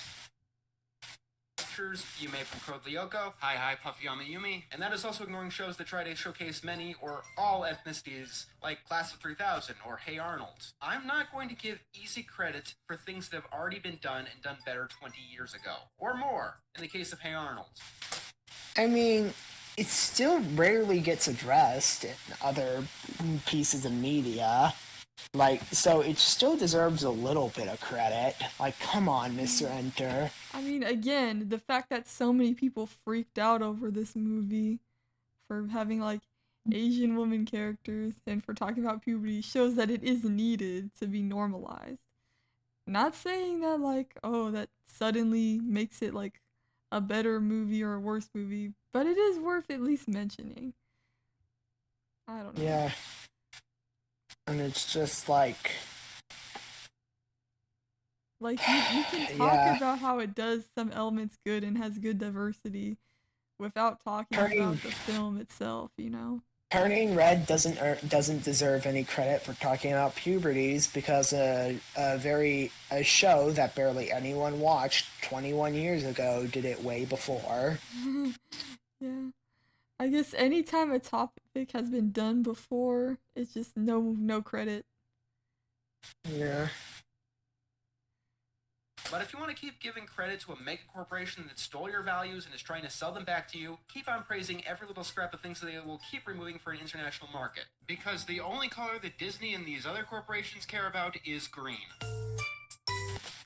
Yume from Code Lyoko, Hi Puffy Yama Yumi, and that is also ignoring shows that try to showcase many or all ethnicities, like Class of 3000 or Hey Arnold. I'm not going to give easy credit for things that have already been done and done better 20 years ago, or more, in the case of Hey Arnold. I mean, it still rarely gets addressed in other pieces of media. Like, so it still deserves a little bit of credit. Like, come on, Mr. Enter. I mean, again, the fact that so many people freaked out over this movie for having, like, Asian woman characters and for talking about puberty shows that it is needed to be normalized. Not saying that, like, oh, that suddenly makes it, like, a better movie or a worse movie, but it is worth at least mentioning. I don't know. Yeah. And it's just like... Like, you can talk about how it does some elements good and has good diversity without talking about the film itself, you know? Turning Red doesn't deserve any credit for talking about puberties because a show that barely anyone watched 21 years ago did it way before. Yeah. I guess anytime a topic has been done before, it's just no credit. Yeah. But if you want to keep giving credit to a mega corporation that stole your values and is trying to sell them back to you, keep on praising every little scrap of things that they will keep removing for an international market. Because the only color that Disney and these other corporations care about is green.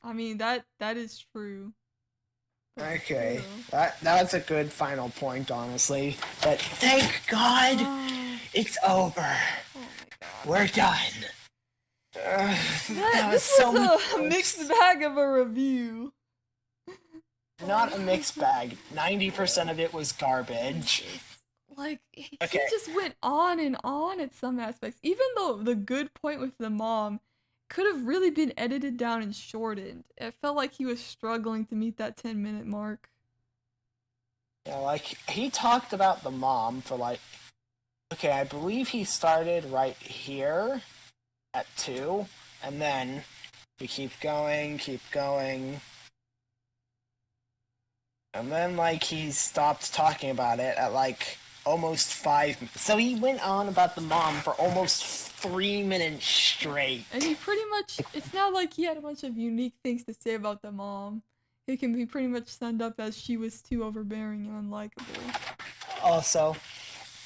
I mean, that is true. Okay, that's a good final point, honestly. But thank God, it's over. Oh my God. We're done. This was a mixed bag of a review. Not a mixed bag. 90% of it was garbage. Like, he just went on and on at some aspects. Even though the good point with the mom could have really been edited down and shortened. It felt like he was struggling to meet that 10-minute mark. Yeah, like, he talked about the mom for, like... Okay, I believe he started right here at 2, and then we keep going, and then, like, he stopped talking about it at, like, almost 5... So he went on about the mom for almost 3 minutes straight. And he pretty much... It's not like he had a bunch of unique things to say about the mom. It can be pretty much summed up as she was too overbearing and unlikable. Also,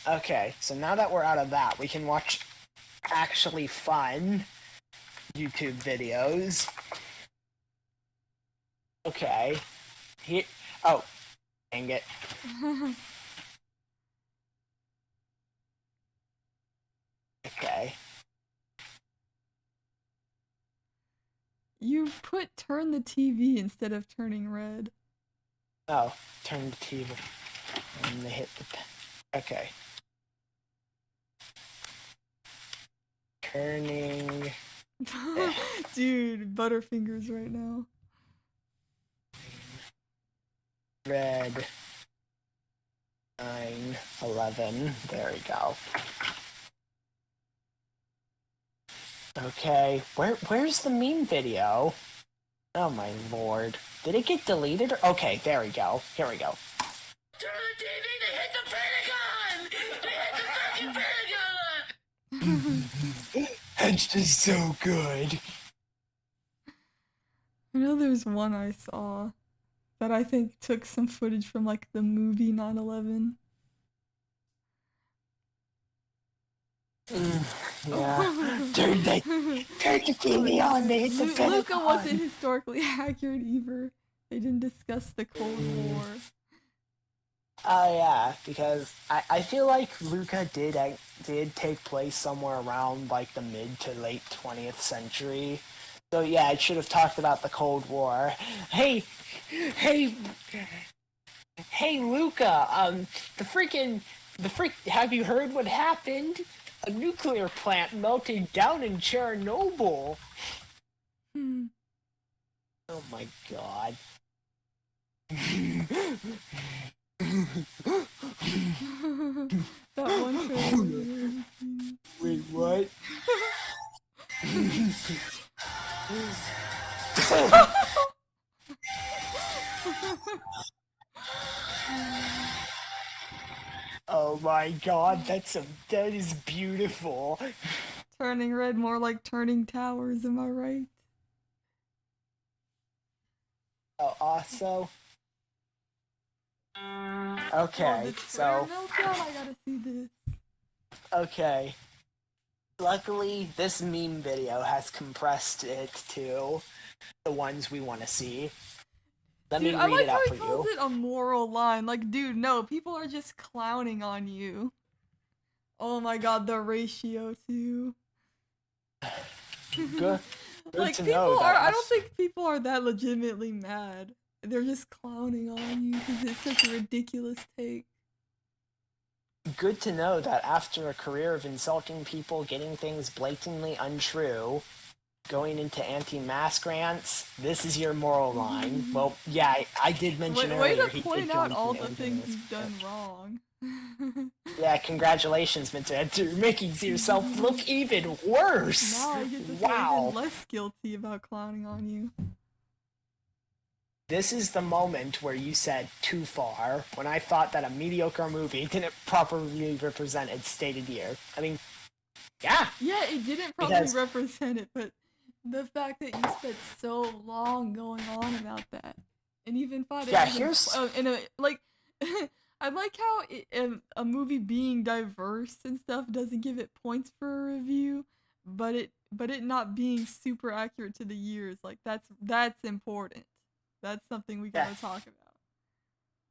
okay, so now that we're out of that, we can watch actually fun YouTube videos. Okay. Here... Oh, dang it. Okay. You put turn the TV instead of turning red. Oh, turn the TV. And they hit the... Okay. Turning... Dude, Butterfingers right now. Red... 9, 11. There we go. Okay, where's the meme video? Oh my lord. Did it get deleted? Okay, there we go. Here we go. Turn the TV, they hit the Pentagon! They hit the fucking Pentagon! That's just so good. I know there's one I saw that I think took some footage from like the movie 9/11. Yeah. Turn the TV on, they hit the Pentagon. Luca wasn't historically accurate either. They didn't discuss the Cold War. Oh yeah, because I feel like Luca did take place somewhere around like the mid to late 20th century. So yeah, I should have talked about the Cold War. Hey, Luca, have you heard what happened? A nuclear plant melted down in Chernobyl. Oh my god. That one trailer. Wait, what? Oh my god, that is beautiful. Turning red, more like turning towers, am I right? Oh, also. Oh, Okay, the so. meltdown, I gotta see this. Okay. Luckily, this meme video has compressed it to the ones we want to see. Let me Dude, I read like it how out he for calls you. it a moral line. Like, dude, no, people are just clowning on you. Oh my god, the ratio too. Good Like, to people know are. that I don't think people are that legitimately mad. They're just clowning on you because it's such a ridiculous take. Good to know that after a career of insulting people, getting things blatantly untrue, going into anti-mask rants, this is your moral line. Well, yeah, I did mention Way earlier to he point did out go all into the things anti-mask you've done rants. wrong. Yeah, congratulations, MrEnter's, making yourself look even worse. Now I get to feel even less guilty about clowning on you. This is the moment where you said too far, when I thought that a mediocre movie didn't properly represent its stated year. I mean, yeah. Yeah, it didn't properly represent it, but the fact that you spent so long going on about that, and even thought it was I like how a movie being diverse and stuff doesn't give it points for a review, but it not being super accurate to the years, like that's important. That's something we gotta talk about.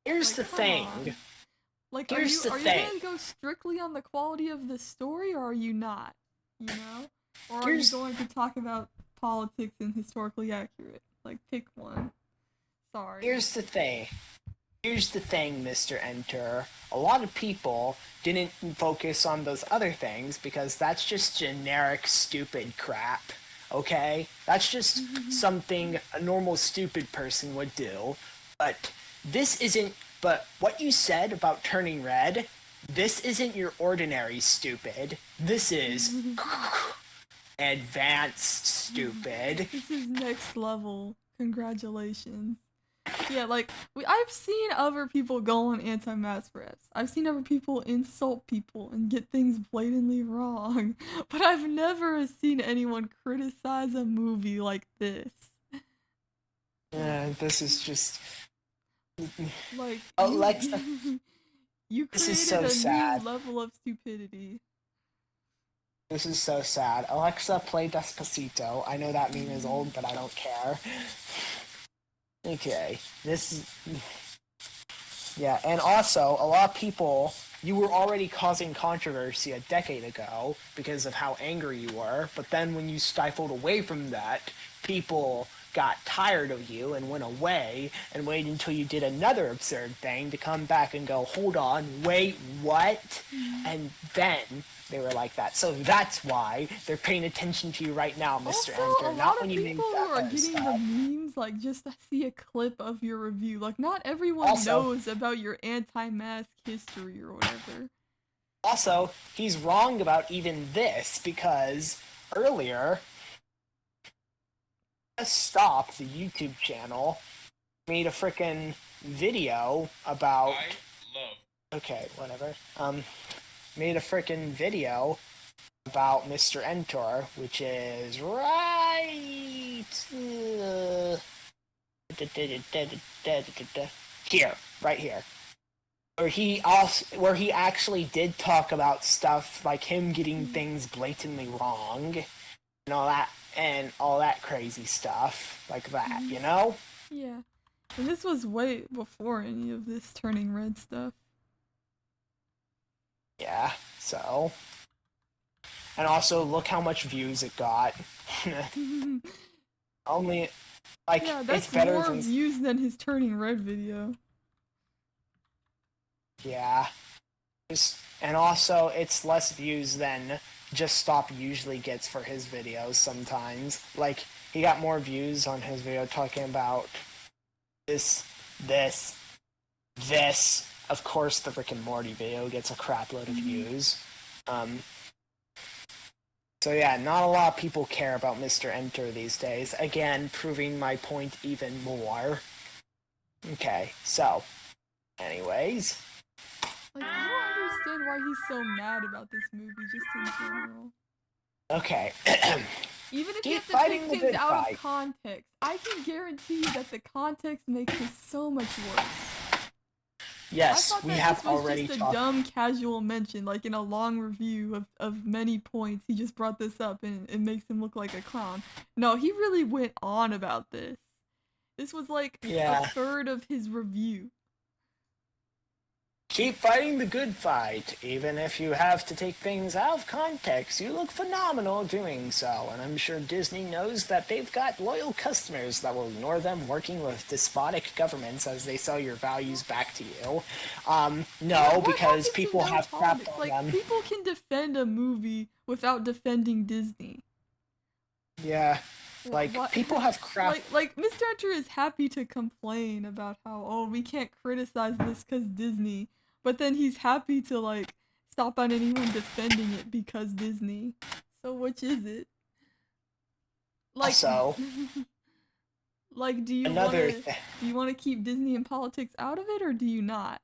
Here's the thing. Like, are you gonna go strictly on the quality of the story, or are you not? You know, or are you going to talk about politics and historically accurate? Like, pick one. Sorry. Here's the thing, MrEnter. A lot of people didn't focus on those other things because that's just generic stupid crap. Okay? That's just something a normal stupid person would do. But what you said about turning red, this isn't your ordinary stupid. This is advanced stupid. This is next level. Congratulations. Yeah, like, I've seen other people go on anti-mask reps. I've seen other people insult people and get things blatantly wrong. But I've never seen anyone criticize a movie like this. Yeah, this is just... Like, Alexa, you this is created so a sad. new level of stupidity. This is so sad. Alexa, play Despacito. I know that meme is old, but I don't care. Okay, this is... Yeah, and also, a lot of people you were already causing controversy a decade ago because of how angry you were, but then when you stifled away from that, people got tired of you and went away and waited until you did another absurd thing to come back and go, hold on, wait, what? And then they were like that. So that's why they're paying attention to you right now, Mr. Also, Enter. a Not lot when of you made people that who are kind of getting the stuff. memes, like, just to see a clip of your review. Like, not everyone Also- knows about your anti-mask history or whatever. Also, he's wrong about even this because earlier, Stop, the YouTube channel, made a frickin' video about. I love. Okay, whatever. Made a frickin' video about Mr. Enter, which is right here, right here, where he actually did talk about stuff like him getting things blatantly wrong and all that crazy stuff like that, you know? Yeah. And this was way before any of this turning red stuff. Yeah, so. And also, look how much views it got. Only, like, Yeah, it's that's better more than. views than his turning red video. Yeah. And also, it's less views than Just Stop usually gets for his videos sometimes. Like, he got more views on his video talking about this. Of course, the Rick and Morty video gets a crap load of views. So yeah, not a lot of people care about Mr. Enter these days. Again, proving my point even more. Okay, so, anyways. Like, I don't understand why he's so mad about this movie, just in general. Okay. Even if Keep you have to fighting take the things good out fight. of context, I can guarantee you that the context makes this so much worse. I Yes, thought we that have this was already just a talked. dumb casual mention, like in a long review of many points, he just brought this up and it makes him look like a clown. No, he really went on about this. This was like Yeah. a third of his review. Keep fighting the good fight. Even if you have to take things out of context, you look phenomenal doing so. And I'm sure Disney knows that they've got loyal customers that will ignore them working with despotic governments as they sell your values back to you. No, What because happened to people no have crap politics? on Like, them. people can defend a movie without defending Disney. Yeah. Like, What- people have crap. Like Mr. Enter is happy to complain about how, oh, we can't criticize this because Disney, but then he's happy to like stop on anyone defending it because Disney. So which is it? Like, Also, like, do you another want to keep Disney and politics out of it, or do you not?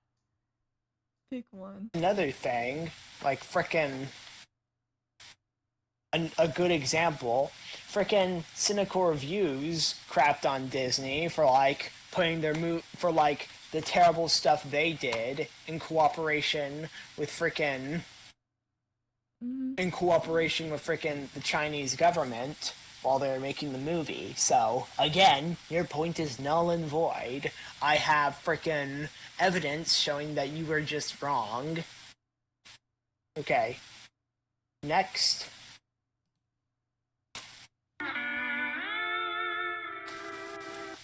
Pick one. another thing, like frickin' a good example, frickin' cynical reviews crapped on Disney for like putting their for like the terrible stuff they did in cooperation with frickin' the Chinese government while they were making the movie. So again, your point is null and void. I have frickin' evidence showing that you were just wrong. Okay. Next.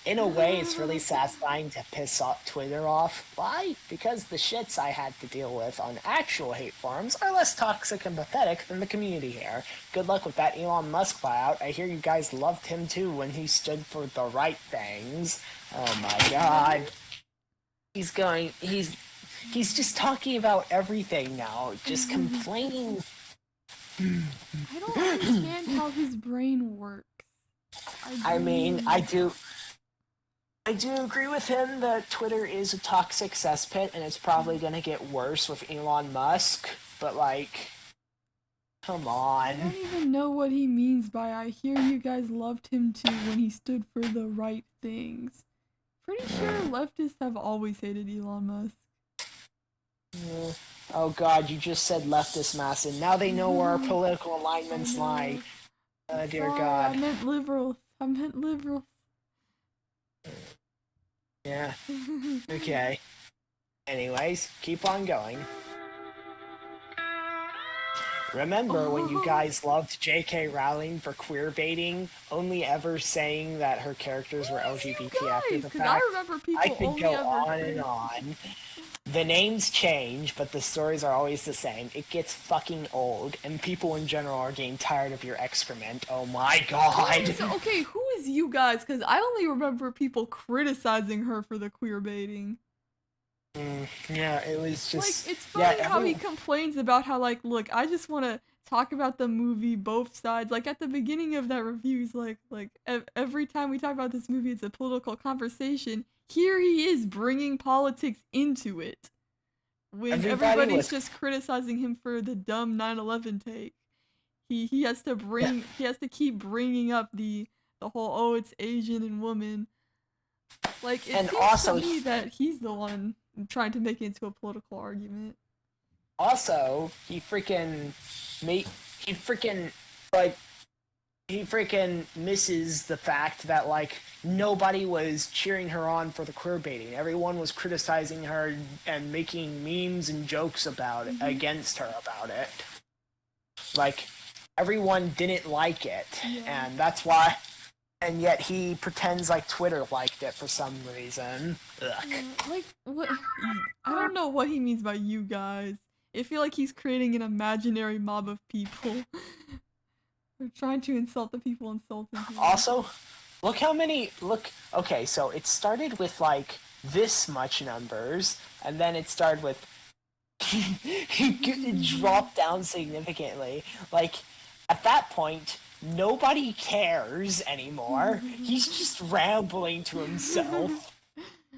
In a way, it's really satisfying to piss off Twitter off. Why? Because the shits I had to deal with on actual hate forums are less toxic and pathetic than the community here. Good luck with that Elon Musk buyout. I hear you guys loved him too when he stood for the right things. Oh my god. He's just talking about everything now, just complaining. I don't understand how his brain works. I mean, I do agree with him that Twitter is a toxic cesspit, and it's probably going to get worse with Elon Musk, but, like, come I on. don't even know what he means by I hear you guys loved him too when he stood for the right things. Pretty sure leftists have always hated Elon Musk. Oh god, you just said leftist mass, and now they know where our political alignments lie. Oh dear Sorry, god. I meant liberals. Yeah. Okay. Anyways, keep on going. Remember when you guys loved J.K. Rowling for queer baiting, only ever saying that her characters were LGBT after the Because fact? I remember people I could only go ever on and on. The names change, but the stories are always the same. It gets fucking old, and people in general are getting tired of your excrement. Oh my god! Okay, who is you guys? Because I only remember people criticizing her for the queer baiting. Yeah, it was just... It's funny how he complains about how, look, I just want to talk about the movie, both sides. At the beginning of that review, he's every time we talk about this movie, it's a political conversation. Here he is bringing politics into it. When everybody's just criticizing him for the dumb 9/11 take. He has to keep bringing up the whole, oh, it's Asian and woman. It seems to me that he's the one trying to make it into a political argument. Also, he freaking misses the fact that nobody was cheering her on for the queer baiting. Everyone was criticizing her and making memes and jokes about it, against her about it. Everyone didn't like it, and that's why. And yet he pretends like Twitter liked it for some reason. Ugh. What? I don't know what he means by you guys. I feel like he's creating an imaginary mob of people. We're trying to insult the people insulting him. Also, look how many... Okay, so it started with, this much numbers, and then it started with... it dropped down significantly. At that point... Nobody cares anymore. He's just rambling to himself.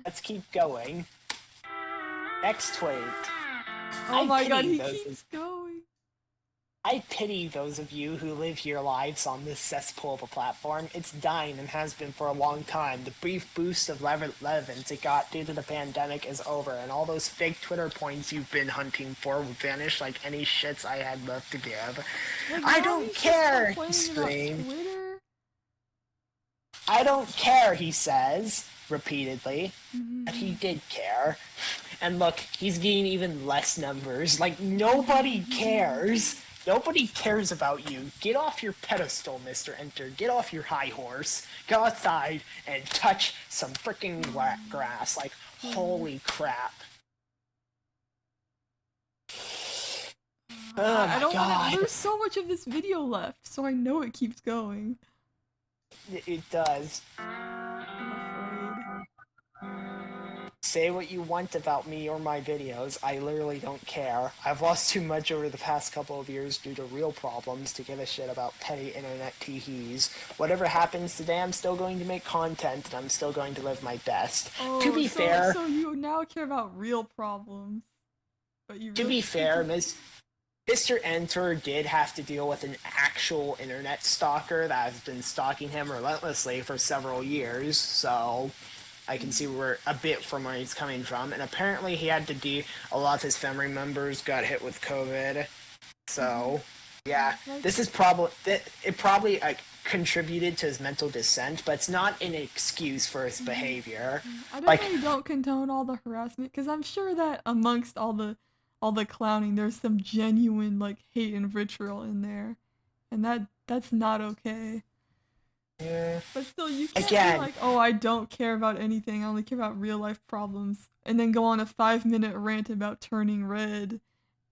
Let's keep going. Next tweet. Oh my god, he keeps going. I pity those of you who live your lives on this cesspool of a platform. It's dying and has been for a long time. The brief boost of relevance it got due to the pandemic is over, and all those fake Twitter points you've been hunting for will vanish like any shits I had left to give. I don't care, he screamed. I don't care, he says, repeatedly. But he did care. And look, he's getting even less numbers. Nobody cares. Nobody cares about you. Get off your pedestal, Mr. Enter. Get off your high horse. Go outside and touch some freaking grass. Holy crap. Oh my god. There's so much of this video left, so I know it keeps going. It does. Say what you want about me or my videos, I literally don't care. I've lost too much over the past couple of years due to real problems to give a shit about petty internet teehees. Whatever happens today, I'm still going to make content and I'm still going to live my best. To be fair... So you now care about real problems. But you to be fair, Mr. Enter did have to deal with an actual internet stalker that has been stalking him relentlessly for several years, so... I can see a bit from where he's coming from, and apparently he had to a lot of his family members got hit with COVID, so yeah, this is probably contributed to his mental dissent, but it's not an excuse for his behavior. I definitely don't condone all the harassment, because I'm sure that amongst all the clowning, there's some genuine hate and vitriol in there, and that's not okay. Yeah. But still, you can't be oh, I don't care about anything, I only care about real life problems, and then go on a 5-minute rant about turning red,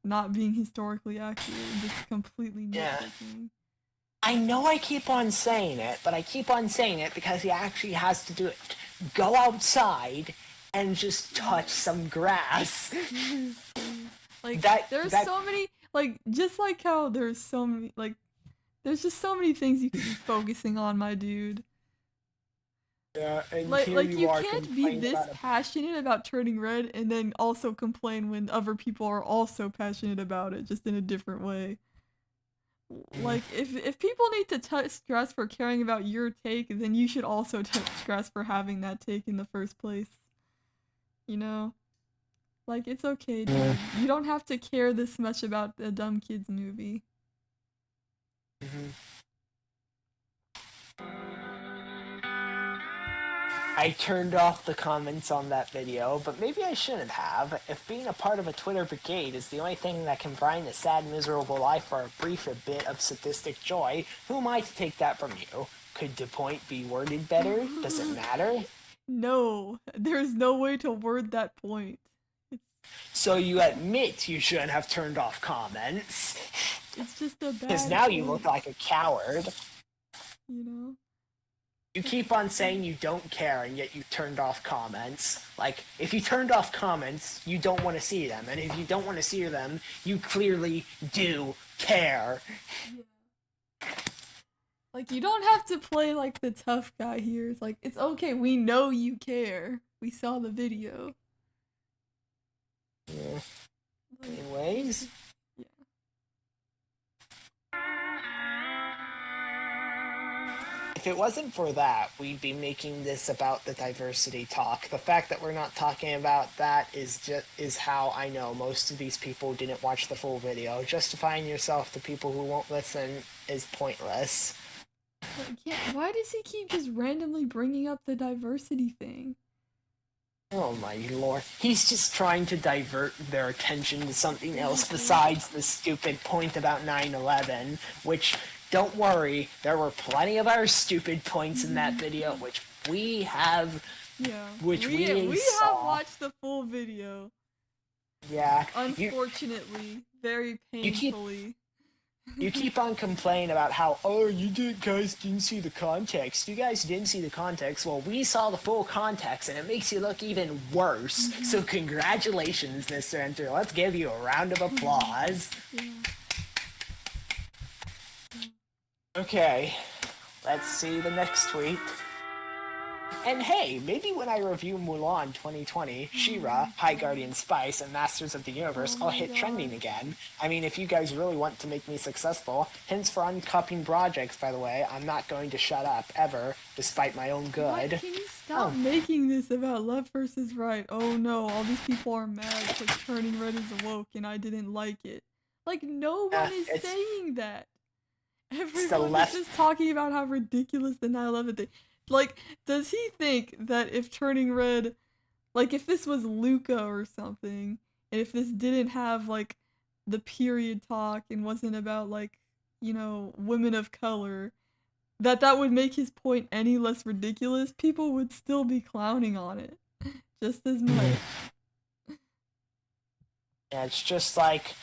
not being historically accurate, and just completely nitpicking. I know I keep on saying it, but I keep on saying it because he actually has to do it. Go outside and just touch some grass. There's so many, just like how there's so many, there's just so many things you could be focusing on, my dude. Yeah, and you can't be this passionate about turning red and then also complain when other people are also passionate about it, just in a different way. If people need to touch grass for caring about your take, then you should also touch grass for having that take in the first place. You know? It's okay, dude. You don't have to care this much about the dumb kids movie. I turned off the comments on that video, but maybe I shouldn't have. If being a part of a Twitter brigade is the only thing that can brighten a sad, miserable life for a brief bit of sadistic joy, who am I to take that from you? Could the point be worded better? Does it matter? No, there's no way to word that point. So you admit you shouldn't have turned off comments. It's just a bad Because now you point, look like a coward. you know? You keep on saying you don't care, and yet you turned off comments. Like, if you turned off comments, you don't want to see them. And if you don't want to see them, you clearly do care. Yeah. Like, you don't have to play like the tough guy here. It's like, it's okay, we know you care. We saw the video. Yeah. Like, Anyways. yeah. If it wasn't for that, we'd be making this about the diversity talk. The fact that we're not talking about that is how I know most of these people didn't watch the full video. Justifying yourself to people who won't listen is pointless. Like, yeah, why does he keep just randomly bringing up the diversity thing? Oh my lord. He's just trying to divert their attention to something else besides the stupid point about 9/11, which, don't worry, there were plenty of other stupid points in that video, which we have, Yeah. which we have saw. watched the full video. Yeah. Unfortunately, very painfully. You keep on complaining about how, oh, guys didn't see the context. You guys didn't see the context. Well, we saw the full context, and it makes you look even worse. So congratulations, Mr. Enter. Let's give you a round of applause. Yeah. Okay, let's see the next tweet. And hey, maybe when I review Mulan 2020, She-Ra, High Guardian Spice, and Masters of the Universe, I'll hit trending again. I mean, if you guys really want to make me successful, hints for uncopying projects, by the way, I'm not going to shut up, ever, despite my own good. What? Can you stop making this about left versus right? Oh no, all these people are mad because Turning Red is woke and I didn't like it. Like, no one is saying that. Everyone is just talking about how ridiculous the 9/11 thing. Like, does he think that if Turning Red, like, if this was Luca or something, and if this didn't have, like, the period talk and wasn't about, like, you know, women of color, that would make his point any less ridiculous? People would still be clowning on it just as much. Yeah, it's just like,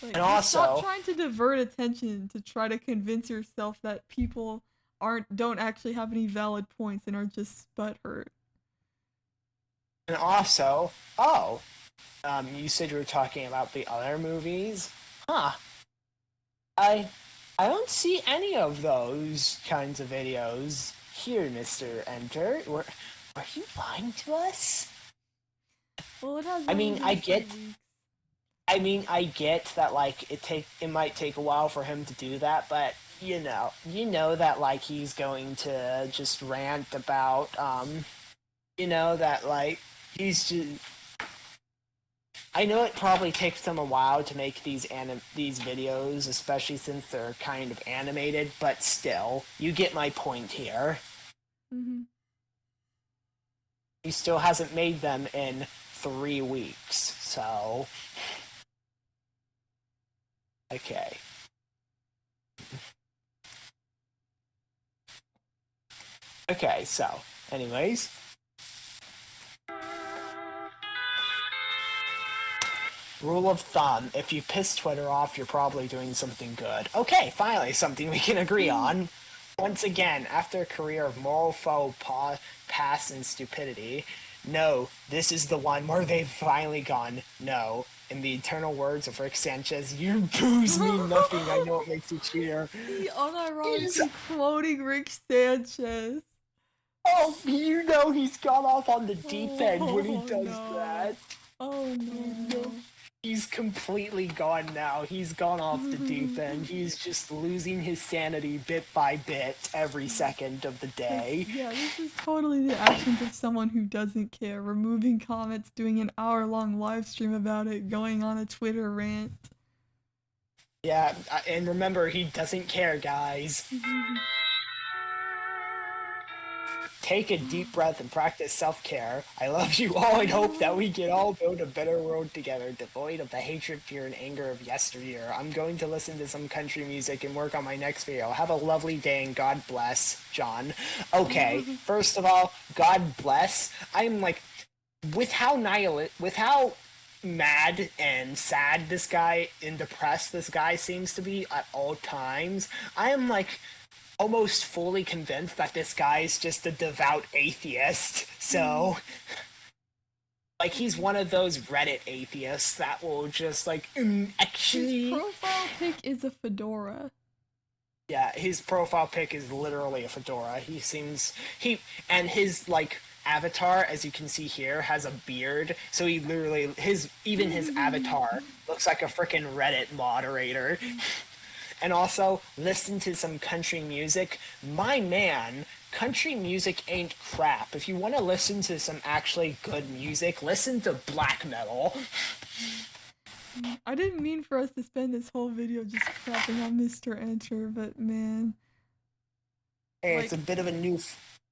and also, stop trying to divert attention to try to convince yourself that people don't actually have any valid points and are just butthurt. And also, you said you were talking about the other movies? Huh. I don't see any of those kinds of videos here, Mr. Enter. Were you lying to us? Well, it has. I mean, I get that, like, it might take a while for him to do that, but you know that, like, he's going to just rant about, that, like, he's just. I know it probably takes them a while to make these videos, especially since they're kind of animated, but still, you get my point here. Mm-hmm. He still hasn't made them in 3 weeks, so. Okay. Okay, so, anyways. Rule of thumb, if you piss Twitter off, you're probably doing something good. Okay, finally, something we can agree on. Once again, after a career of moral faux pas and stupidity, no, this is the one where they've finally gone, no. In the eternal words of Rick Sanchez, your boos mean nothing, I know it makes you cheer. He unironically quoting Rick Sanchez. Oh, you know he's gone off on the deep end when he does that. Oh no. He's completely gone now. He's gone off the deep end. He's just losing his sanity bit by bit every second of the day. Yeah, this is totally the actions of someone who doesn't care. Removing comments, doing an hour-long live stream about it, going on a Twitter rant. Yeah, and remember, he doesn't care, guys. take a deep breath and practice self-care. I love you all and hope that we can all build a better world together, devoid of the hatred, fear, and anger of yesteryear. I'm going to listen to some country music and work on my next video. Have a lovely day and God bless, John. Okay, first of all, God bless. I'm like, with how mad and sad this guy and depressed this guy seems to be at all times, I am like almost fully convinced that this guy is just a devout atheist. So, like, he's one of those Reddit atheists that will just, like, actually... His profile pic is a fedora. Yeah, his profile pic is literally a fedora. And his, like, avatar, as you can see here, has a beard. So he literally, his avatar looks like a freaking Reddit moderator. And also, listen to some country music. My man, country music ain't crap. If you want to listen to some actually good music, listen to black metal. I didn't mean for us to spend this whole video just crapping on MrEnter, but man. Hey, it's a bit of a new...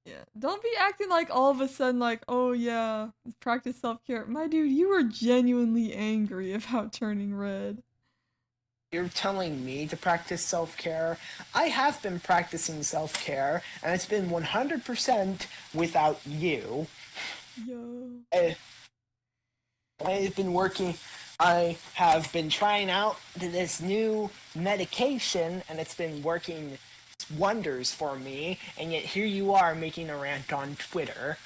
Yeah, don't be acting like all of a sudden like, oh yeah, practice self-care. My dude, you were genuinely angry about turning red. You're telling me to practice self-care? I have been practicing self-care, and it's been 100% without you. Yo. I've been working... I have been trying out this new medication, and it's been working wonders for me, and yet here you are making a rant on Twitter.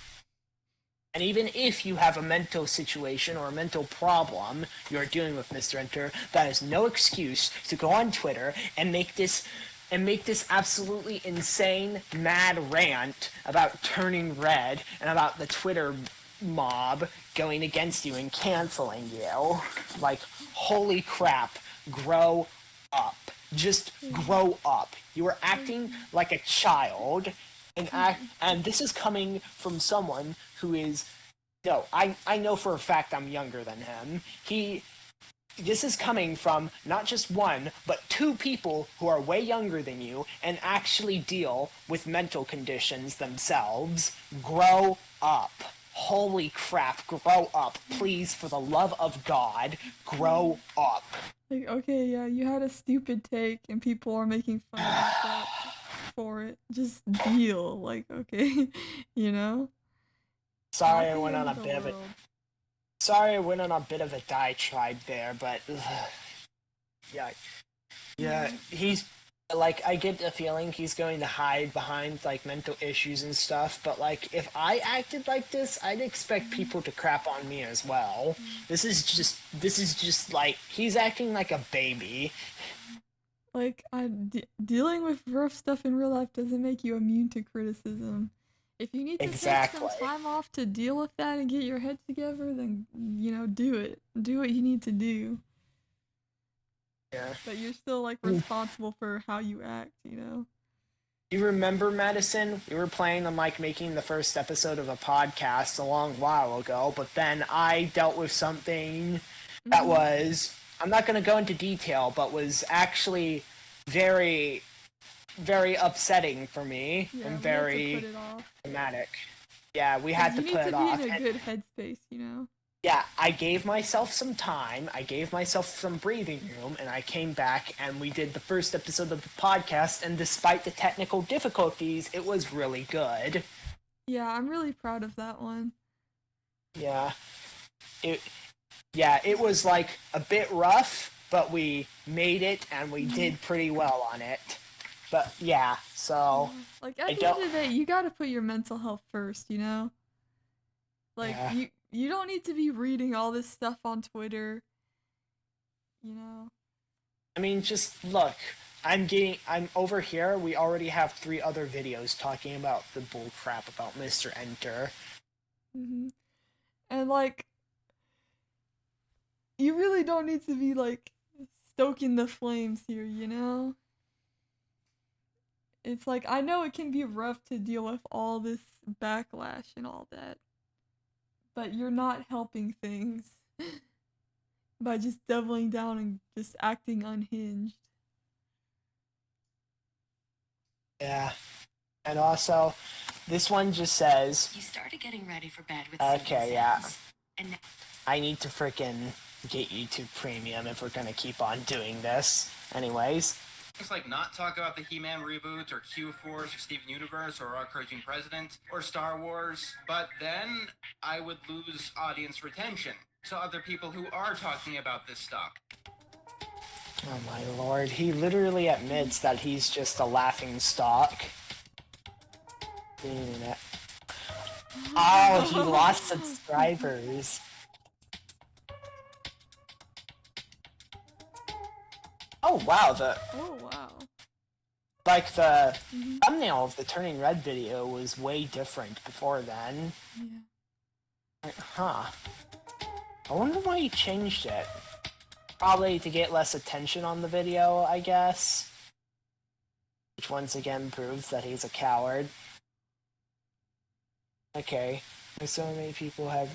And even if you have a mental situation or a mental problem you're dealing with, MrEnter, that is no excuse to go on Twitter and make this absolutely insane, mad rant about turning red and about the Twitter mob going against you and canceling you. Like, holy crap, grow up. Just grow up. You are acting like a child, and this is coming from someone who is... No, I know for a fact I'm younger than him. This is coming from not just one, but two people who are way younger than you and actually deal with mental conditions themselves. Grow up. Holy crap, grow up. Please, for the love of God, grow up. Like, okay, yeah, you had a stupid take and people are making fun of you for it. Just deal. Like, okay, you know? Sorry I went on a bit of a diatribe there, but yeah, he's like, I get the feeling he's going to hide behind like mental issues and stuff, but like if I acted like this, I'd expect people to crap on me as well. This is just like, he's acting like a baby. Like, dealing with rough stuff in real life doesn't make you immune to criticism. If you need to take some time off to deal with that and get your head together, then, you know, do it. Do what you need to do. Yeah. But you're still, like, responsible for how you act, you know? You remember, Madison? We were planning on, like, making the first episode of a podcast a long while ago, but then I dealt with something that was, I'm not going to go into detail, but was actually very... very upsetting for me, and very dramatic. Yeah, we had to put it off. You need to be in a good headspace, you know? Yeah, I gave myself some time, I gave myself some breathing room, and I came back and we did the first episode of the podcast, and despite the technical difficulties, it was really good. Yeah, I'm really proud of that one. Yeah. It was like a bit rough, but we made it and we did pretty well on it. But yeah, so... Like, at the end of the day, you gotta put your mental health first, you know? Like, you don't need to be reading all this stuff on Twitter, you know? I mean, just look, I'm over here, we already have 3 other videos talking about the bullcrap about MrEnter. And, like, you really don't need to be, like, stoking the flames here, you know? It's like, I know it can be rough to deal with all this backlash and all that, but you're not helping things by just doubling down and just acting unhinged. Yeah. And also, This one just says, You started getting ready for bed with okay, yeah. Sims, and now I need to frickin' get YouTube Premium if we're gonna keep on doing this. Anyways. Things like not talk about the He-Man reboots, or Q-Force, or Steven Universe, or Our Encouraging President, or Star Wars, but then I would lose audience retention to other people who are talking about this stuff. Oh my lord, he literally admits that he's just a laughing stock. The internet. Oh, he lost subscribers. Oh wow, Oh wow. like the thumbnail of the Turning Red video was way different before then. Yeah. Like, huh. I wonder why he changed it. Probably to get less attention on the video, I guess. Which once again proves that he's a coward. Okay. So many people have...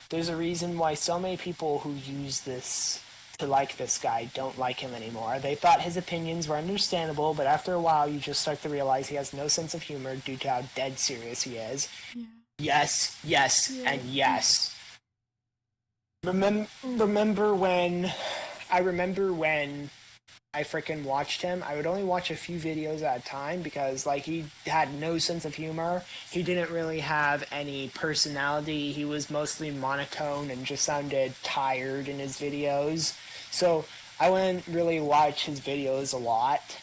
There's a reason why so many people who use this to like this guy don't like him anymore. They thought his opinions were understandable, but after a while you just start to realize he has no sense of humor due to how dead serious he is. Yeah. Yes, yes, Yeah. and yes. Remember when I frickin' watched him, I would only watch a few videos at a time because, like, he had no sense of humor. He didn't really have any personality. He was mostly monotone and just sounded tired in his videos. So I wouldn't really watch his videos a lot.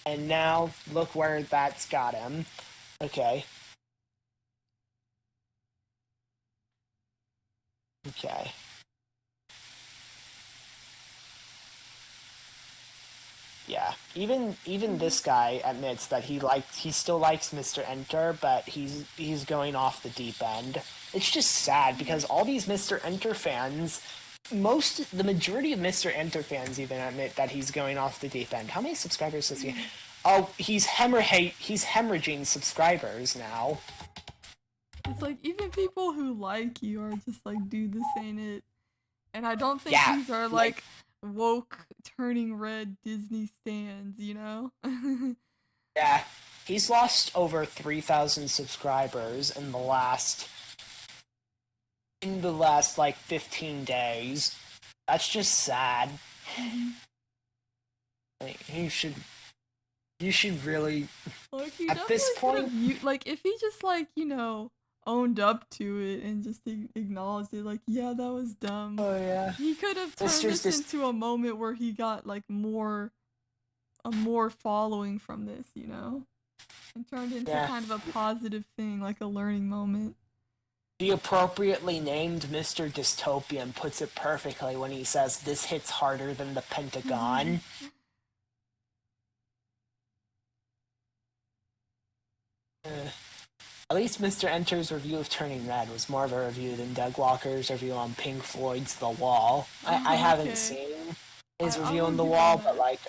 And now, look where that's got him. Okay. Okay. Yeah, even this guy admits that he still likes MrEnter, but he's going off the deep end. It's just sad because all these MrEnter fans, the majority of MrEnter fans even admit that he's going off the deep end. How many subscribers does he? Oh, he's hemorrhaging subscribers now. It's like even people who like you are just like, dude, this ain't it. And I don't think Yeah, these are like woke Turning Red Disney stands, you know? Yeah, he's lost over 3,000 subscribers in the last like 15 days. That's just sad. Like, you should really, Like he at this definitely point, could've like if he just like, you know, owned up to it and just acknowledged it, like, yeah, that was dumb. oh yeah. He could have turned It's just this this- into a moment where he got like more following from this, you know? And turned into Yeah. kind of a positive thing, like a learning moment. The appropriately named Mr. Dystopian puts it perfectly when he says this hits harder than the Pentagon. At least MrEnter's review of Turning Red was more of a review than Doug Walker's review on Pink Floyd's The Wall. I haven't Okay. seen his I review will on The give Wall, him but that. like,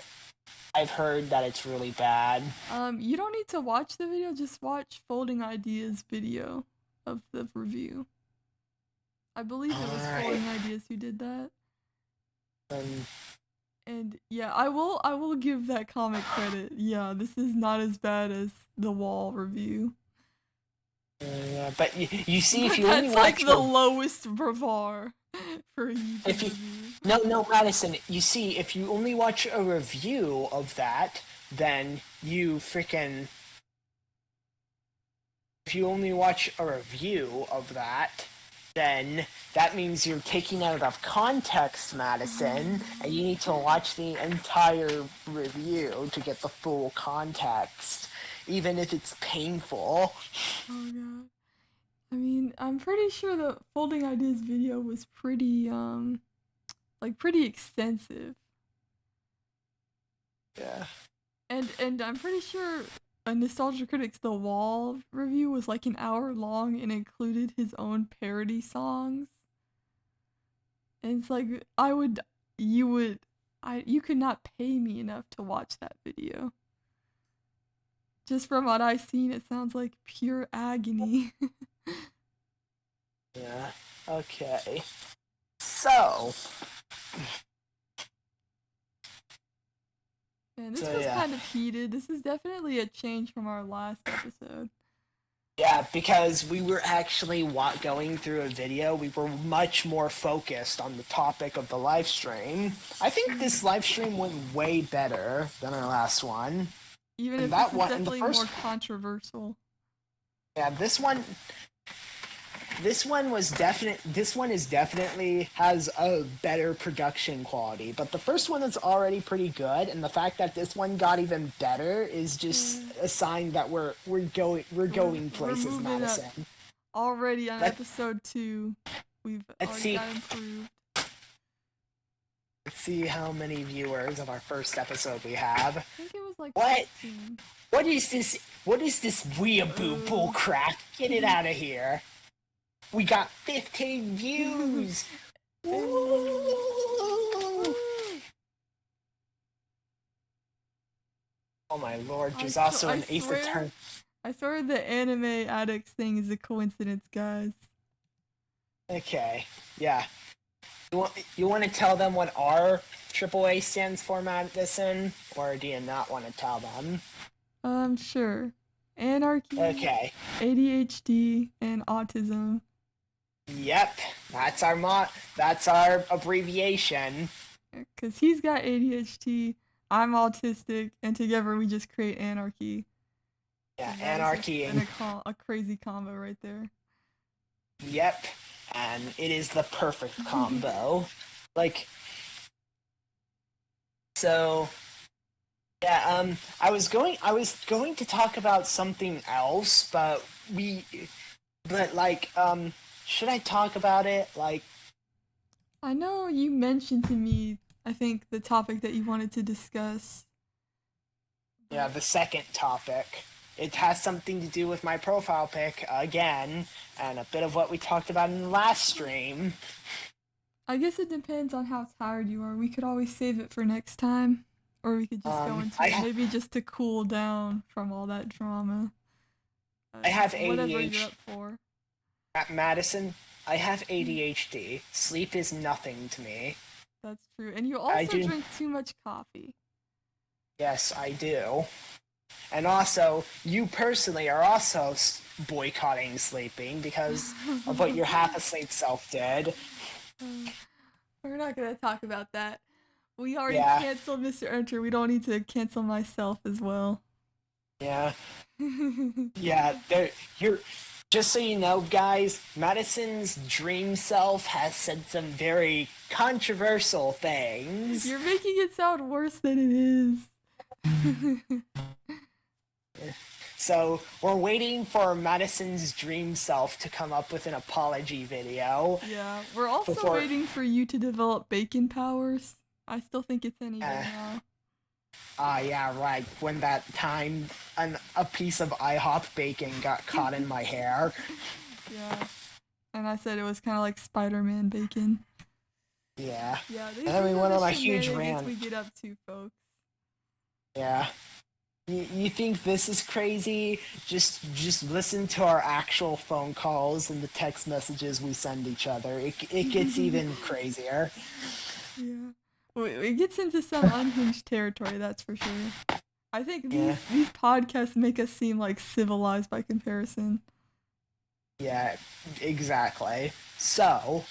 I've heard that it's really bad. You don't need to watch the video, just watch Folding Ideas video of the review. I believe it was Alright. Folding Ideas who did that. Um, And yeah, I will give that comic credit. Yeah, this is not as bad as the Wall review. but you see, if you That's only like watch the lowest bar for a YouTube If you- review. No, Madison, you see, if you only watch a review of that, then you frickin'... If you only watch a review of that, then that means you're taking out of context, Madison, and you need to watch the entire review to get the full context, even if it's painful. Oh god. I mean, I'm pretty sure the Folding Ideas video was pretty pretty extensive. Yeah. And I'm pretty sure a Nostalgia Critics The Wall review was like an hour long and included his own parody songs. And it's like you could not pay me enough to watch that video. Just from what I've seen, it sounds like pure agony. Yeah. Okay. So... Man, this So, was yeah. kind of heated. This is definitely a change from our last episode. Yeah, because we were actually going through a video, we were much more focused on the topic of the live stream. I think this live stream went way better than our last one. Even And if that this is one, and the definitely more first, controversial. yeah, this one is definitely has a better production quality, but the first one is already pretty good, and the fact that this one got even better is just a sign that we're going places, moving Madison. up. Already on Let's- episode 2, we've let's already see. got improved. Let's see how many viewers of our first episode we have. I think it was like What? 15. What is this? What is this weeaboo bull crap? Get it out of here. We got 15 views. Woo! Oh my lord, there's also an Ace Attorney. I swear the anime addicts thing is a coincidence, guys. Okay, yeah. You want to tell them what our AAA stands for, Madison? Or do you not want to tell them? Sure. Anarchy, Okay. ADHD, and autism. Yep, that's our abbreviation. Because he's got ADHD, I'm autistic, and together we just create anarchy. Yeah, And that is anarchy and and a crazy combo right there. yep, and it is the perfect combo. Like, so yeah, I was going to talk about something else, but should I talk about it? Like, I know you mentioned to me, I think, the topic that you wanted to discuss. yeah, the second topic. It has something to do with my profile pic again, and a bit of what we talked about in the last stream. I guess it depends on how tired you are. We could always save it for next time. Or we could just go into it, maybe just to cool down from all that drama. I have whatever ADHD. you're up for. At Madison, I have ADHD. Sleep is nothing to me. That's true. And you also do. drink too much coffee. Yes, I do. And also, you personally are also boycotting sleeping because of what your half-asleep self did. We're not going to talk about that. We already Yeah. canceled Mr. Enter. We don't need to cancel myself as well. Yeah. Yeah, just so you know, guys, Madison's dream self has said some very controversial things. You're making it sound worse than it is. So, we're waiting for Madison's dream self to come up with an apology video. Yeah, we're also Before- waiting for you to develop bacon powers. I still think it's any day Uh, now. Yeah, right. When that time a piece of IHOP bacon got caught in my hair. Yeah. And I said it was kind of like Spider-Man bacon. Yeah, Yeah, And then we went on a huge shenanigans rant. we get up to, folks. yeah. You think this is crazy? Just listen to our actual phone calls and the text messages we send each other. It gets even crazier. Yeah. It gets into some unhinged territory, that's for sure. I think these podcasts make us seem like civilized by comparison. Yeah, exactly. So,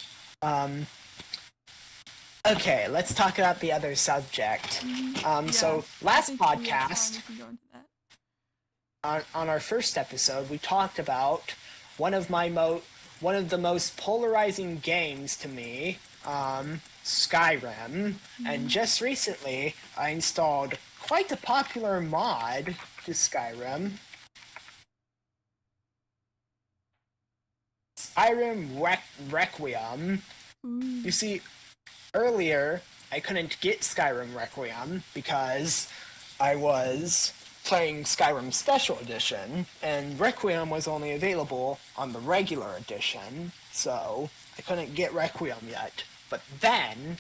okay, let's talk about the other subject. So I last think we have time, podcast, we can go into that. on our first episode, we talked about one of the most polarizing games to me, Skyrim, and just recently I installed quite a popular mod to Skyrim. Skyrim Requiem. Ooh. You see, earlier I couldn't get Skyrim Requiem because I was playing Skyrim Special Edition, and Requiem was only available on the regular edition, so I couldn't get Requiem yet. But then,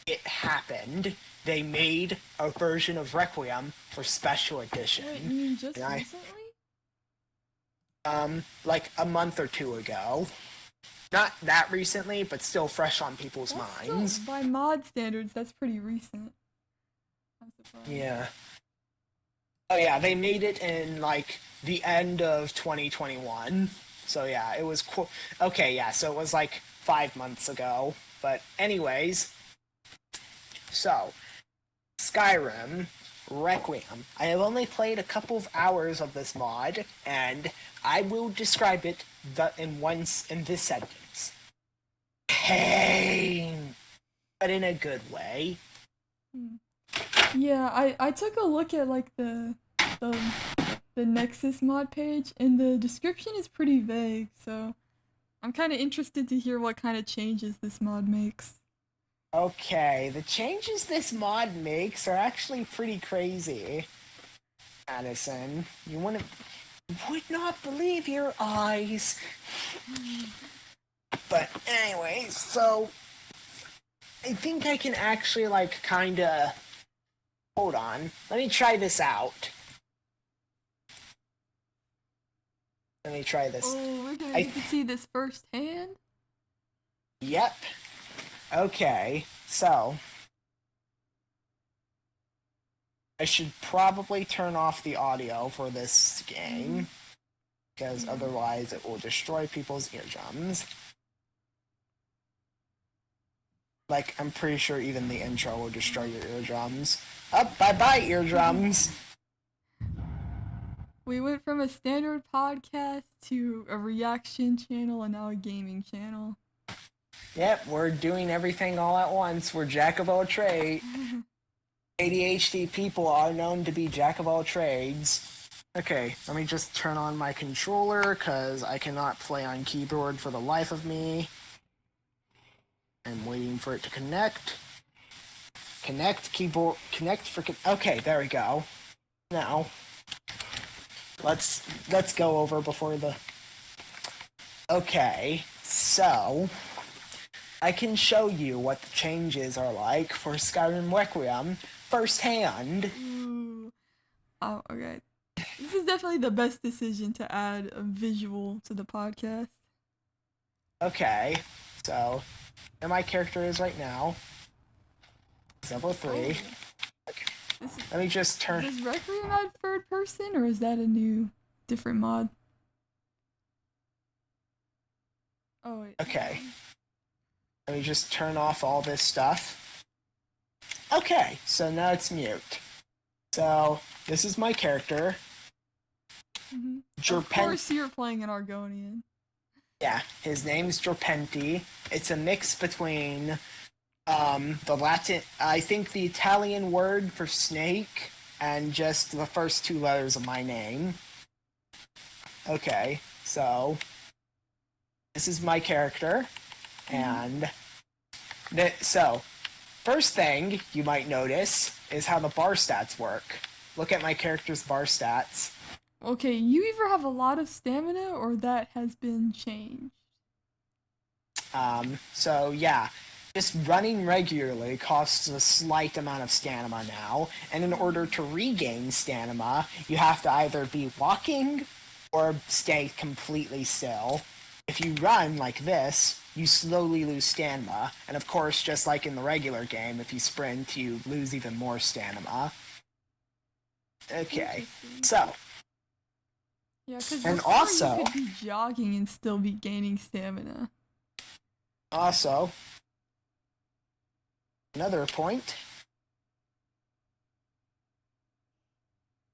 it happened. They made a version of Requiem for Special Edition. Wait, you mean just And I- recently? Like a month or two ago. Not that recently, but still fresh on people's That's minds. still, by mod standards, that's pretty recent. I'm surprised. Yeah. Oh yeah, they made it in like the end of 2021. So yeah, it was okay, yeah, so it was like 5 months ago. But anyways, so Skyrim Requiem. I have only played a couple of hours of this mod, and I will describe it in this sentence. Pain, but in a good way. Yeah, I took a look at like the Nexus mod page, and the description is pretty vague, so I'm kind of interested to hear what kind of changes this mod makes. Okay, the changes this mod makes are actually pretty crazy. Addison, you would not believe your eyes. But anyway, so I think I can actually like kinda hold on. Let me try this out. Let me try this. Oh, we're gonna get to see this firsthand? Yep. Okay, so I should probably turn off the audio for this game, because otherwise it will destroy people's eardrums. Like, I'm pretty sure even the intro will destroy your eardrums. Oh, bye-bye, eardrums! We went from a standard podcast to a reaction channel and now a gaming channel. Yep, we're doing everything all at once. We're jack of all trades. ADHD people are known to be jack of all trades. Okay, let me just turn on my controller, because I cannot play on keyboard for the life of me. I'm waiting for it to connect. Connect keyboard. Connect freaking. Okay, there we go. Now, let's go over before the. Okay, so I can show you what the changes are like for Skyrim Requiem firsthand. Ooh. Oh, okay. This is definitely the best decision to add a visual to the podcast. Okay, so where my character is right now. It's level 3. Okay. Let me just turn. Does Requiem add third person, or is that a new, different mod? Oh, wait. Okay. Let me just turn off all this stuff. Okay, so now it's mute. So, this is my character. Of course you're playing an Argonian. Yeah, his name's Jorpenti. It's a mix between the Latin, I think the Italian word for snake, and just the first 2 letters of my name. Okay, so this is my character, and so first thing you might notice is how the bar stats work. Look at my character's bar stats. Okay, you either have a lot of stamina or that has been changed. So yeah, just running regularly costs a slight amount of stamina now, and in order to regain stamina, you have to either be walking or stay completely still. If you run like this, you slowly lose stamina, and of course, just like in the regular game, if you sprint, you lose even more stamina. Okay, so. Yeah, because And before also- you could be jogging and still be gaining stamina. Also, another point.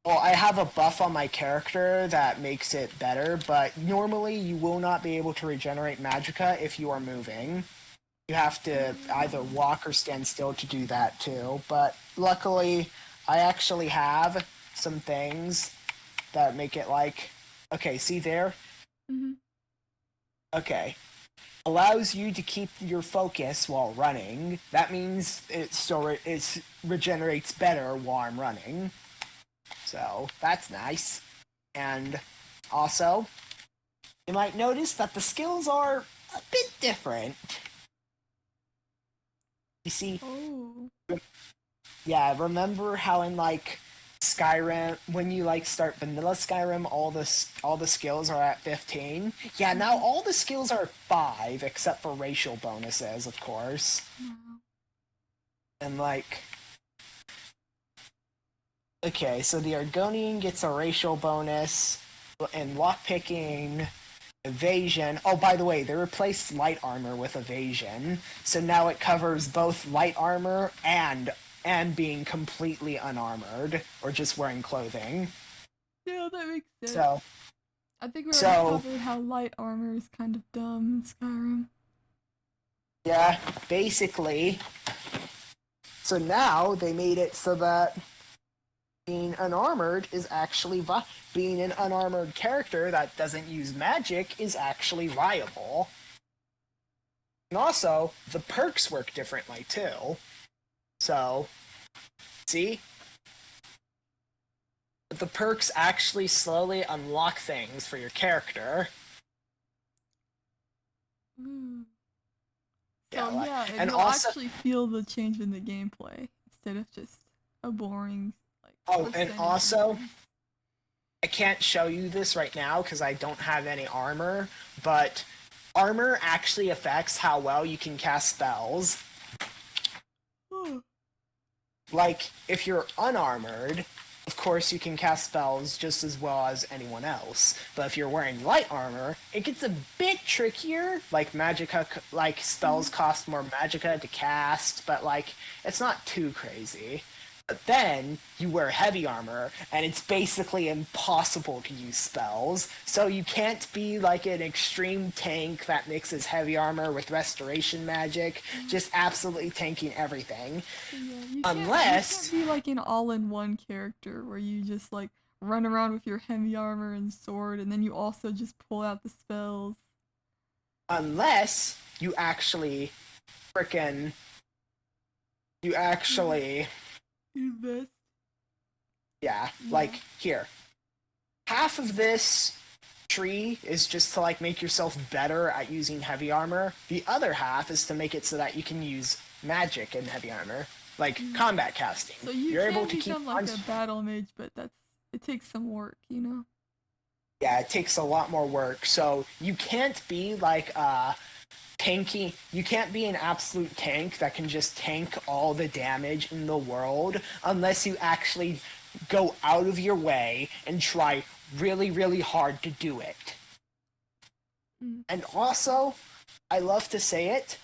Well, I have a buff on my character that makes it better, but normally you will not be able to regenerate magicka if you are moving. You have to either walk or stand still to do that too, but luckily I actually have some things that make it like, okay, see there? Okay. Allows you to keep your focus while running. That means it regenerates better while I'm running. So, that's nice. And also, you might notice that the skills are a bit different. You see, Oh. yeah, remember how in like Skyrim, when you like start vanilla Skyrim, all the skills are at 15? Yeah, now all the skills are 5, except for racial bonuses, of course. Wow. And like, Okay, so the Argonian gets a racial bonus in lockpicking, evasion. Oh, by the way, they replaced light armor with evasion, so now it covers both light armor and being completely unarmored or just wearing clothing. Yeah, that makes sense. So I think we already covered how light armor is kind of dumb in Skyrim. yeah, basically. So now they made it so that being unarmored is actually being an unarmored character that doesn't use magic is actually viable. And also, the perks work differently too. So, see? The perks actually slowly unlock things for your character. So Yeah, and and you'll also, actually feel the change in the gameplay instead of just a boring and percentage also, increase. I can't show you this right now because I don't have any armor, but armor actually affects how well you can cast spells. Like, if you're unarmored, of course you can cast spells just as well as anyone else. But if you're wearing light armor, it gets a bit trickier. Like, spells cost more magicka to cast, but, it's not too crazy. But then, you wear heavy armor, and it's basically impossible to use spells, so you can't be an extreme tank that mixes heavy armor with restoration magic, just absolutely tanking everything. Yeah, you Unless... can't be an all-in-one character where you just run around with your heavy armor and sword, and then you also just pull out the spells. Unless you actually Invest. Yeah, here. Half of this tree is just to, make yourself better at using heavy armor. The other half is to make it so that you can use magic in heavy armor. Combat casting. So you You're can able to keep become a battle mage, but it takes some work, you know? Yeah, it takes a lot more work. So you can't be tanky. You can't be an absolute tank that can just tank all the damage in the world unless you actually go out of your way and try really, really hard to do it. And also, I love to say it,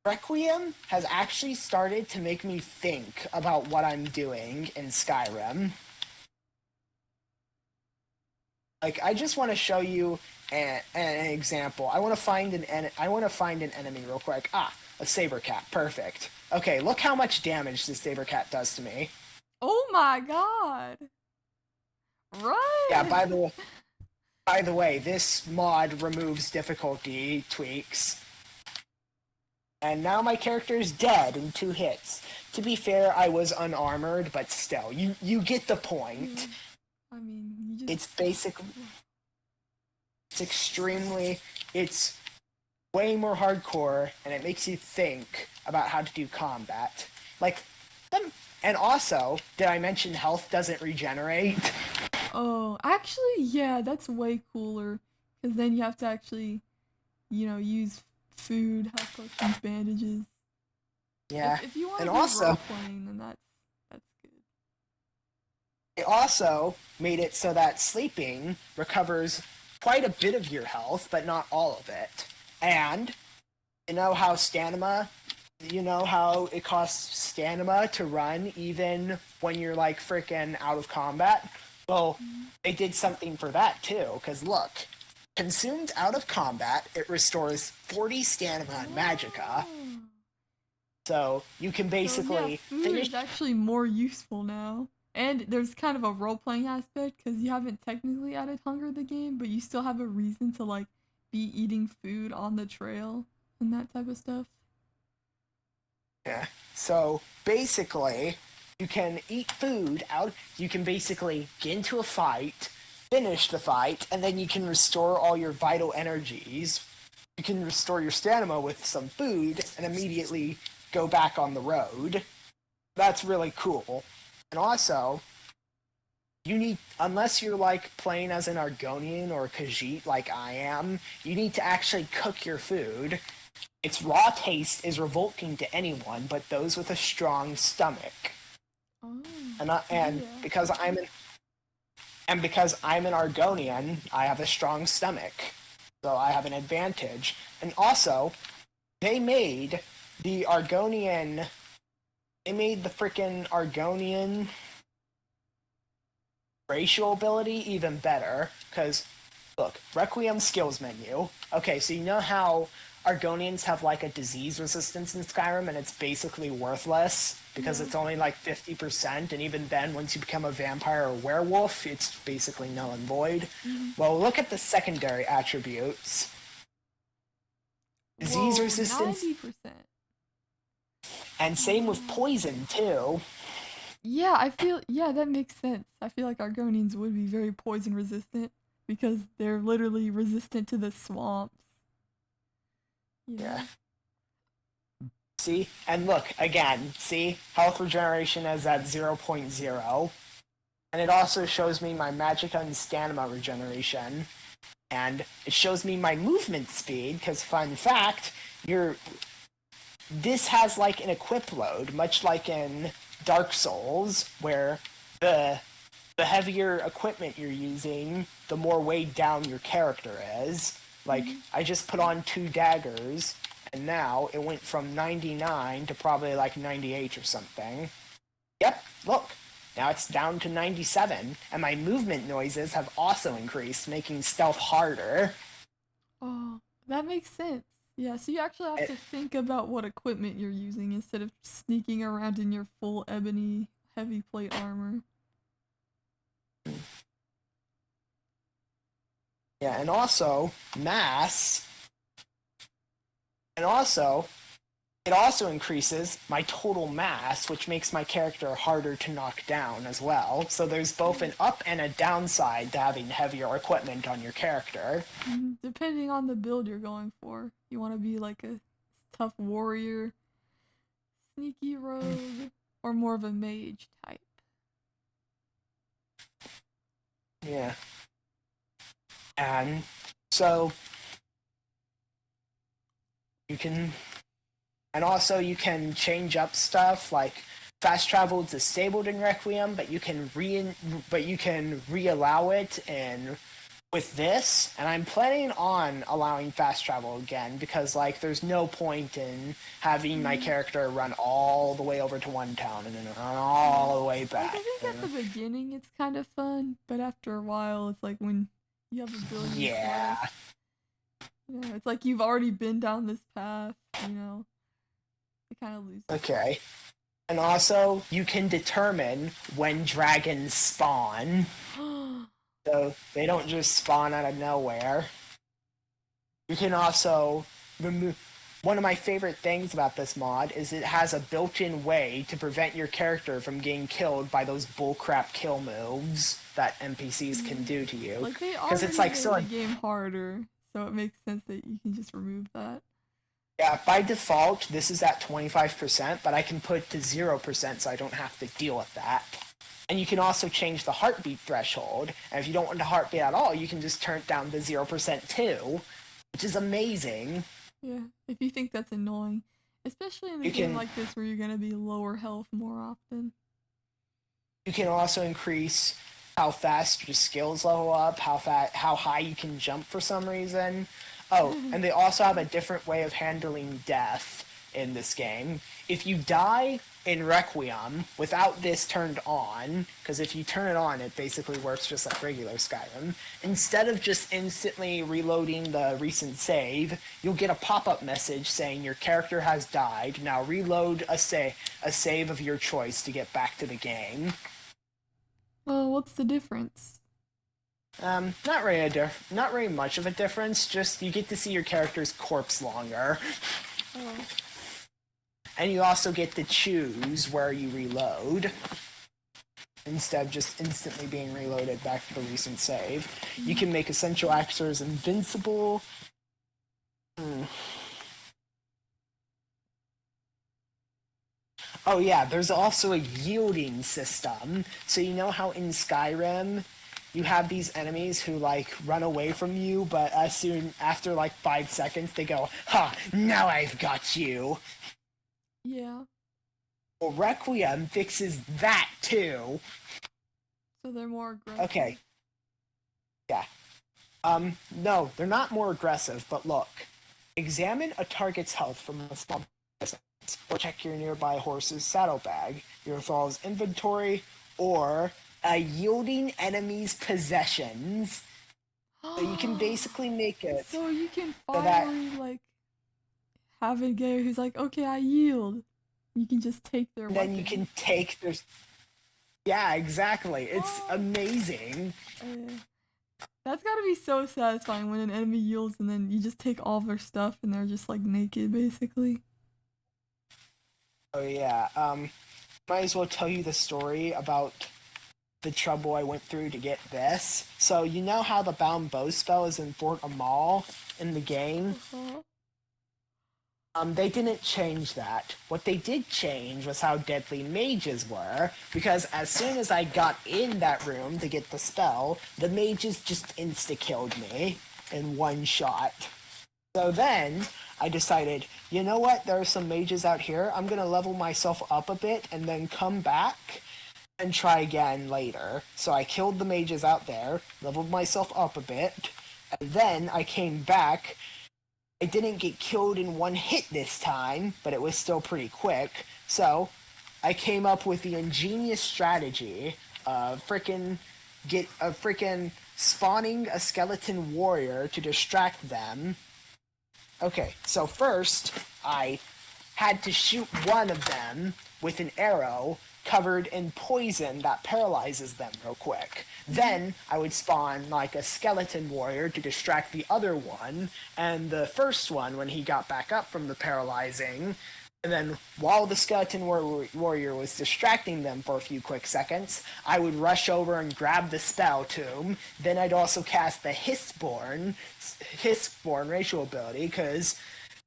Requiem has actually started to make me think about what I'm doing in Skyrim. I just want to show you an example. I want to find an enemy real quick. A saber cat. Perfect. Okay, look how much damage this saber cat does to me. Oh my god! Right. Yeah. By the way, this mod removes difficulty tweaks. And now my character is dead in 2 hits. To be fair, I was unarmored, but still, you get the point. Yeah. I mean, you just... It's way more hardcore, and it makes you think about how to do combat. And also, did I mention health doesn't regenerate? Oh, actually, yeah, that's way cooler. Because then you have to actually, use food, health potions, bandages. Yeah. If you want to and do also, role-playing, then that's good. It also made it so that sleeping recovers quite a bit of your health, but not all of it. And you know how it costs stamina to run even when you're frickin' out of combat? Well, they did something for that too, because look, consumed out of combat, it restores 40 stamina and magicka. So you can basically food is actually more useful now. And there's kind of a role-playing aspect, because you haven't technically added hunger to the game, but you still have a reason to, be eating food on the trail and that type of stuff. Yeah. So, basically, you can eat food you can basically get into a fight, finish the fight, and then you can restore all your vital energies. You can restore your stamina with some food, and immediately go back on the road. That's really cool. And also, unless you're playing as an Argonian or a Khajiit like I am, you need to actually cook your food. Its raw taste is revolting to anyone but those with a strong stomach. Oh. And Yeah. because I'm an Argonian, I have a strong stomach, so I have an advantage. And also, they made the freaking Argonian racial ability even better, because, look, Requiem skills menu. Okay, so you know how Argonians have, like, a disease resistance in Skyrim, and it's basically worthless, because it's only, like, 50%, and even then, once you become a vampire or werewolf, it's basically null and void. Well, look at the secondary attributes. Disease Whoa, resistance, 90%. and same with poison, too. Yeah, that makes sense. I feel like Argonians would be very poison resistant because they're literally resistant to the swamps. Yeah. See? And look, again, see? Health regeneration is at 0.0. And it also shows me my magicka and stamina regeneration. And it shows me my movement speed, because fun fact, this has like an equip load, much like in Dark Souls, where the heavier equipment you're using, the more weighed down your character is. Like, I just put on 2 daggers, and now it went from 99 to probably like 98 or something. Yep, look. Now it's down to 97, and my movement noises have also increased, making stealth harder. Oh, that makes sense. Yeah, so you actually have to think about what equipment you're using instead of sneaking around in your full ebony heavy plate armor. Yeah, and also, mass. And also, it also increases my total mass, which makes my character harder to knock down as well. So there's both an up and a downside to having heavier equipment on your character. Depending on the build you're going for. You want to be like a tough warrior, sneaky rogue, or more of a mage type. Yeah. And so you can change up stuff, like fast travel is disabled in Requiem, but you can re-allow it with this, and I'm planning on allowing fast travel again, because like there's no point in having my character run all the way over to one town and then run all the way back. Like, I think at the beginning it's kind of fun, but after a while it's like when you have a billion quests, it's like you've already been down this path, it kind of loses. Okay. And also, you can determine when dragons spawn. So they don't just spawn out of nowhere. You can also remove... One of my favorite things about this mod is it has a built-in way to prevent your character from getting killed by those bullcrap kill moves that NPCs can do to you. Like, they already it's like made the game harder, so it makes sense that you can just remove that. Yeah, by default, this is at 25%, but I can put it to 0% so I don't have to deal with that. And you can also change the heartbeat threshold, and if you don't want the heartbeat at all, you can just turn it down to 0% too, which is amazing. Yeah, if you think that's annoying. Especially in a game like this where you're going to be lower health more often. You can also increase how fast your skills level up, how high you can jump for some reason. Oh, and they also have a different way of handling death in this game. If you die in Requiem without this turned on, because if you turn it on, it basically works just like regular Skyrim, instead of just instantly reloading the recent save, you'll get a pop-up message saying your character has died. Now reload a save of your choice to get back to the game. Well, what's the difference? Not really much of a difference, just you get to see your character's corpse longer. Oh. And you also get to choose where you reload, instead of just instantly being reloaded back to the recent save. You can make essential actors invincible. Oh yeah, there's also a yielding system. So you know how in Skyrim you have these enemies who like run away from you, but as soon after like 5 seconds they go, "Ha, now I've got you." Yeah. Well, Requiem fixes that too. So they're more aggressive. Okay. Yeah. No, they're not more aggressive, but look. Examine a target's health from a small distance, or check your nearby horse's saddlebag, your thrall's inventory, or a yielding enemy's possessions. So you can basically make it So you can so that finally like have a guy who's like, okay, I yield. You can just take their then weapon. you can take their. Yeah, exactly. It's Oh. amazing. That's gotta be so satisfying when an enemy yields and then you just take all their stuff and they're just like naked basically. Oh yeah. Might as well tell you the story about the trouble I went through to get this. So you know how the bound bow spell is in Fort Amal in the game? Uh-huh. They didn't change that. What they did change was how deadly mages were, because as soon as I got in that room to get the spell, the mages just insta-killed me in one shot. So then, I decided, you know what, there are some mages out here, I'm gonna level myself up a bit and then come back and try again later. So I killed the mages out there, leveled myself up a bit, and then I came back. I didn't get killed in one hit this time, but it was still pretty quick. So I came up with the ingenious strategy of frickin' spawning a skeleton warrior to distract them. Okay, so first I had to shoot one of them with an arrow covered in poison that paralyzes them real quick. Then I would spawn like a skeleton warrior to distract the other one, and the first one, when he got back up from the paralyzing, and then while the skeleton warrior was distracting them for a few quick seconds, I would rush over and grab the spell tomb. Then I'd also cast the Hissborn racial ability, because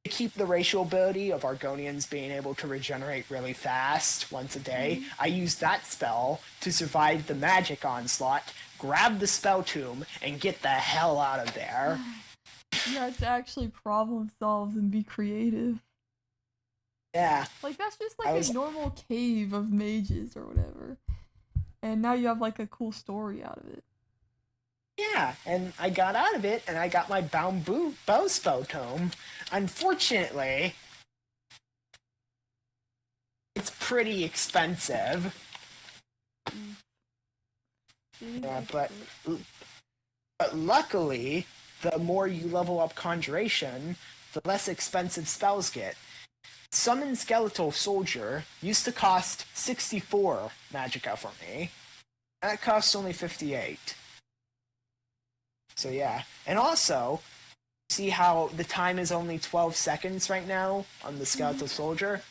to keep the racial ability of Argonians being able to regenerate really fast once a day, I used that spell to survive the magic onslaught, grab the spell tomb, and get the hell out of there. You have to actually problem solve and be creative. Yeah. Like that's just like a normal cave of mages or whatever. And now you have like a cool story out of it. Yeah, and I got out of it, and I got my bow spell tome. Unfortunately, it's pretty expensive. Yeah, but luckily, the more you level up Conjuration, the less expensive spells get. Summon Skeletal Soldier used to cost 64 magicka for me. That costs only 58. So yeah. And also, see how the time is only 12 seconds right now on the Skeletal Soldier?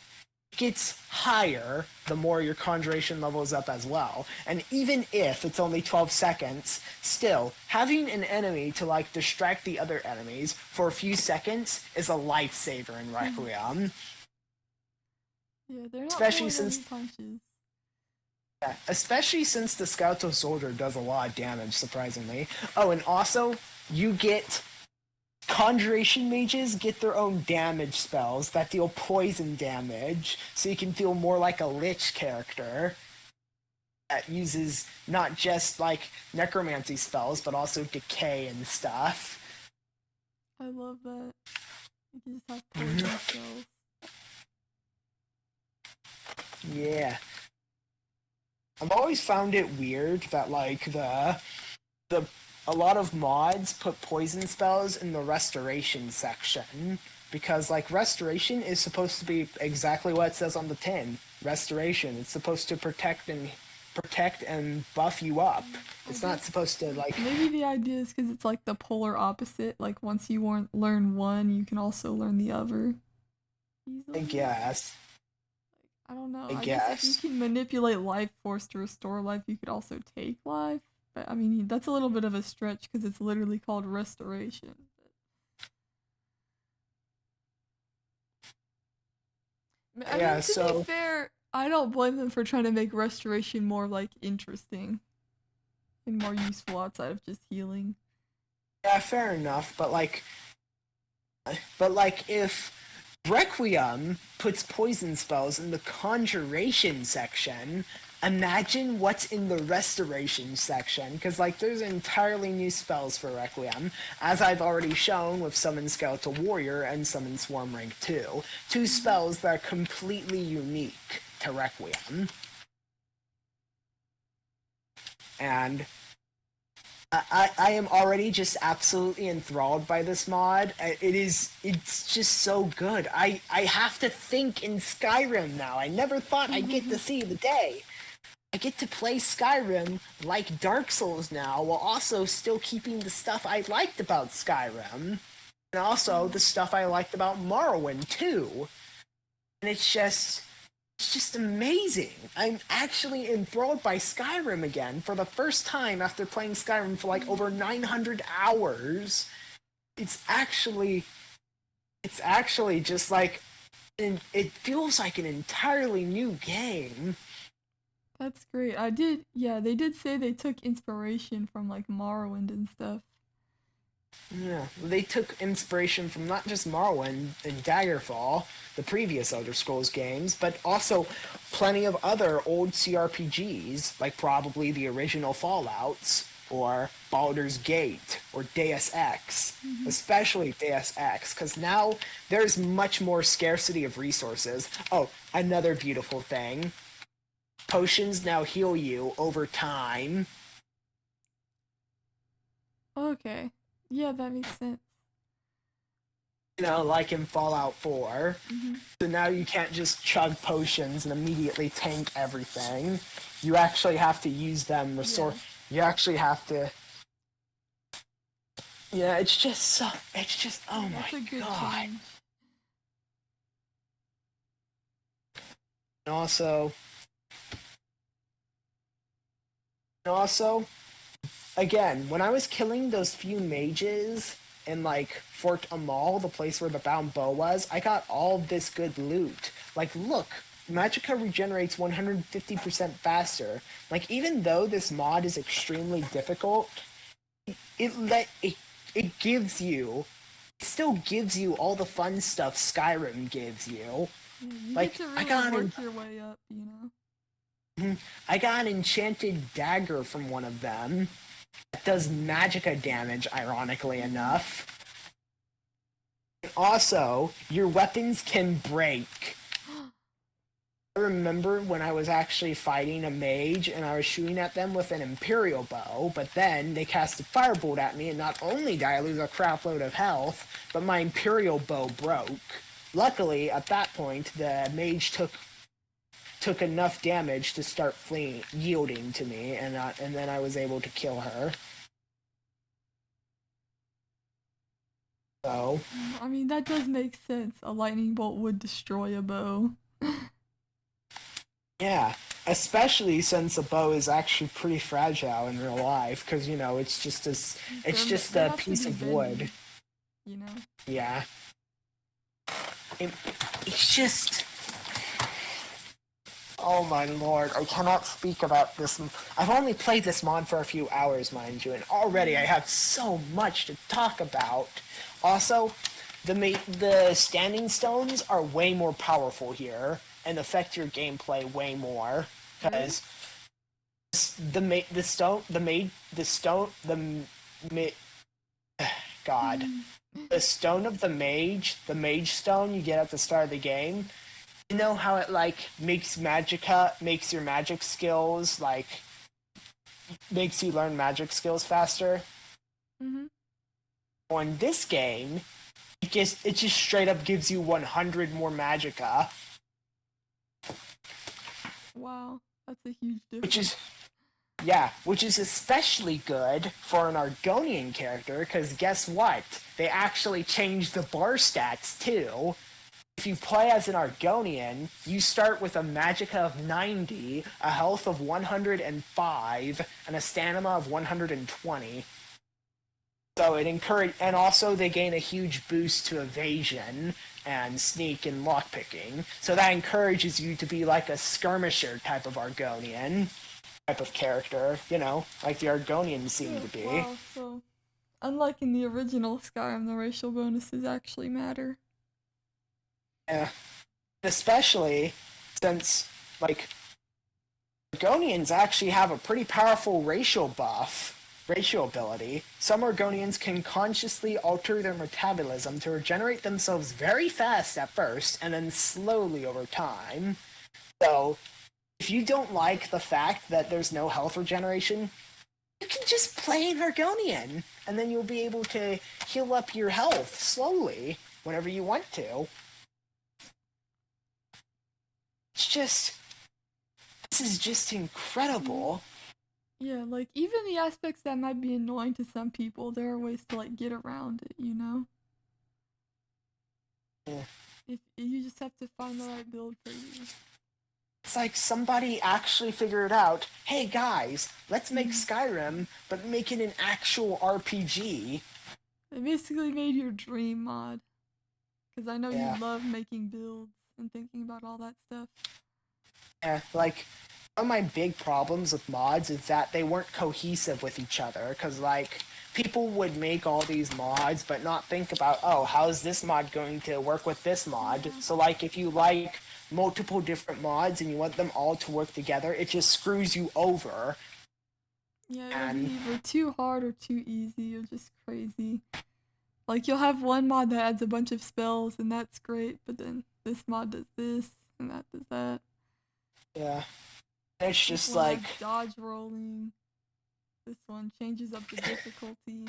It gets higher the more your Conjuration levels up as well. And even if it's only 12 seconds, still, having an enemy to like distract the other enemies for a few seconds is a lifesaver in Requiem. Yeah, they're not Especially pulling any since punches. Yeah, especially since the Skeletal Soldier does a lot of damage, surprisingly. Oh, and also, you get... Conjuration mages get their own damage spells that deal poison damage, so you can feel more like a Lich character that uses not just, like, necromancy spells, but also decay and stuff. I love that. You can just have poison spells. Yeah. I've always found it weird that, like, a lot of mods put poison spells in the restoration section, because, like, restoration is supposed to be exactly what it says on the tin. Restoration. It's supposed to protect and buff you up. It's not supposed to, like... Maybe the idea is because it's, like, the polar opposite. Like, once you learn one, you can also learn the other. Easily. I guess. I don't know. I I guess guess. if you can manipulate life force to restore life, you could also take life. But, I mean, that's a little bit of a stretch because it's literally called restoration. I mean, to be fair, I don't blame them for trying to make restoration more, like, interesting and more useful outside of just healing. Yeah, fair enough, but, like, if Requiem puts poison spells in the conjuration section. Imagine what's in the restoration section, because like there's entirely new spells for Requiem, as I've already shown with Summon Skeletal Warrior and Summon Swarm Rank 2. Two spells that are completely unique to Requiem. And I am already just absolutely enthralled by this mod. It's just so good. I have to think in Skyrim now. I never thought I'd get to see the day. I get to play Skyrim like Dark Souls now, while also still keeping the stuff I liked about Skyrim. And also the stuff I liked about Morrowind too. And it's just amazing. I'm actually enthralled by Skyrim again for the first time after playing Skyrim for like over 900 hours. It's actually just like, it feels like an entirely new game. That's great. They did say they took inspiration from like Morrowind and stuff. Yeah, they took inspiration from not just Morrowind and Daggerfall, the previous Elder Scrolls games, but also plenty of other old CRPGs, like probably the original Fallouts, or Baldur's Gate, or Deus Ex, especially Deus Ex, because now there's much more scarcity of resources. Oh, another beautiful thing. Potions now heal you over time. Okay. Yeah, that makes sense. You know, like in Fallout 4. So now you can't just chug potions and immediately tank everything. You actually have to use them, you actually have to... Yeah, it's just, oh That's my a good god. change. And also, again, when I was killing those few mages in, like, Fort Amal, the place where the bound bow was, I got all this good loot. Like, look, Magicka regenerates 150% faster. Like, even though this mod is extremely difficult, it still gives you all the fun stuff Skyrim gives you. Yeah, you Like, get to I really got work your way up, you know? I got an enchanted dagger from one of them that does magicka damage, ironically enough. And also, your weapons can break. I remember when I was actually fighting a mage and I was shooting at them with an Imperial bow, but then they cast a firebolt at me, and not only did I lose a crapload of health, but my Imperial bow broke. Luckily, at that point, the mage took enough damage to start yielding to me, and then I was able to kill her. So, I mean, that does make sense. A lightning bolt would destroy a bow. yeah, especially since a bow is actually pretty fragile in real life, because, you know, it's just They a have to piece be of bendy, wood. You know? Yeah. It's just... Oh my lord, I cannot speak about this. I've only played this mod for a few hours, mind you, and already I have so much to talk about. Also, the standing stones are way more powerful here and affect your gameplay way more, because the stone of the mage stone you get at the start of the game. You know how it, like, makes your magic skills, like, makes you learn magic skills faster? Well, in this game, it just straight up gives you 100 more magicka. Wow, that's a huge difference. Which is especially good for an Argonian character, because guess what? They actually changed the bar stats, too. If you play as an Argonian, you start with a magicka of 90, a health of 105, and a stamina of 120. So and also they gain a huge boost to evasion and sneak and lockpicking. So that encourages you to be like a skirmisher type of Argonian type of character, you know, like the Argonians seem to be. Wow, so unlike in the original Skyrim, the racial bonuses actually matter. Yeah. Especially since, like, Argonians actually have a pretty powerful racial ability. Some Argonians can consciously alter their metabolism to regenerate themselves very fast at first, and then slowly over time. So, if you don't like the fact that there's no health regeneration, you can just play an Argonian, and then you'll be able to heal up your health slowly whenever you want to. This is just incredible. Yeah, like even the aspects that might be annoying to some people, there are ways to like get around it, you know? Yeah. If you just have to find the right build for you. It's like somebody actually figured out, hey guys, let's make Skyrim, but make it an actual RPG. They basically made your dream mod. Because I know Yeah. you love making builds and thinking about all that stuff. Yeah, like, one of my big problems with mods is that they weren't cohesive with each other, because, like, people would make all these mods, but not think about, oh, how is this mod going to work with this mod? So, like, if you like multiple different mods and you want them all to work together, it just screws you over. Yeah, it'll be either too hard or too easy or just crazy. Like, you'll have one mod that adds a bunch of spells, and that's great, but then this mod does this, and that does that. Yeah. It's This just one like... adds dodge rolling. This one changes up the difficulty.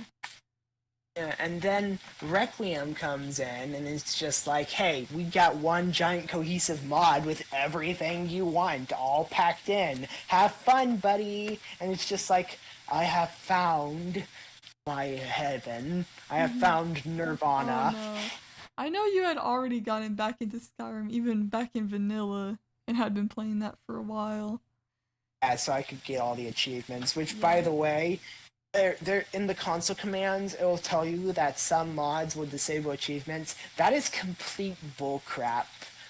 Yeah, and then Requiem comes in, and it's just like, hey, we got one giant cohesive mod with everything you want, all packed in. Have fun, buddy! And it's just like, I have found my heaven. I have found Nirvana. Oh no. I know you had already gotten back into Skyrim, even back in vanilla, and had been playing that for a while. Yeah, so I could get all the achievements, which, by the way, they're in the console commands, it will tell you that some mods will disable achievements. That is complete bullcrap.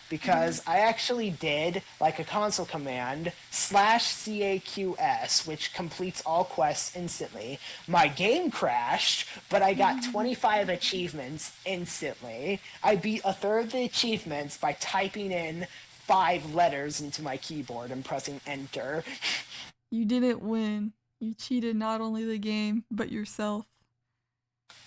Because I actually did, like, a console command, /CAQS, which completes all quests instantly. My game crashed, but I got 25 achievements instantly. I beat a third of the achievements by typing in 5 letters into my keyboard and pressing enter. You didn't win. You cheated not only the game, but yourself.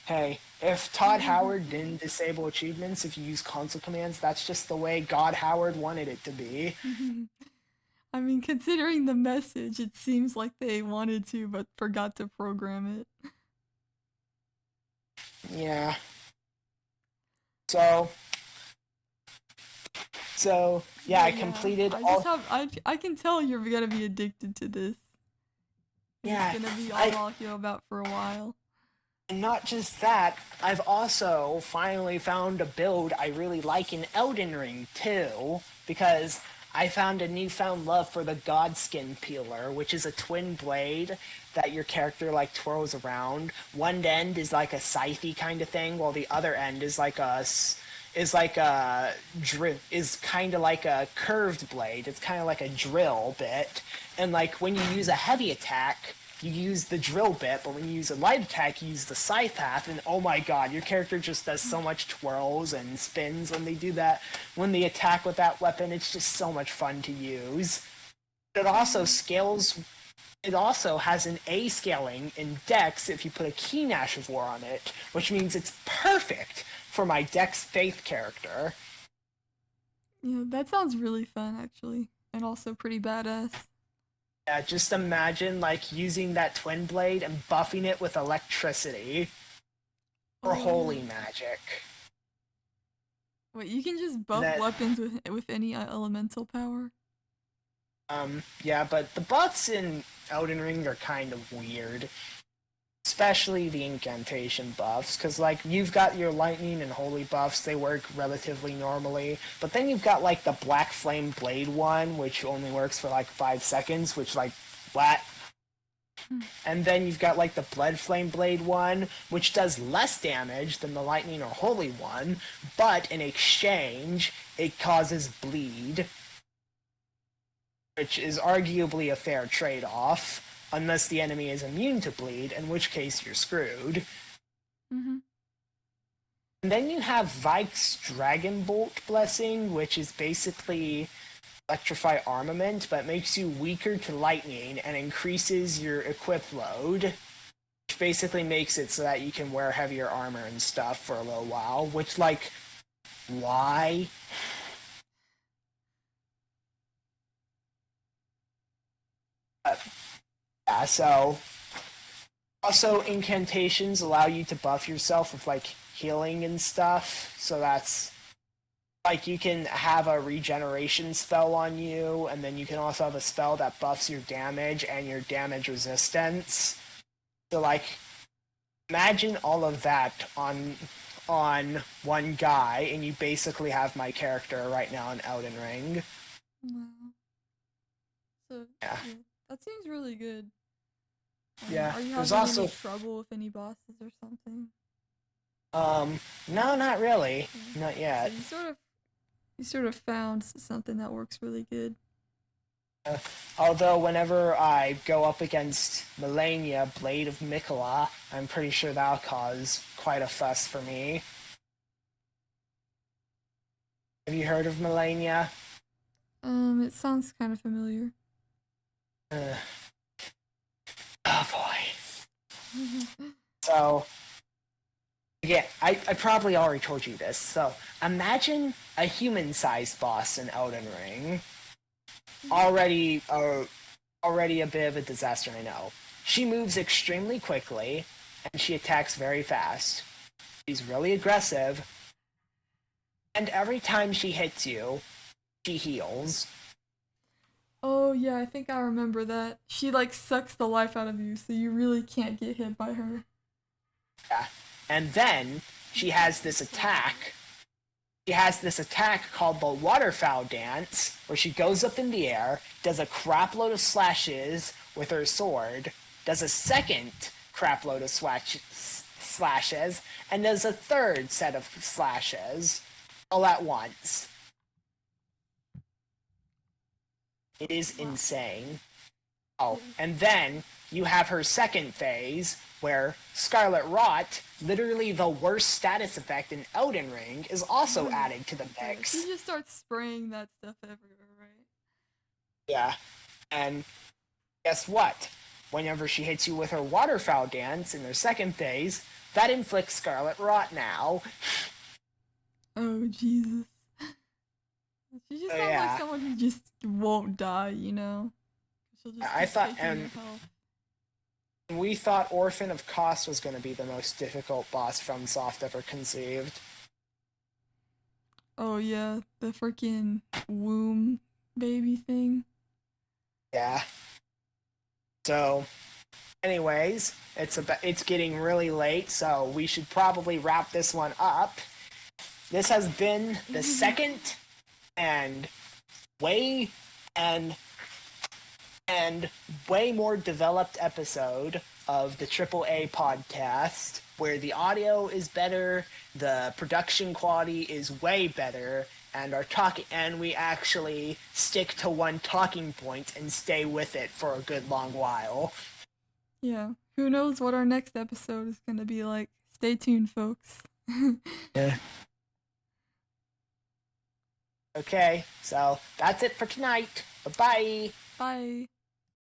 Hey, if Todd Howard didn't disable achievements if you use console commands, that's just the way God Howard wanted it to be. I mean, considering the message, it seems like they wanted to, but forgot to program it. Yeah. So yeah, I completed all... I can tell you're gonna be addicted to this. Yeah, It's gonna be all you about for a while. And not just that, I've also finally found a build I really like in Elden Ring too, because I found a newfound love for the Godskin Peeler, which is a twin blade that your character like twirls around. One end is like a scythe kind of thing, while the other end is like a kind of like a curved blade. It's kind of like a drill bit, and like when you use a heavy attack, you use the drill bit, but when you use a light attack, you use the scythe half, and oh my god, your character just does so much twirls and spins when they do that. When they attack with that weapon, it's just so much fun to use. It also scales... It also has an A scaling in Dex if you put a Key Nash of War on it, which means it's perfect for my Dex Faith character. Yeah, that sounds really fun, actually, and also pretty badass. Yeah, just imagine, like, using that twin blade and buffing it with electricity. Or holy magic. Wait, you can just buff weapons with any elemental power? Yeah, but the buffs in Elden Ring are kind of weird. Especially the incantation buffs, because, like, you've got your lightning and holy buffs, they work relatively normally, but then you've got, like, the Black Flame Blade one, which only works for, like, 5 seconds, which, like, what? And then you've got, like, the Blood Flame Blade one, which does less damage than the lightning or holy one, but in exchange, it causes bleed, which is arguably a fair trade-off. Unless the enemy is immune to bleed, in which case you're screwed. Mm-hmm. And then you have Vike's Dragon Bolt Blessing, which is basically electrify armament, but makes you weaker to lightning and increases your equip load, which basically makes it so that you can wear heavier armor and stuff for a little while, which, like, why? Yeah, so also incantations allow you to buff yourself with like healing and stuff, so that's like you can have a regeneration spell on you, and then you can also have a spell that buffs your damage and your damage resistance. So like imagine all of that on one guy, and you basically have my character right now in Elden Ring. Wow. So Yeah. that seems really good. Yeah, Are you there's having also any trouble with any bosses or something? no, not really, Okay. not So yet. you sort of found something that works really good. Although whenever I go up against Melania, Blade of Mikola, I'm pretty sure that'll cause quite a fuss for me. Have you heard of Melania? It sounds kind of familiar. Oh boy. So, again, I probably already told you this. So, imagine a human-sized boss in Elden Ring. Already a bit of a disaster, I know. She moves extremely quickly, and she attacks very fast. She's really aggressive, and every time she hits you, she heals. Oh yeah, I think I remember that. She like sucks the life out of you, so you really can't get hit by her. Yeah. And then she has this attack. She has this attack called the Waterfowl Dance, where she goes up in the air, does a crap load of slashes with her sword, does a second crap load of slashes, and does a third set of slashes all at once. It is insane. Oh, and then you have her second phase, where Scarlet Rot, literally the worst status effect in Elden Ring, is also added to the Yeah, mix. she just starts spraying that stuff everywhere, right? Yeah, and guess what? Whenever she hits you with her Waterfowl Dance in her second phase, that inflicts Scarlet Rot now. Oh Jesus. She just sounds yeah. like someone who just won't die, you know? She'll just I keep thought- taking your and- health. We thought Orphan of Kos was going to be the most difficult boss FromSoft ever conceived. Oh yeah, the freaking womb baby thing. Yeah. So, anyways, it's getting really late, so we should probably wrap this one up. This has been the second and way more developed episode of the AAA podcast, where the audio is better, the production quality is way better, and we actually stick to one talking point and stay with it for a good long while. Yeah. Who knows what our next episode is gonna be like? Stay tuned, folks. Yeah. Okay, so that's it for tonight. Bye-bye. Bye.